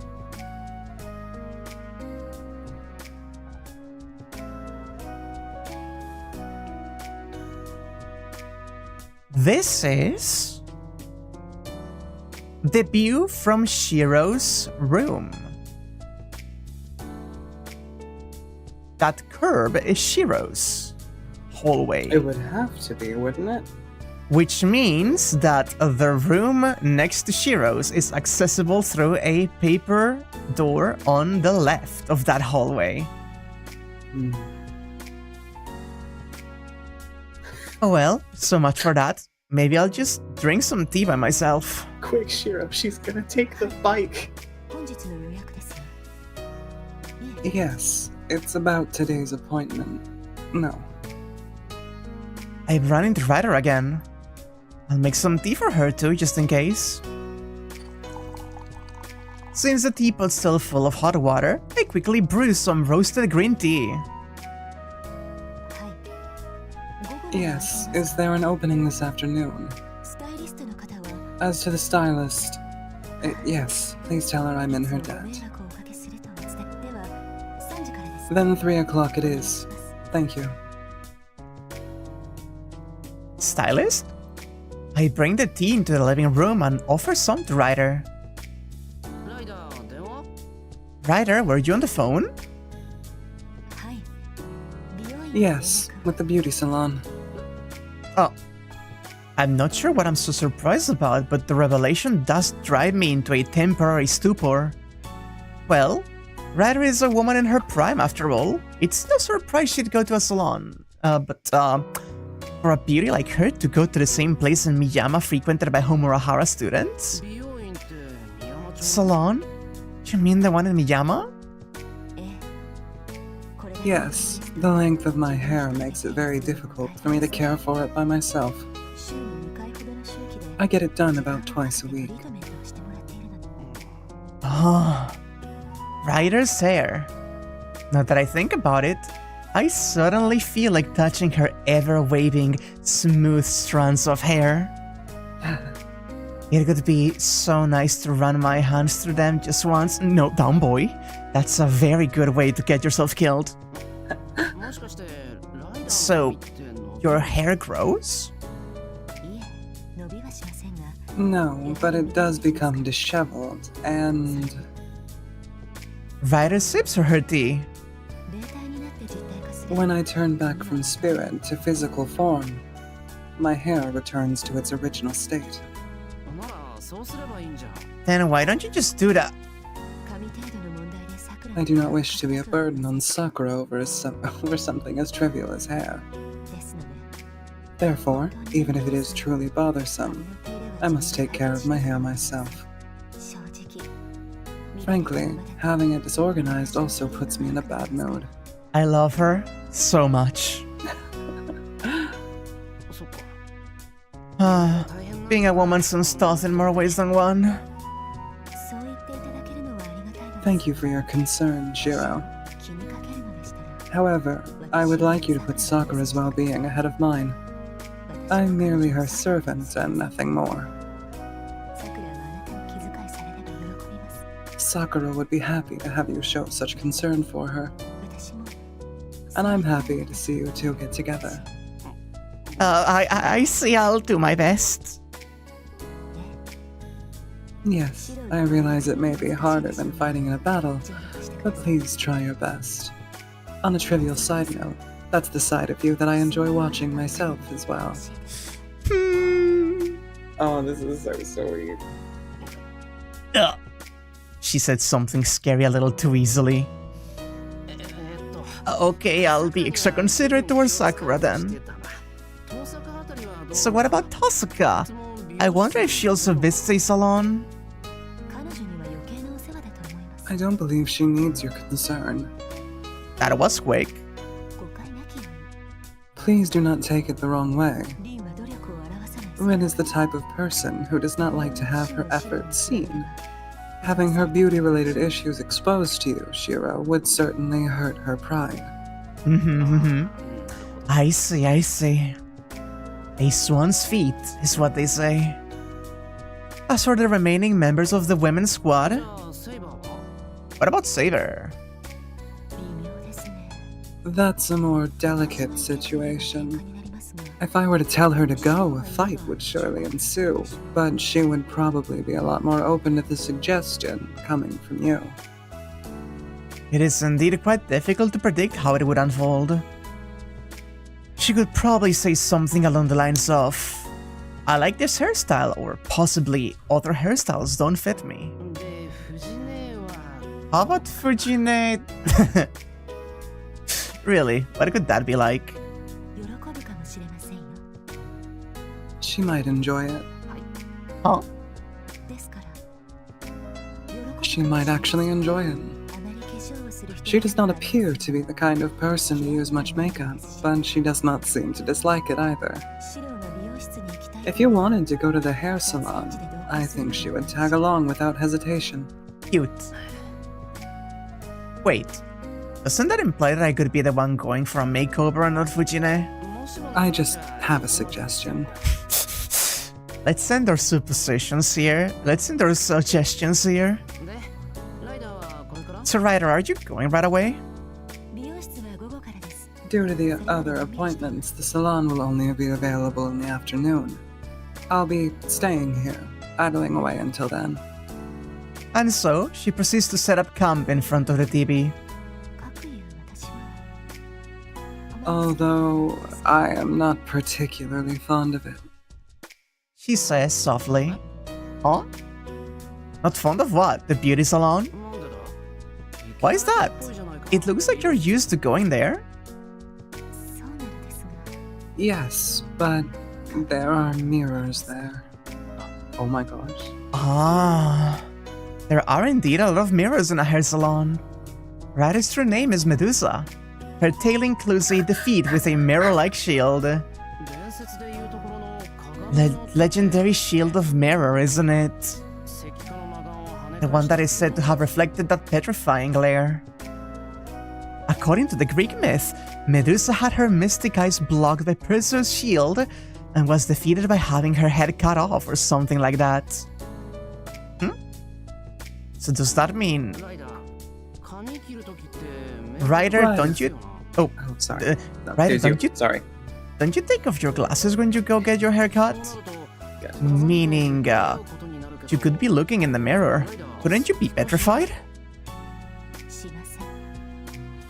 This is the view from Shirou's room. That curb is Shirou's hallway. It would have to be, wouldn't it? Which means that the room next to Shirou's is accessible through a paper door on the left of that hallway. Oh well, so much for that. Maybe I'll just drink some tea by myself. Quick, Shirou, she's gonna take the bike. Yes, it's about today's appointment. No. I've run into Ryder again. I'll make some tea for her too, just in case. Since the teapot's still full of hot water, I quickly brew some roasted green tea. Yes, is there an opening this afternoon? As to the stylist, yes, please tell her I'm in her debt. Then 3 o'clock it is. Thank you. Stylist? I bring the tea into the living room and offer some to Ryder. Ryder, were you on the phone? Yes, with the beauty salon. Oh. I'm not sure what I'm so surprised about, but the revelation does drive me into a temporary stupor. Well, Ryder is a woman in her prime after all. It's no surprise she'd go to a salon. But for a beauty like her to go to the same place in Miyama frequented by Homurahara students? Salon? You mean the one in Miyama? Yes, the length of my hair makes it very difficult for me to care for it by myself. I get it done about twice a week. Ah. Ryder's hair. Now that I think about it, I suddenly feel like touching her ever-waving, smooth strands of hair. It would be so nice to run my hands through them just once. No, down boy. That's a very good way to get yourself killed. So, your hair grows? No, but it does become disheveled, and... Ryder sips her tea. when I turn back from spirit to physical form, my hair returns to its original state. Then why don't you just do that? I do not wish to be a burden on Sakura over something as trivial as hair. Therefore, even if it is truly bothersome, I must take care of my hair myself. Frankly, having it disorganized also puts me in a bad mood. I love her so much. Being a woman seems tough in more ways than one. Thank you for your concern, Shirou. However, I would like you to put Sakura's well-being ahead of mine. I'm merely her servant and nothing more. Sakura would be happy to have you show such concern for her. And I'm happy to see you two get together. I see I'll do my best. Yes, I realize it may be harder than fighting in a battle, but please try your best. On a trivial side note, that's the side of you that I enjoy watching myself as well. Oh, this is so sweet. Ugh. She said something scary a little too easily. Okay, I'll be extra considerate towards Sakura then. So what about Tosuka? I wonder if she also visits a salon? I don't believe she needs your concern. That was quick. Please do not take it the wrong way. Rin is the type of person who does not like to have her efforts seen. Having her beauty-related issues exposed to you, Shirou, would certainly hurt her pride. I see. A swan's feet is what they say. As for the remaining members of the women's squad, what about Saber? That's a more delicate situation. If I were to tell her to go, a fight would surely ensue, but she would probably be a lot more open to the suggestion coming from you. It is indeed quite difficult to predict how it would unfold. She could probably say something along the lines of, I like this hairstyle, or possibly other hairstyles don't fit me. How about Fujine? Really, what could that be like? She might enjoy it. Huh? She might actually enjoy it. She does not appear to be the kind of person to use much makeup, but she does not seem to dislike it either. If you wanted to go to the hair salon, I think she would tag along without hesitation. Cute. Wait, doesn't that imply that I could be the one going for a makeover and not Fujine? I just have a suggestion. Let's send our suppositions here. Let's send our suggestions here. So Ryder, are you going right away? Due to the other appointments, the salon will only be available in the afternoon. I'll be staying here, idling away until then. And so, she proceeds to set up camp in front of the TV. Although, I am not particularly fond of it. She says softly. Huh? Not fond of what? The beauty salon? Why is that? It looks like you're used to going there. Yes, but there are mirrors there. Oh my gosh. Ah, there are indeed a lot of mirrors in a hair salon. Ryder's true name is Medusa. Her tail includes a defeat with a mirror-like shield. Legendary shield of mirror, isn't it? the one that is said to have reflected that petrifying glare. According to the Greek myth, Medusa had her mystic eyes blocked by Perseus' shield and was defeated by having her head cut off or something like that. So does that mean... Ryder, don't you... Oh, sorry. Ryder, don't you... Sorry. Don't you take off your glasses when you go get your hair cut? Yeah. Meaning, you could be looking in the mirror. Wouldn't you be petrified?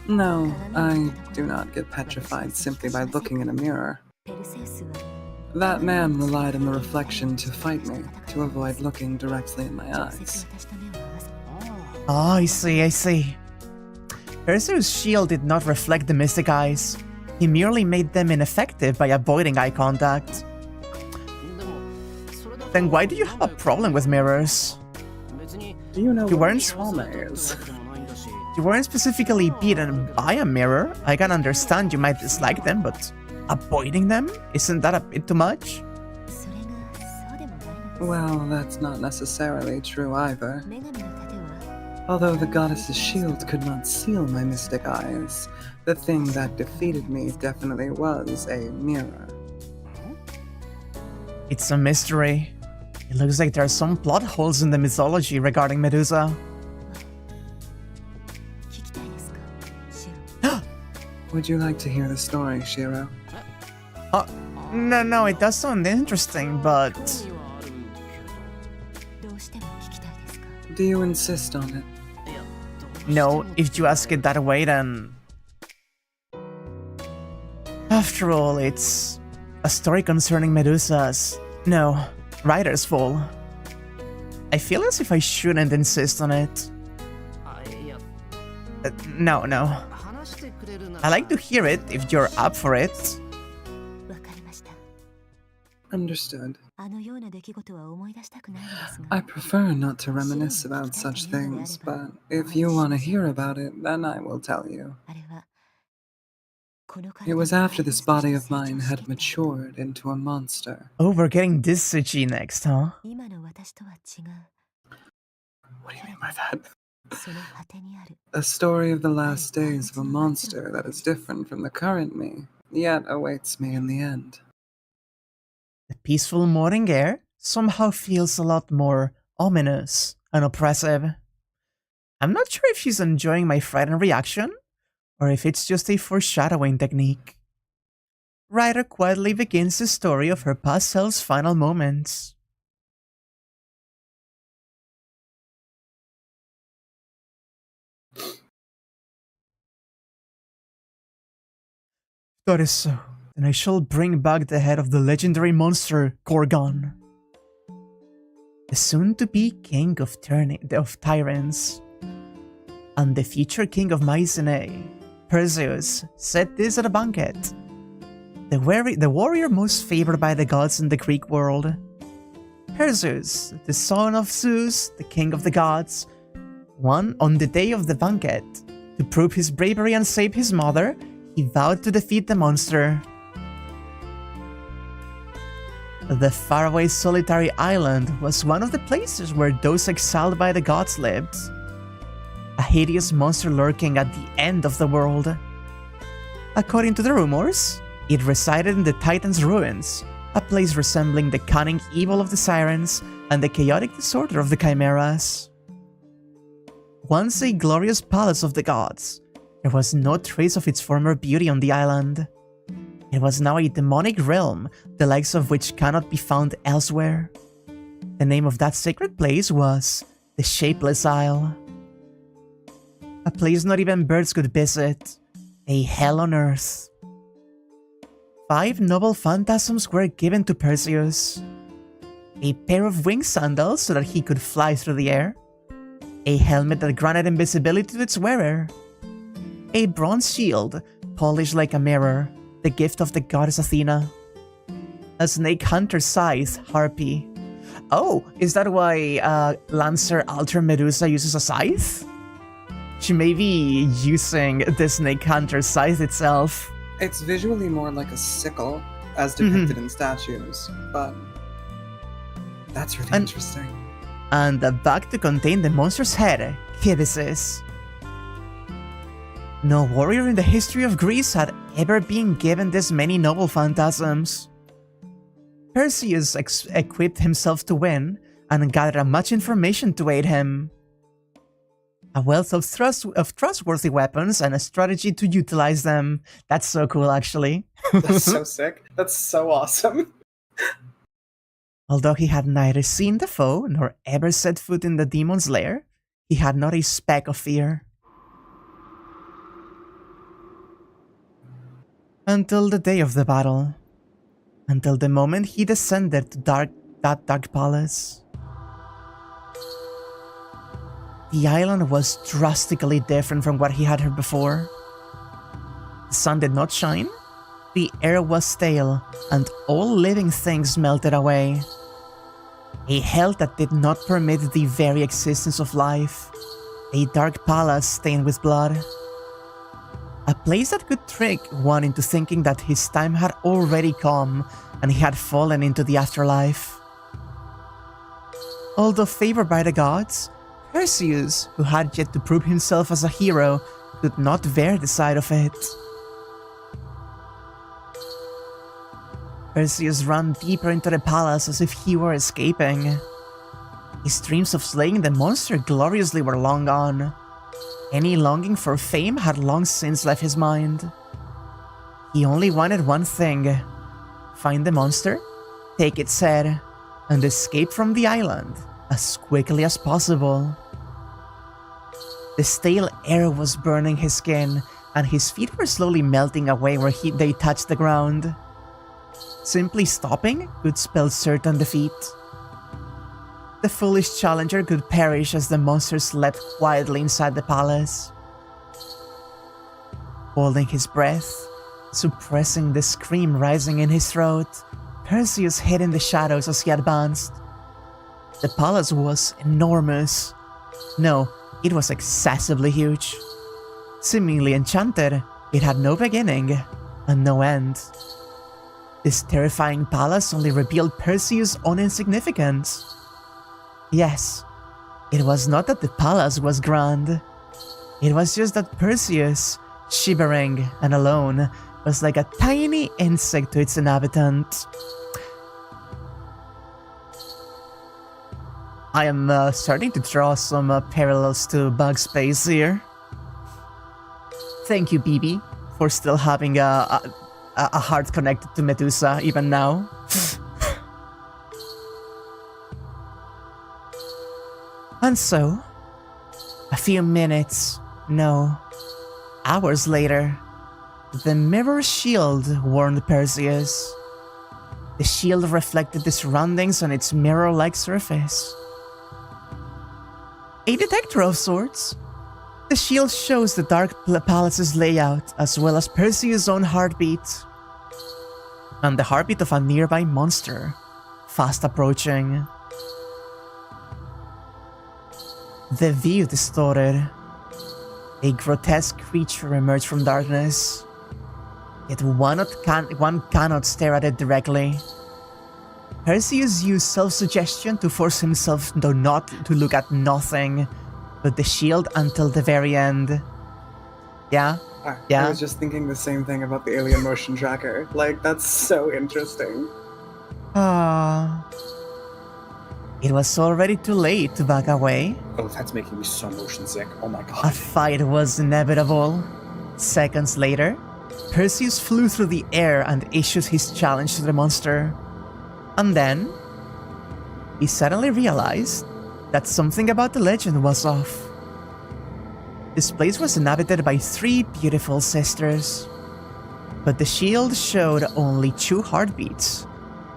No, I do not get petrified simply by looking in a mirror. That man relied on the reflection to fight me, to avoid looking directly in my eyes. Oh, I see. Perseus' shield did not reflect the mystic eyes. He merely made them ineffective by avoiding eye contact. Then why do you have a problem with mirrors? Do you know You what weren't- trauma is? You weren't specifically beaten by a mirror. I can understand you might dislike them, but avoiding them? Isn't that a bit too much? Well, that's not necessarily true either. Although the goddess's shield could not seal my mystic eyes, the thing that defeated me definitely was a mirror. It's a mystery. It looks like there are some plot holes in the mythology regarding Medusa. Would you like to hear the story, Shirou? No, it does sound interesting, but... Do you insist on it? No, if you ask it that way, then... After all, it's a story concerning Medusa's... No, Ryder's fall. I feel as if I shouldn't insist on it. No. I like to hear it if you're up for it. Understood. I prefer not to reminisce about such things, but if you want to hear about it, then I will tell you. It was after this body of mine had matured into a monster. Oh, we're getting this Suchi next, huh? What do you mean by that? A story of the last days of a monster that is different from the current me, yet awaits me in the end. The peaceful morning air somehow feels a lot more ominous and oppressive. I'm not sure if she's enjoying my frightened reaction, or if it's just a foreshadowing technique. Ryder quietly begins the story of her past self's final moments. That is so. Then I shall bring back the head of the legendary monster, Gorgon. The soon-to-be king of tyrants. And the future king of Mycenae, Perseus, said this at a banquet. The warrior most favored by the gods in the Greek world. Perseus, the son of Zeus, the king of the gods, won on the day of the banquet. To prove his bravery and save his mother, he vowed to defeat the monster. The faraway solitary island was one of the places where those exiled by the gods lived. A hideous monster lurking at the end of the world. According to the rumors, it resided in the Titan's ruins, a place resembling the cunning evil of the sirens and the chaotic disorder of the chimeras. Once a glorious palace of the gods, there was no trace of its former beauty on the island. It was now a demonic realm, the likes of which cannot be found elsewhere. The name of that sacred place was the Shapeless Isle. A place not even birds could visit. A hell on earth. 5 noble phantasms were given to Perseus. A pair of winged sandals so that he could fly through the air. A helmet that granted invisibility to its wearer. A bronze shield, polished like a mirror, the gift of the goddess Athena. A snake hunter scythe, Harpy. Oh, is that why Lancer Alter Medusa uses a scythe? She may be using the snake hunter scythe itself. It's visually more like a sickle, as depicted in statues, but that's really interesting. and a bag to contain the monster's head, Kibisis. No warrior in the history of Greece had ever been given this many noble phantasms. Perseus equipped himself to win and gathered much information to aid him. A wealth of trustworthy weapons and a strategy to utilize them. That's so cool, actually. That's so sick. That's so awesome. Although he had neither seen the foe nor ever set foot in the demon's lair, he had not a speck of fear. Until the day of the battle. Until the moment he descended to that dark palace. The island was drastically different from what he had heard before. The sun did not shine, the air was stale, and all living things melted away. A hell that did not permit the very existence of life. A dark palace stained with blood. A place that could trick one into thinking that his time had already come and he had fallen into the afterlife. Although favored by the gods, Perseus, who had yet to prove himself as a hero, could not bear the sight of it. Perseus ran deeper into the palace as if he were escaping. His dreams of slaying the monster gloriously were long gone. Any longing for fame had long since left his mind. He only wanted one thing: find the monster, take its head, and escape from the island as quickly as possible. The stale air was burning his skin, and his feet were slowly melting away where they touched the ground. Simply stopping could spell certain defeat. The foolish challenger could perish as the monster slept quietly inside the palace. Holding his breath, suppressing the scream rising in his throat, Perseus hid in the shadows as he advanced. The palace was enormous. No, it was excessively huge. Seemingly enchanted, it had no beginning and no end. This terrifying palace only revealed Perseus' own insignificance. Yes, it was not that the palace was grand. It was just that Perseus, shivering and alone, was like a tiny insect to its inhabitant. I am starting to draw some parallels to Bug's Space here. Thank you, BB, for still having a heart connected to Medusa even now. And so, a few minutes, no, hours later, the mirror shield warned Perseus. The shield reflected the surroundings on its mirror-like surface. A detector of sorts. The shield shows the dark palace's layout as well as Perseus' own heartbeat. And the heartbeat of a nearby monster, fast approaching. The view distorted. A grotesque creature emerged from darkness. Yet one cannot stare at it directly. Perseus used self-suggestion to force himself not to look at nothing but the shield until the very end. Yeah? Yeah? I was just thinking the same thing about the alien motion tracker. Like, that's so interesting. It was already too late to back away. Oh, that's making me so motion sick. Oh my god. A fight was inevitable. Seconds later, Perseus flew through the air and issued his challenge to the monster. And then, he suddenly realized that something about the legend was off. This place was inhabited by 3 beautiful sisters. But the shield showed only 2 heartbeats.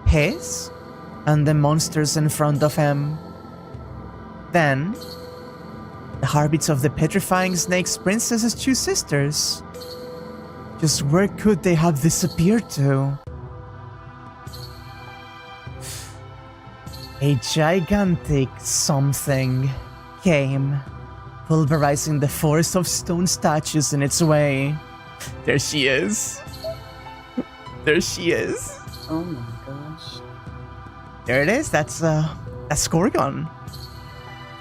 His and the monsters in front of him. Then, the heartbeats of the petrifying snake's princess's 2 sisters. Just where could they have disappeared to? A gigantic something came, pulverizing the forest of stone statues in its way. There she is. There she is. Oh my gosh. There it is. That's Gorgon.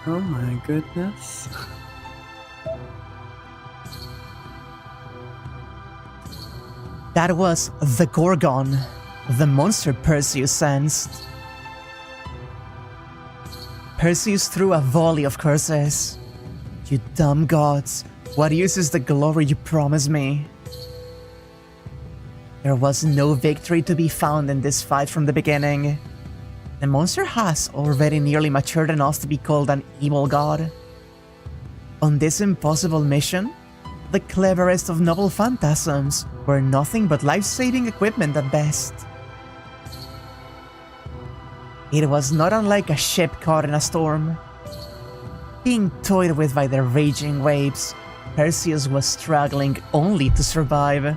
Oh my goodness. That was the Gorgon, the monster Perseus sensed. Perseus threw a volley of curses. You dumb gods, what use is the glory you promised me? There was no victory to be found in this fight from the beginning. The monster has already nearly matured enough to be called an evil god. On this impossible mission, the cleverest of noble phantasms were nothing but life-saving equipment at best. It was not unlike a ship caught in a storm. Being toyed with by the raging waves, Perseus was struggling only to survive.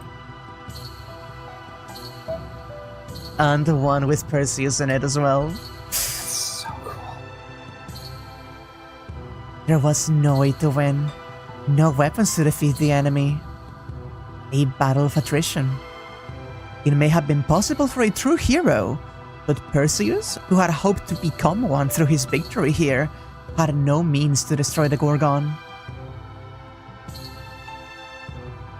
And the one with Perseus in it as well. So cool. There was no way to win, no weapons to defeat the enemy. A battle of attrition. It may have been possible for a true hero, but Perseus, who had hoped to become one through his victory here, had no means to destroy the Gorgon.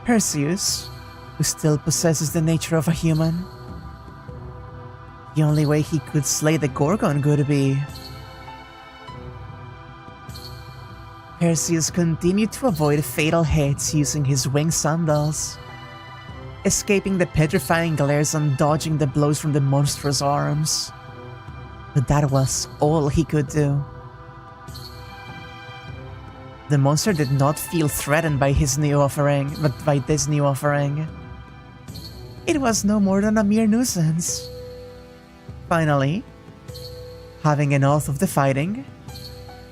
Perseus, who still possesses the nature of a human. The only way he could slay the Gorgon would be... Perseus continued to avoid fatal hits using his winged sandals, escaping the petrifying glares and dodging the blows from the monstrous arms. But that was all he could do. The monster did not feel threatened by his new offering, but by this new offering. It was no more than a mere nuisance. Finally, having enough of the fighting,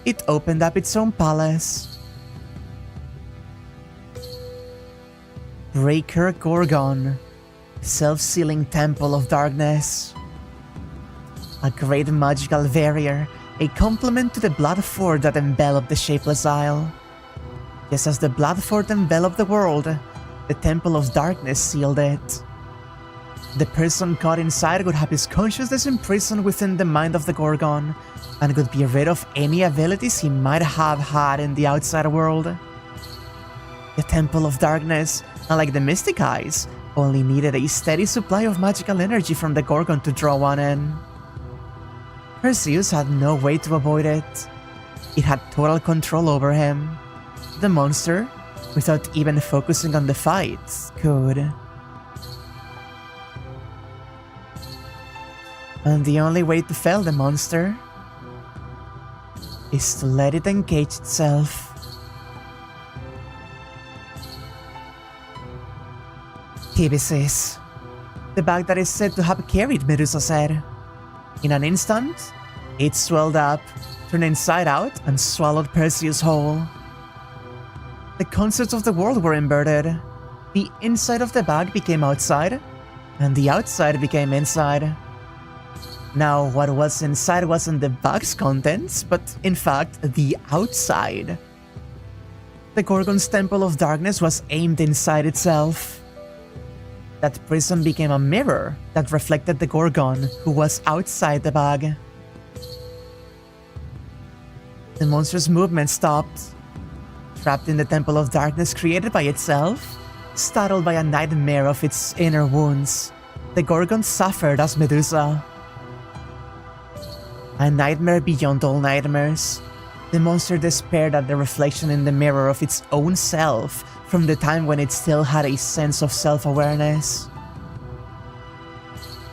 it opened up its own palace. Breaker Gorgon, self-sealing temple of darkness. A great magical barrier, a complement to the blood fort that enveloped the shapeless isle. Just as the blood fort enveloped the world, the temple of darkness sealed it. The person caught inside would have his consciousness imprisoned within the mind of the Gorgon, and could be rid of any abilities he might have had in the outside world. The Temple of Darkness, unlike the Mystic Eyes, only needed a steady supply of magical energy from the Gorgon to draw one in. Perseus had no way to avoid it. It had total control over him. The monster, without even focusing on the fight, could. And the only way to fell the monster is to let it engage itself. Kibisis, the bag that is said to have carried Medusa's head. In an instant, it swelled up, turned inside out, and swallowed Perseus whole. The concepts of the world were inverted. The inside of the bag became outside, and the outside became inside. Now, what was inside wasn't the bag's contents, but in fact, the outside. The Gorgon's Temple of Darkness was aimed inside itself. That prism became a mirror that reflected the Gorgon, who was outside the bag. The monster's movement stopped. Trapped in the Temple of Darkness created by itself, startled by a nightmare of its inner wounds, the Gorgon suffered as Medusa. A nightmare beyond all nightmares. The monster despaired at the reflection in the mirror of its own self from the time when it still had a sense of self-awareness.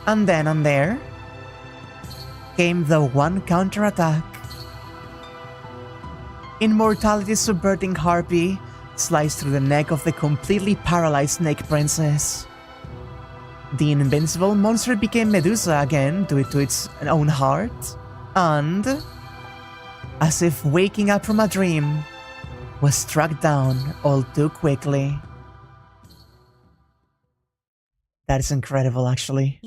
And then and there came the one counterattack. Immortality's subverting harpy sliced through the neck of the completely paralyzed snake princess. The invincible monster became Medusa again due to its own heart, and, as if waking up from a dream, was struck down all too quickly. That is incredible, actually.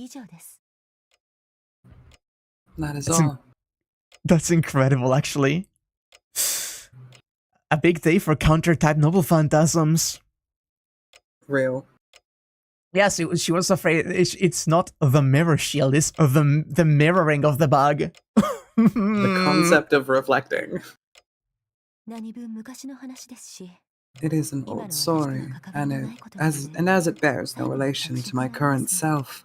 That is all. That's incredible, actually. A big day for counter-type noble phantasms. Real. Yes, she was afraid. It's not the mirror shield, it's the mirroring of the bug. The concept of reflecting. It is an old story, and as it bears no relation to my current self,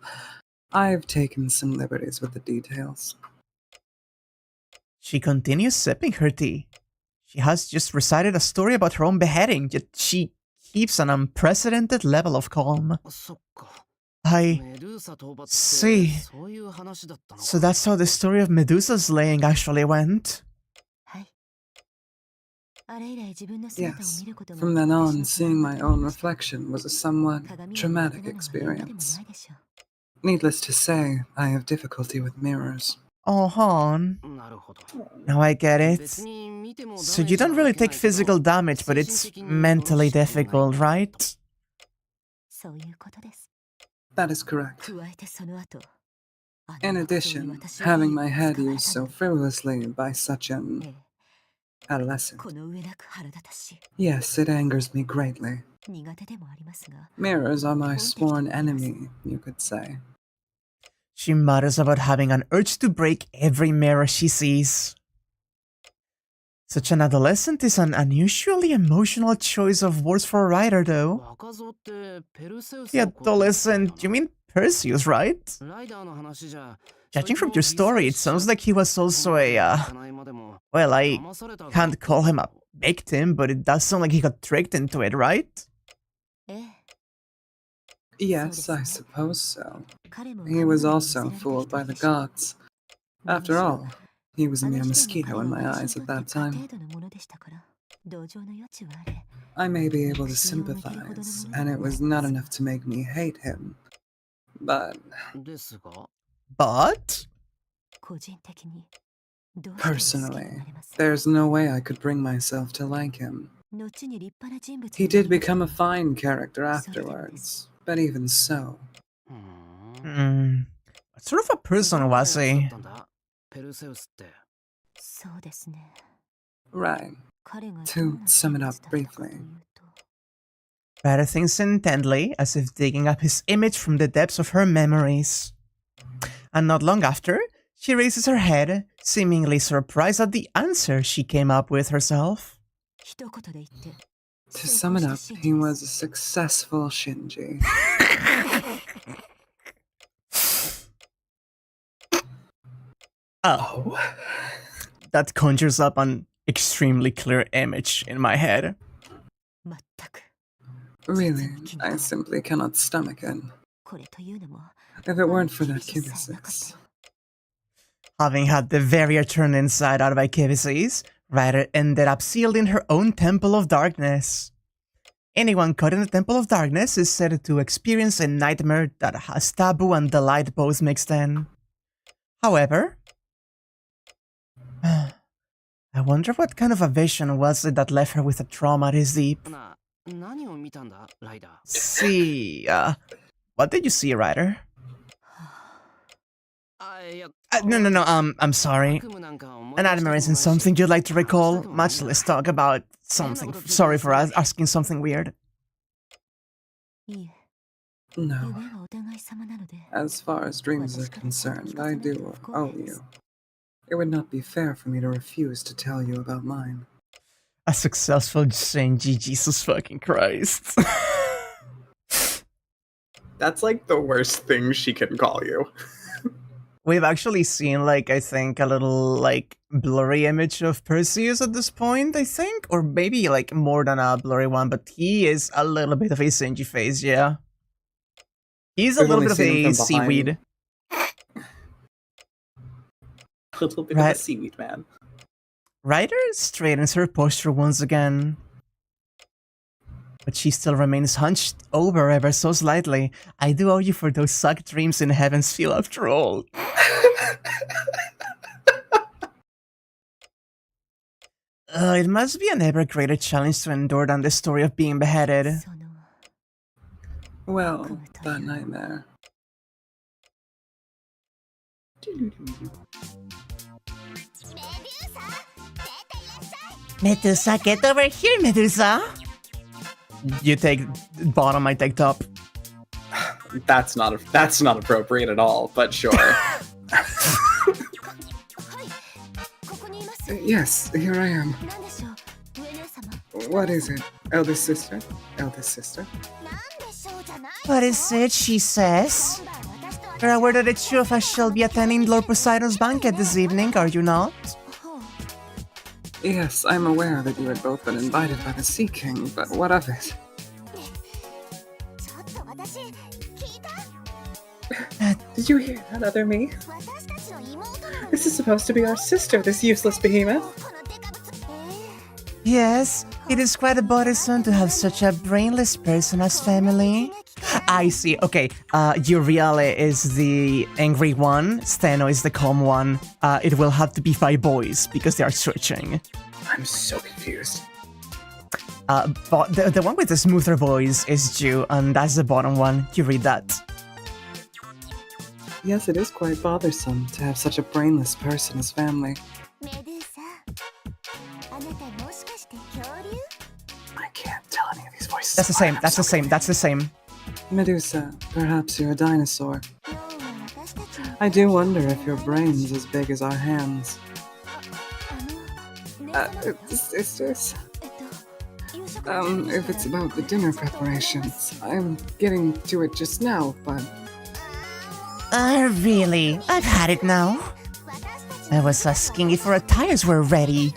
I've taken some liberties with the details. She continues sipping her tea. She has just recited a story about her own beheading, yet she keeps an unprecedented level of calm. I see. So that's how the story of Medusa's slaying actually went. Yes, from then on, seeing my own reflection was a somewhat traumatic experience. Needless to say, I have difficulty with mirrors. Oh, hon. Now I get it. So you don't really take physical damage, but it's mentally difficult, right? That is correct. In addition, having my head used so frivolously by such an adolescent. Yes, it angers me greatly. Mirrors are my sworn enemy, you could say. She mutters about having an urge to break every mirror she sees. Such an adolescent is an unusually emotional choice of words for a writer, though. The adolescent, you mean Perseus, right? Judging from your story, it sounds like he was also a, well, I can't call him a victim, but it does sound like he got tricked into it, right? Yes, I suppose so. He was also fooled by the gods. After all, he was a mere mosquito in my eyes at that time. I may be able to sympathize, and it was not enough to make me hate him. But... Personally, there's no way I could bring myself to like him. He did become a fine character afterwards, but even so... What sort of a person was he? Right. To sum it up briefly. Ryder thinks intently, as if digging up his image from the depths of her memories. And not long after, she raises her head, seemingly surprised at the answer she came up with herself. To sum it up, he was a successful Shinji. Oh. That conjures up an extremely clear image in my head. Really, I simply cannot stomach it. If it weren't for that Kibisis. Having had the barrier turned inside out by Kibisis, Ryder ended up sealed in her own Temple of Darkness. Anyone caught in the Temple of Darkness is said to experience a nightmare that has taboo and delight both mixed in. However, I wonder what kind of a vision was it that left her with a trauma this deep. See, what did you see, Ryder? No, I'm sorry. An admiration isn't something you'd like to recall, much less talk about something. Sorry for asking something weird. No. As far as dreams are concerned, I do owe you. It would not be fair for me to refuse to tell you about mine. A successful Shinji, Jesus fucking Christ. That's like the worst thing she can call you. We've actually seen, like, I think, a little, like, blurry image of Perseus at this point, I think? Or maybe, like, more than a blurry one, but he is a little bit of a Shinji face, yeah. He's a little bit of a seaweed. A little bit of a seaweed man. Ryder straightens her posture once again. But she still remains hunched over ever so slightly. I do owe you for those suck dreams in Heaven's Feel after all. It must be an ever greater challenge to endure than the story of being beheaded. Well, that nightmare. Medusa, get over here, Medusa! You take bottom, I take top. That's not appropriate at all, but sure. Yes, here I am. What is it? Eldest sister? Eldest sister? What is it she says? You're aware that it's true if I shall be attending Lord Poseidon's banquet this evening, are you not? Yes, I'm aware that you had both been invited by the Sea King, but what of it? Did you hear that, other me? This is supposed to be our sister, this useless behemoth. Yes, it is quite a bothersome to have such a brainless person as family. I see. Okay, Uriale is the angry one, Steno is the calm one. It will have to be 5 boys because they are searching. I'm so confused. But the one with the smoother voice is Ju, and that's the bottom one. You read that. Yes, it is quite bothersome to have such a brainless person as family. I can't tell any of these voices. That's the same, that's the same, that's the same. Medusa, perhaps you're a dinosaur. I do wonder if your brain's as big as our hands. Sisters? If it's about the dinner preparations, I'm getting to it just now, but... Really? I've had it now. I was asking if our attires were ready.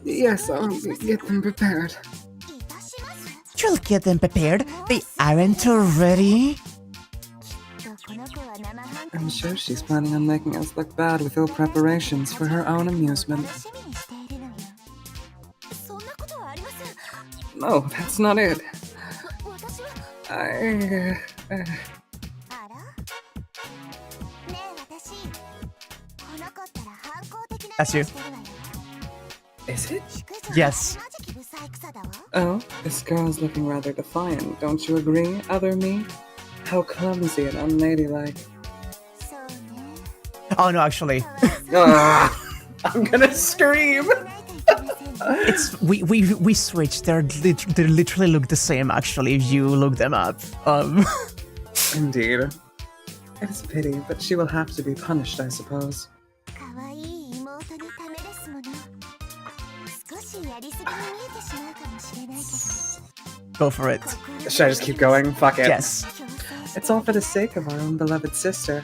Yes, I'll get them prepared. You'll get them prepared. They aren't already. I'm sure she's planning on making us look bad with ill preparations for her own amusement. No, that's not it. That's you. Is it? Yes. Oh, this girl's looking rather defiant, don't you agree, other me? How clumsy and unladylike. Oh no, actually. I'm gonna scream! It's we switched. They literally look the same. Actually, if you look them up. Indeed. It is a pity, but she will have to be punished, I suppose. Go for it. Should I just keep going? Fuck it. Yes. It's all for the sake of our own beloved sister.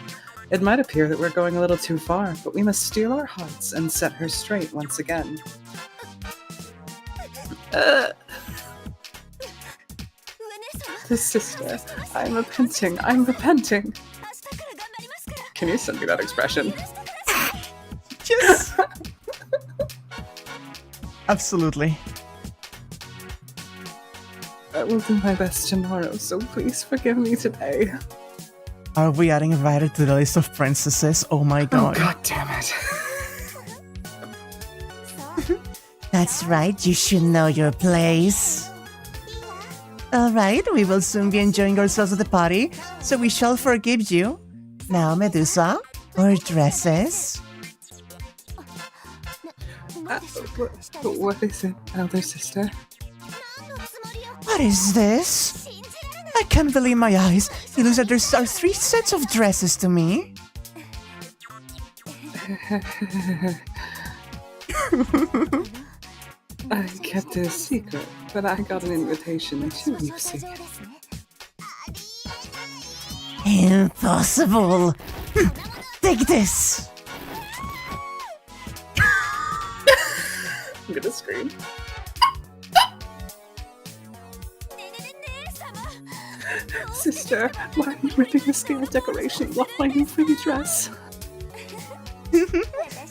It might appear that we're going a little too far, but we must steal her hearts and set her straight once again. The sister. I'm repenting. Can you send me that expression? Yes. Absolutely. I will do my best tomorrow, so please forgive me today. Are we adding Ryder to the list of princesses? Oh my god. Oh, god damn it. That's right, you should know your place. Alright, we will soon be enjoying ourselves at the party, so we shall forgive you. Now, Medusa, our dresses. What is it, elder sister? What is this? I can't believe my eyes. It looks like there are 3 sets of dresses to me. I kept it a secret, but I got an invitation too, you see. Impossible! Take this! I'm gonna scream. Sister, why are you ripping the scale decorations off my new pretty dress?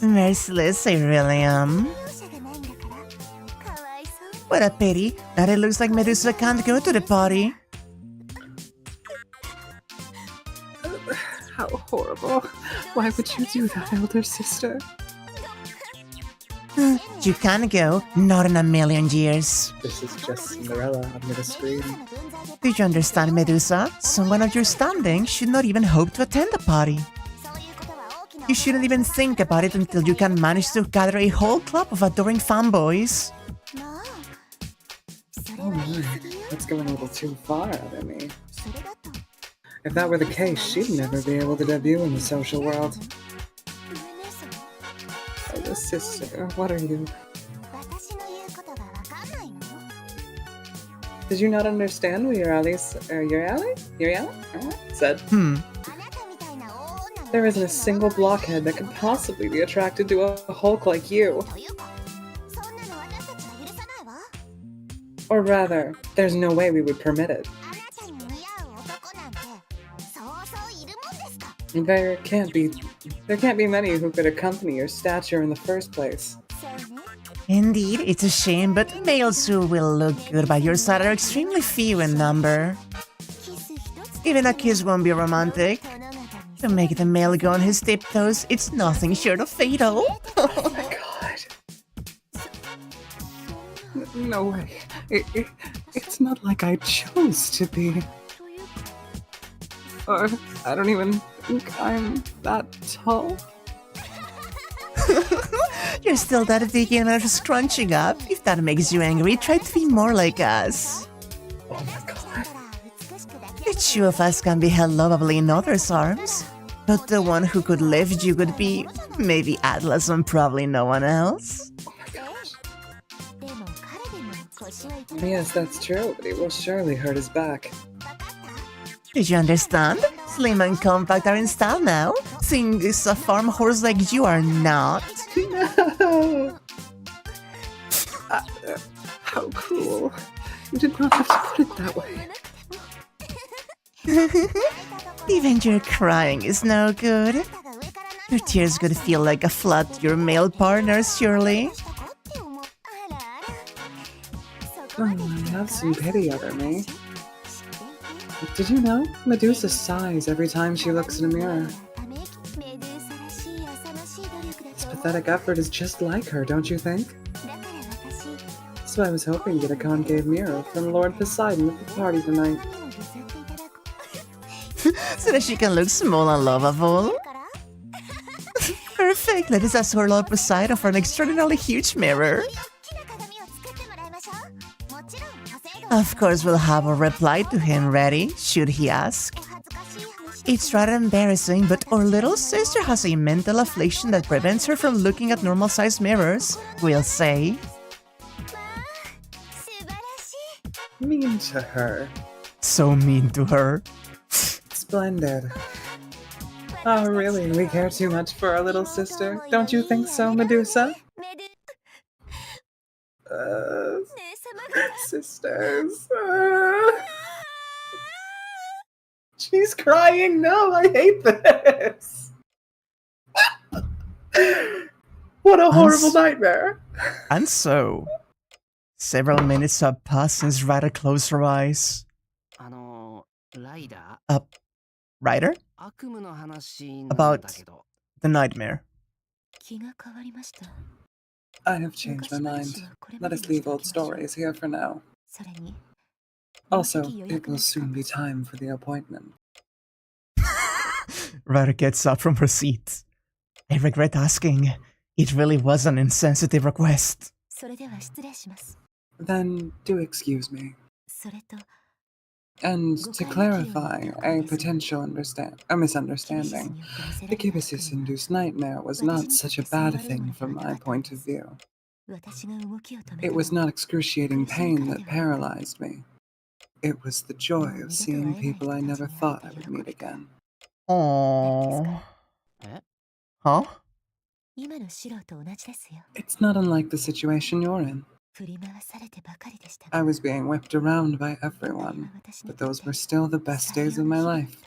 Merciless, I really am. What a pity that it looks like Medusa can't go to the party. How horrible. Why would you do that, elder sister? You can't go, not in a million years. This is just Cinderella. I'm gonna scream. Do you understand, Medusa? Someone of your standing should not even hope to attend the party. You shouldn't even think about it until you can manage to gather a whole club of adoring fanboys. Oh my, that's going a little too far out of me. If that were the case, she'd never be able to debut in the social world. Sister, what are you? Did you not understand what your ally said? There isn't a single blockhead that could possibly be attracted to a Hulk like you. Or rather, there's no way we would permit it. There can't be many who could accompany your stature in the first place. Indeed, it's a shame, but males who will look good by your side are extremely few in number. Even a kiss won't be romantic. To make the male go on his tiptoes, it's nothing short of fatal. Oh my god. No way. It's not like I chose to be. Or I don't even think I'm that tall. You're still that thinking of scrunching up. If that makes you angry, try to be more like us. Oh my god. The two of us can be held lovably in others' arms. But the one who could lift you could be maybe Atlas and probably no one else. Oh my gosh. Yes, that's true, but he will surely hurt his back. Did you understand? Slim and compact are in style now. Seeing this a farm horse like you are not. No! How cruel. You did not have to put it that way. Even your crying is no good. Your tears could feel like a flood to your male partner, surely. Oh, have some pity over me. Did you know? Medusa sighs every time she looks in a mirror. This pathetic effort is just like her, don't you think? So I was hoping to get a concave mirror from Lord Poseidon at the party tonight. So that she can look small and lovable. Perfect, let us ask her Lord Poseidon for an extraordinarily huge mirror. Of course, we'll have a reply to him ready, should he ask. It's rather embarrassing, but our little sister has a mental affliction that prevents her from looking at normal-sized mirrors, we'll say. Mean to her. So mean to her. Splendid. Oh, really? We care too much for our little sister? Don't you think so, Medusa? Sisters. She's crying. No, I hate this. What a horrible nightmare. And so, several minutes have passed since Ryder closed her eyes. Ryder? About the nightmare. I have changed my mind. Let us leave old stories here for now. Also, it will soon be time for the appointment. Ryder gets up from her seat. I regret asking. It really was an insensitive request. Then do excuse me. And to clarify a potential misunderstanding, the Kibisis-induced nightmare was not such a bad thing from my point of view. It was not excruciating pain that paralyzed me. It was the joy of seeing people I never thought I would meet again. Aww. Huh? It's not unlike the situation you're in. I was being whipped around by everyone, but those were still the best days of my life.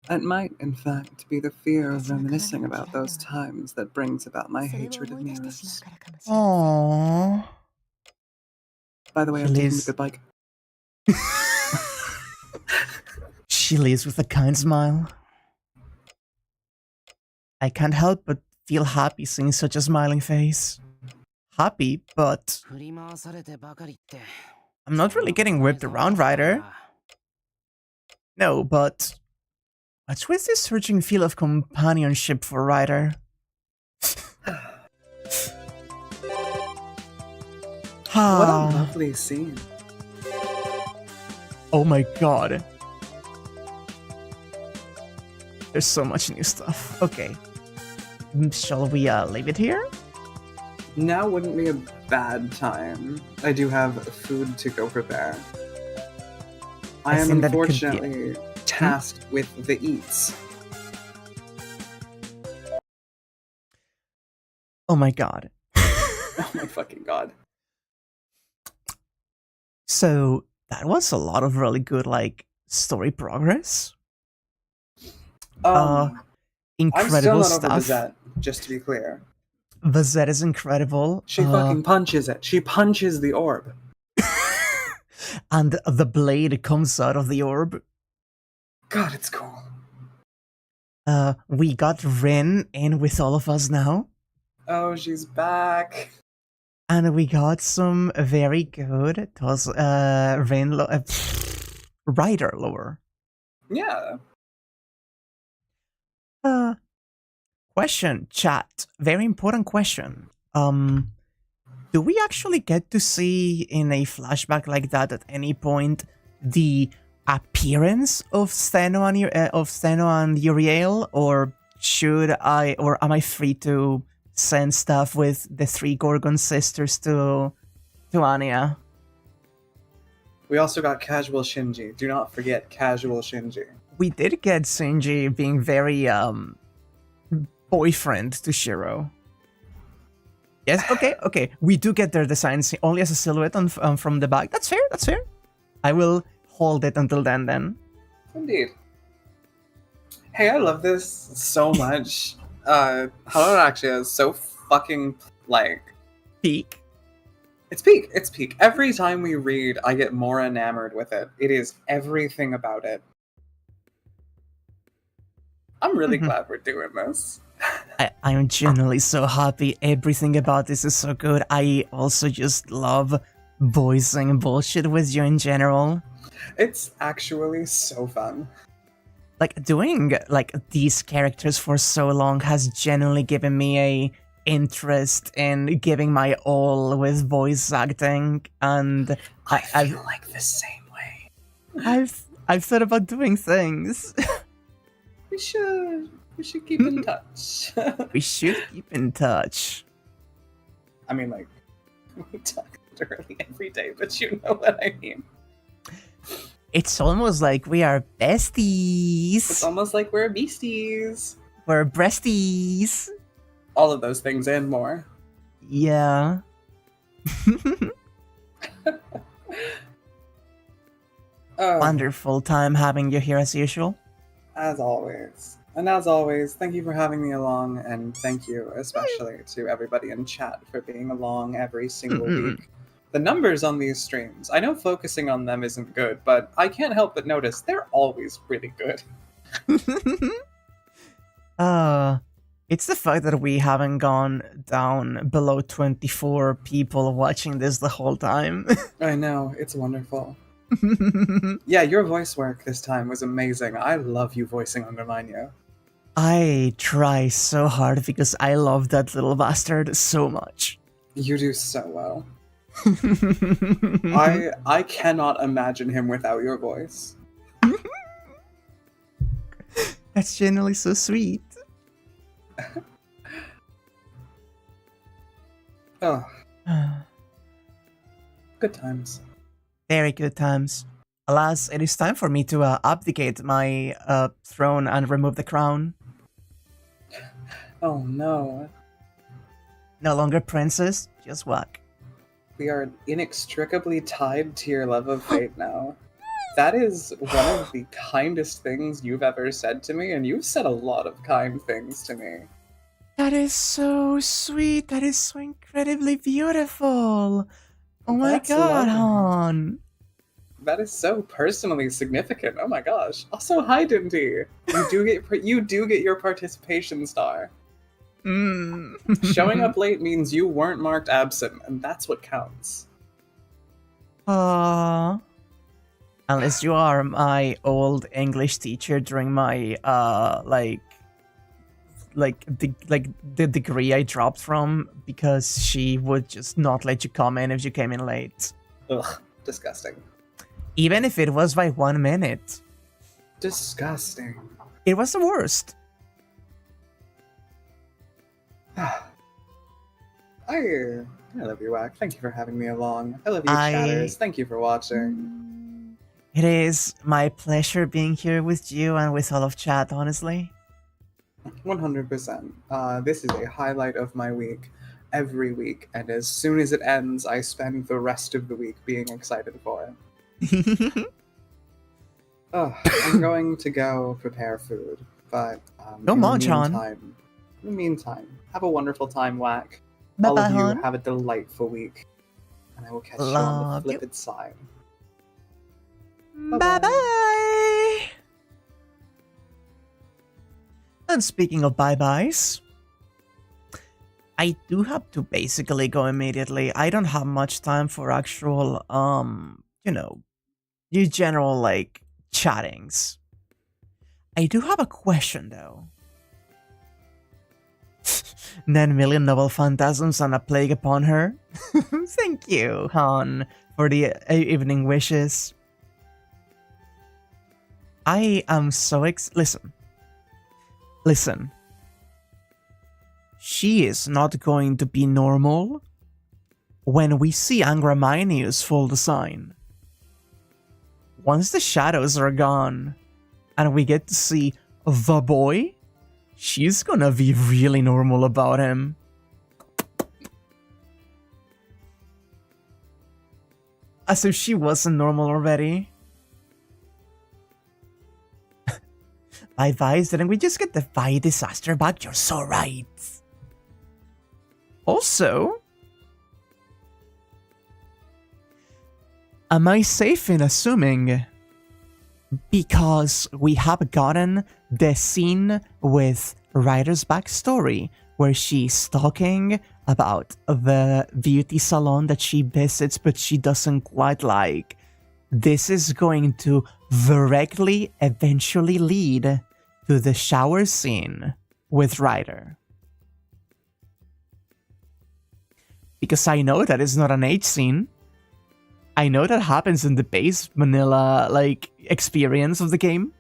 It might, in fact, be the fear of reminiscing about those times that brings about my hatred of mirrors. Aww. By the way, I'm taking the good bike. She leaves with a kind smile. I can't help but feel happy seeing such a smiling face. Happy, but I'm not really getting whipped around, Ryder. No, but what's with this surging feel of companionship for Ryder? What a lovely scene. Oh my god. There's so much new stuff. Okay. Shall we leave it here? Now wouldn't be a bad time. I do have food to go prepare. I am think that could be- unfortunately tasked with the eats. Oh my god. Oh my fucking god. So that was a lot of really good like story progress. I'm Incredible still not stuff. over Bazett, just to be clear. Bazett is incredible. She fucking punches it. She punches the orb. And the blade comes out of the orb. God, it's cool. We got Rin in with all of us now. Oh, she's back. And we got some very good Rin rider lore. Yeah. Question, chat. Very important question. Do we actually get to see in a flashback like that at any point the appearance of Steno and Uriel, or am I free to send stuff with the 3 Gorgon sisters to Anya? We also got casual Shinji. Do not forget casual Shinji. We did get Shinji being very boyfriend to Shirou. Yes, okay. We do get their designs only as a silhouette from the back. That's fair. I will hold it until then. Indeed. Hey, I love this so much. Hollow Ataraxia is so fucking, like... Peak. It's peak. It's peak. Every time we read, I get more enamored with it. It is everything about it. I'm really glad we're doing this. I am genuinely so happy. Everything about this is so good. I also just love voicing bullshit with you in general. It's actually so fun. Like, doing like these characters for so long has genuinely given me a interest in giving my all with voice acting, and I feel like the same way. I've thought about doing things. We should keep in touch. We should keep in touch. I mean, like, we talk literally every day, but you know what I mean. It's almost like we are besties. It's almost like we're beasties. We're breasties. All of those things and more. Yeah. Wonderful time having you here as usual. As always. And as always, thank you for having me along, and thank you especially to everybody in chat for being along every single week. The numbers on these streams, I know focusing on them isn't good, but I can't help but notice they're always really good. It's the fact that we haven't gone down below 24 people watching this the whole time. I know, it's wonderful. Yeah, your voice work this time was amazing. I love you voicing Undermine. I try so hard because I love that little bastard so much. You do so well. I cannot imagine him without your voice. That's genuinely so sweet. Oh. Good times. Very good times. Alas, it is time for me to abdicate my throne and remove the crown. Oh no. No longer princess, just Wak. We are inextricably tied to your love of fate now. That is one of the kindest things you've ever said to me, and you've said a lot of kind things to me. That is so sweet. That is so incredibly beautiful. Oh my That's god, lovely. Han. That is so personally significant. Oh my gosh. Also, hi Dindy. You do get your participation star. Showing up late means you weren't marked absent, and that's what counts. Unless you are my old English teacher during my the degree I dropped from because she would just not let you come in if you came in late. Ugh, disgusting. Even if it was by 1 minute. Disgusting. It was the worst. I love you, Wack. Thank you for having me along. I love you, chatters. Thank you for watching. It is my pleasure being here with you and with all of chat, honestly. 100%. This is a highlight of my week every week, and as soon as it ends, I spend the rest of the week being excited for it. I'm going to go prepare food, but Come on, John. In the meantime, have a wonderful time, Wack. Bye-bye, All of you hon. have a delightful week, and I will catch you on the flipped side. Bye-bye! And speaking of bye-byes, I do have to basically go immediately. I don't have much time for actual, your general, like, chattings. I do have a question, though. 9 million noble phantasms and a plague upon her. Thank you, Han, for the evening wishes. I am so Listen. She is not going to be normal when we see Angraminius full design. Once the shadows are gone and we get to see the boy, she's gonna be really normal about him. As if she wasn't normal already. Bye, Vice, didn't we just get the Vi disaster back? You're so right. Also, am I safe in assuming, because we have gotten the scene with Ryder's backstory, where she's talking about the beauty salon that she visits but she doesn't quite like, this is going to directly eventually lead to the shower scene with Ryder. Because I know that it's not an age scene. I know that happens in the base vanilla, like, experience of the game.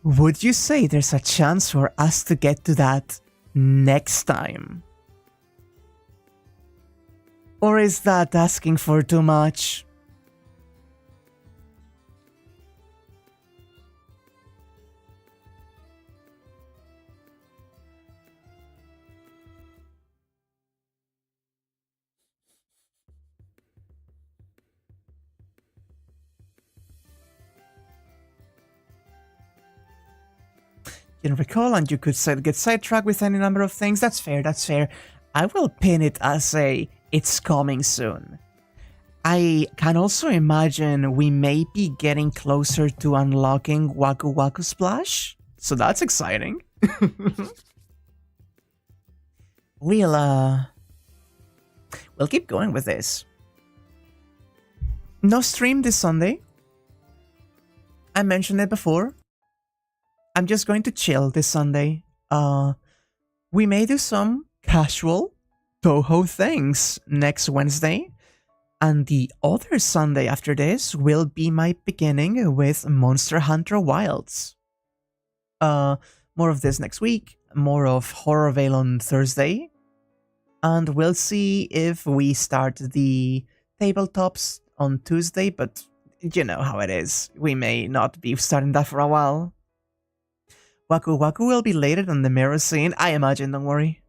Would you say there's a chance for us to get to that next time? Or is that asking for too much? You can recall, and you could get sidetracked with any number of things. That's fair, that's fair. I will pin it as a it's coming soon. I can also imagine we may be getting closer to unlocking Waku Waku Splash, so that's exciting. We'll keep going with this. No stream this Sunday. I mentioned it before. I'm just going to chill this Sunday. We may do some casual Toho things next Wednesday. And the other Sunday after this will be my beginning with Monster Hunter Wilds. More of this next week. More of Horror Veil on Thursday. And we'll see if we start the tabletops on Tuesday. But you know how it is. We may not be starting that for a while. Waku Waku will be later on the mirror scene, I imagine, don't worry.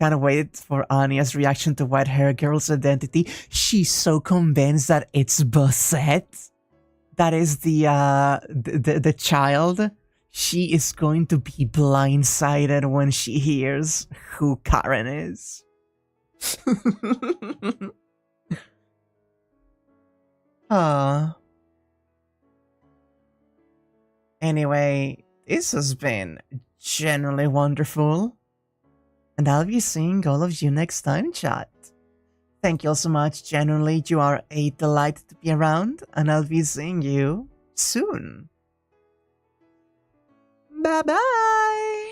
Can't wait for Anya's reaction to White Hair Girl's identity. She's so convinced that it's Bazett. That is the child. She is going to be blindsided when she hears who Karen is. Ah. Anyway, this has been generally wonderful. And I'll be seeing all of you next time, chat. Thank you all so much. Genuinely, you are a delight to be around. And I'll be seeing you soon. Bye-bye!